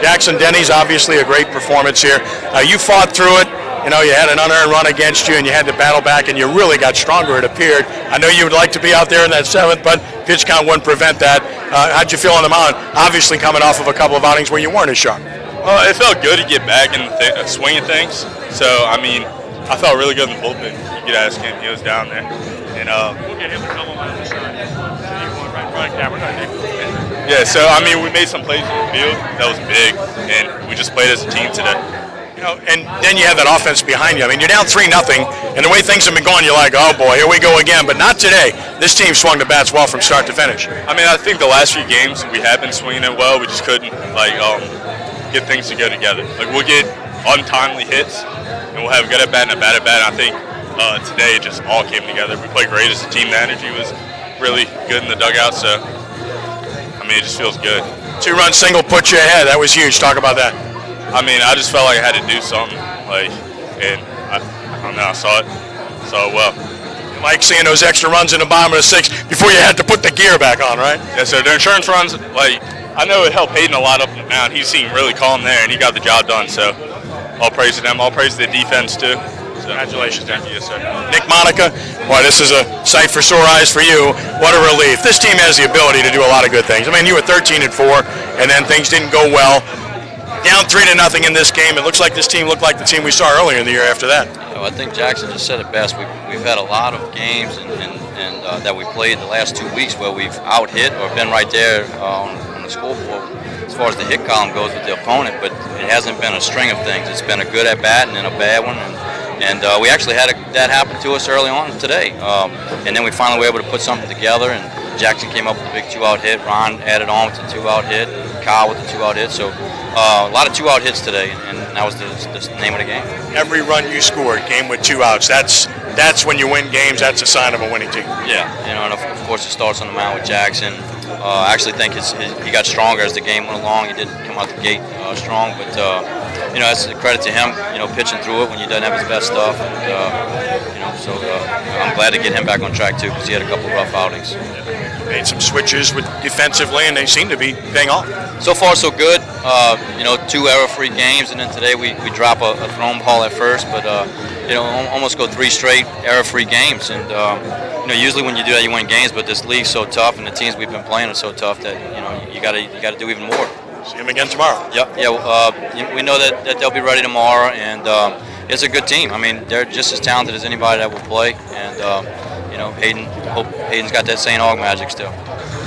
Jackson Denny's obviously a great performance here. You fought through it. You know, you had an unearned run against you, and you had to battle back, and you really got stronger, it appeared. I know you would like to be out there in that seventh, but pitch count wouldn't prevent that. How'd you feel on the mound? Obviously coming off of a couple of outings where you weren't as sharp. It felt good to get back and swinging things. So, I mean, I felt really good in the bullpen. You could ask him. He was down there. And, we'll get him to come on the side. Yeah, so, I mean, we made some plays in the field. That was big, and we just played as a team today. You know, and then you have that offense behind you. I mean, you're down 3-0, and the way things have been going, you're like, oh boy, here we go again. But not today. This team swung the bats well from start to finish. I mean, I think the last few games we have been swinging it well. We just couldn't get things to go together. Like, we'll get untimely hits, and we'll have a good at bat and a bad at bat. I think today it just all came together. We played great as a team. The energy was really good in the dugout. So, I mean, it just feels good. 2-run single put you ahead. That was huge. Talk about that. I mean, I just felt like I had to do something, and I don't know, I saw it well. You like seeing those extra runs in the bottom of the sixth before you had to put the gear back on, right? Yeah, so the insurance runs, I know it helped Hayden a lot up and down. He seemed really calm there, and he got the job done, so all praise to them. All praise to the defense, too. So, congratulations, Dan. Yes, sir. Nick Monica, boy, this is a sight for sore eyes for you. What a relief. This team has the ability to do a lot of good things. I mean, you were 13-4, and then things didn't go well. Down 3-0 in this game. It looks like this team looked like the team we saw earlier in the year after that. I think Jackson just said it best. We've had a lot of games and that we played the last 2 weeks where we've out-hit or been right there on the scoreboard as far as the hit column goes with the opponent, but it hasn't been a string of things. It's been a good at-bat and then a bad one. And we actually had that happen to us early on today. And then we finally were able to put something together, and Jackson came up with a big 2-out hit. Ron added on with the 2-out hit. Kyle with the 2-out hit. So a lot of 2-out hits today, and that was the name of the game. Every run you scored came with 2 outs. That's when you win games. That's a sign of a winning team. Yeah, and of course it starts on the mound with Jackson. I actually think he got stronger as the game went along. He didn't come out the gate strong, but that's a credit to him. Pitching through it when he doesn't have his best stuff, and so I'm glad to get him back on track too, because he had a couple rough outings. Made some switches defensively, and they seem to be paying off. So far, so good. 2 error-free games, and then today we drop a thrown ball at first, but almost go 3 straight error-free games. And usually when you do that, you win games. But this league's so tough, and the teams we've been playing are so tough that you got to do even more. See them again tomorrow. Yep. Yeah. We know that they'll be ready tomorrow, and it's a good team. I mean, they're just as talented as anybody that will play, and Hayden's got that St. Aug magic still.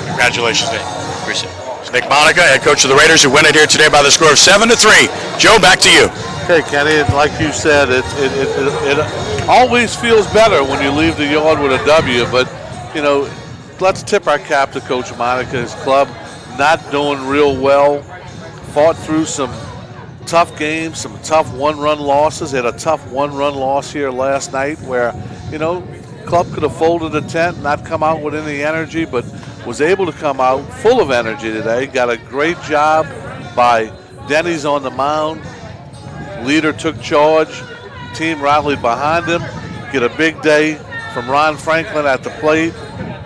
Congratulations, Dave. Appreciate it. It's Nick Monica, head coach of the Raiders, who win it here today by the score of 7-3. Joe, back to you. Okay, Kenny, like you said, it always feels better when you leave the yard with a W, but, let's tip our cap to Coach Monica. His club not doing real well, fought through some tough games, some tough 1-run losses. Had a tough 1-run loss here last night where, club could have folded a tent, not come out with any energy, but was able to come out full of energy today. Got a great job by Denny's on the mound. Leader took charge. Team rallied behind him. Get a big day from Ron Franklin at the plate.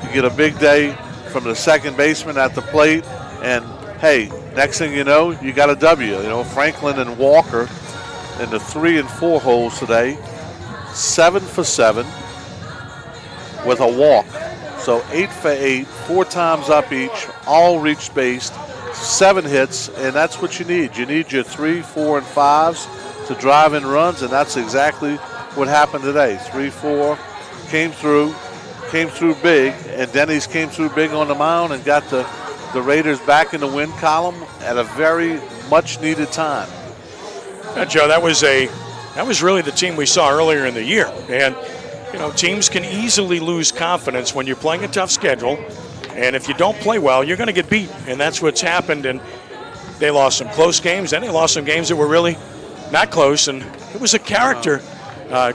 You get a big day from the second baseman at the plate. And, hey, next thing you know, you got a W. Franklin and Walker in the 3 and 4 holes today. 7 for 7 with a walk. So 8 for 8, 4 times up each, all reached base, 7 hits, and that's what you need. You need your 3, 4, and 5s to drive in runs, and that's exactly what happened today. 3, 4 came through big, and Denny's came through big on the mound and got the Raiders back in the win column at a very much needed time. Joe, that was that was really the team we saw earlier in the year. And, teams can easily lose confidence when you're playing a tough schedule. And if you don't play well, you're going to get beat. And that's what's happened. And they lost some close games. Then they lost some games that were really not close. And it was a character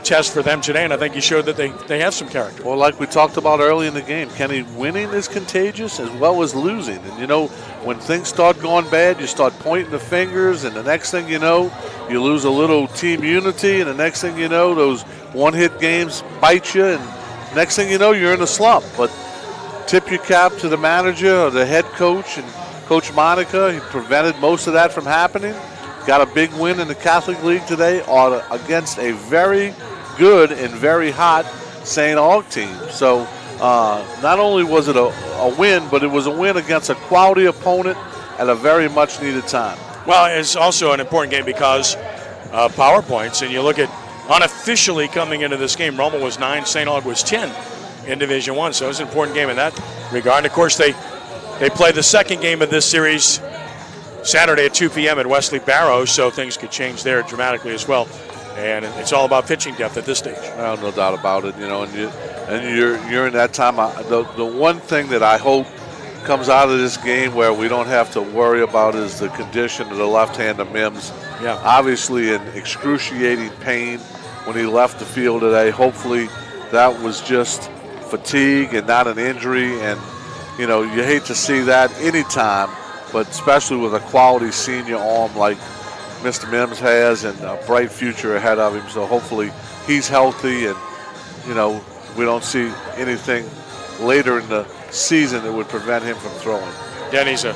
test for them today. And I think you showed that they have some character. Well, like we talked about early in the game, Kenny, winning is contagious as well as losing. And, when things start going bad, you start pointing the fingers. And the next thing you know, you lose a little team unity. And the next thing you know, those one-hit games bite you. And next thing you know, you're in a slump. But tip your cap to the manager or the head coach and Coach Monica. He prevented most of that from happening. Got a big win in the Catholic League today against a very good and very hot St. Aug team. So not only was it a win, but it was a win against a quality opponent at a very much needed time. Well, it's also an important game because power points. And you look at unofficially coming into this game, Rummel was 9, St. Aug was 10 in Division I. So it's an important game in that regard. And of course, they play the second game of this series Saturday at 2 p.m. at Wesley Barrows, so things could change there dramatically as well. And it's all about pitching depth at this stage. Well, no doubt about it. And you're in that time. The one thing that I hope comes out of this game where we don't have to worry about is the condition of the left hand of Mims. Yeah. Obviously in excruciating pain when he left the field today. Hopefully that was just fatigue and not an injury. And, you hate to see that anytime, but especially with a quality senior arm like Mr. Mims has and a bright future ahead of him. So hopefully he's healthy and, we don't see anything later in the season that would prevent him from throwing. Denny's a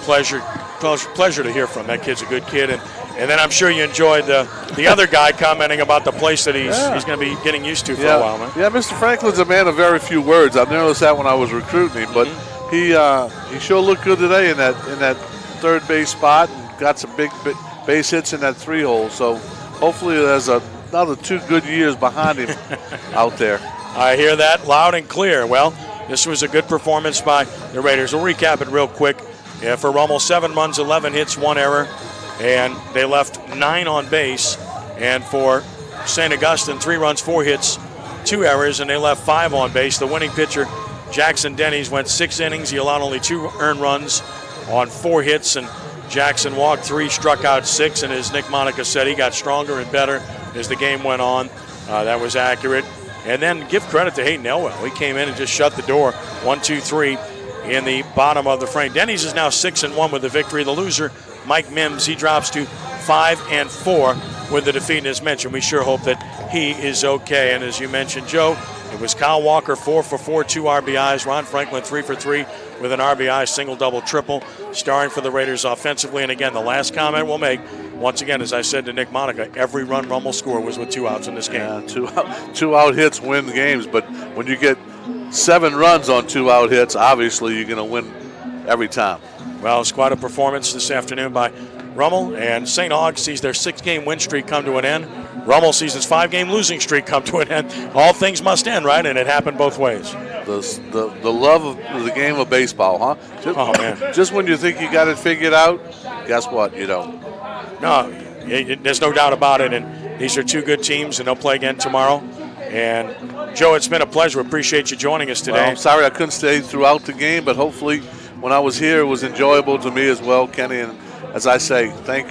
pleasure to hear from. That kid's a good kid. And then I'm sure you enjoyed the other guy commenting about the place that he's going to be getting used to for a while, man. Yeah, Mr. Franklin's a man of very few words. I've noticed that when I was recruiting him, but he sure looked good today in that third base spot and got some big base hits in that 3-hole. So hopefully there's another 2 good years behind him out there. I hear that loud and clear. Well, this was a good performance by the Raiders. We'll recap it real quick. Yeah, for Rummel, 7 runs, 11 hits, 1 error, and they left 9 on base. And for St. Augustine, 3 runs, 4 hits, 2 errors, and they left 5 on base. The winning pitcher, Jackson Denny's, went 6 innings. He allowed only 2 earned runs on 4 hits, and Jackson walked 3, struck out 6, and as Nick Monica said, he got stronger and better as the game went on. That was accurate. And then give credit to Hayden Elwell. He came in and just shut the door. 1, 2, 3 in the bottom of the frame. Denny's is now 6-1 with the victory. The loser, Mike Mims, he drops to 5-4 with the defeat. And as mentioned, we sure hope that he is okay. And as you mentioned, Joe, it was Kyle Walker 4 for 4, 2 RBIs. Ron Franklin 3 for 3 with an RBI, single, double, triple, starring for the Raiders offensively. And again, the last comment we'll make, once again, as I said to Nick Monica, every run Rummel scored was with 2 outs in this game. Yeah, two out hits win games, but when you get 7 runs on 2 out hits, obviously you're going to win every time. Well, it's quite a performance this afternoon by Rummel, and St. Aug sees their 6-game win streak come to an end. Rummel sees his 5-game losing streak come to an end. All things must end, right? And it happened both ways. The love of the game of baseball, huh? Man. Just when you think you got it figured out, guess what? You don't. No, there's no doubt about it. And these are 2 good teams, and they'll play again tomorrow. And, Joe, it's been a pleasure. Appreciate you joining us today. Well, I'm sorry I couldn't stay throughout the game, but hopefully when I was here, it was enjoyable to me as well, Kenny. And as I say, thank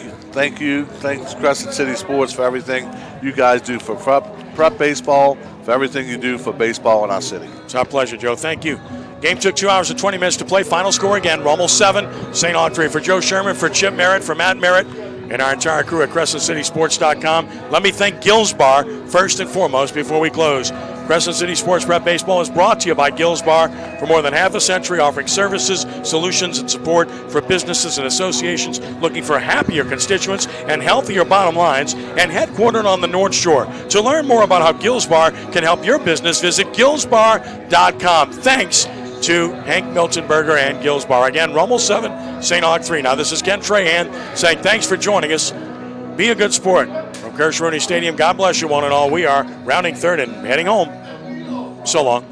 you. Thanks Crescent City Sports for everything you guys do for prep baseball, for everything you do for baseball in our city. It's our pleasure, Joe. Thank you. Game took 2 hours and 20 minutes to play. Final score again, Rummel 7, St. Aug 3. For Joe Sherman, for Chip Merritt, for Matt Merritt, and our entire crew at CrescentCitySports.com. Let me thank Gills Bar first and foremost before we close. Crescent City Sports Prep Baseball is brought to you by Gills Bar for more than half a century, offering services, solutions, and support for businesses and associations looking for happier constituents and healthier bottom lines, and headquartered on the North Shore. To learn more about how Gills Bar can help your business, visit GillsBar.com. Thanks to Hank Miltenberger and Gills Bar. Again, Rummel 7, St. Aug 3. Now, this is Ken Trahan saying thanks for joining us. Be a good sport. From Kirsch Rooney Stadium, God bless you one and all. We are rounding third and heading home. So long.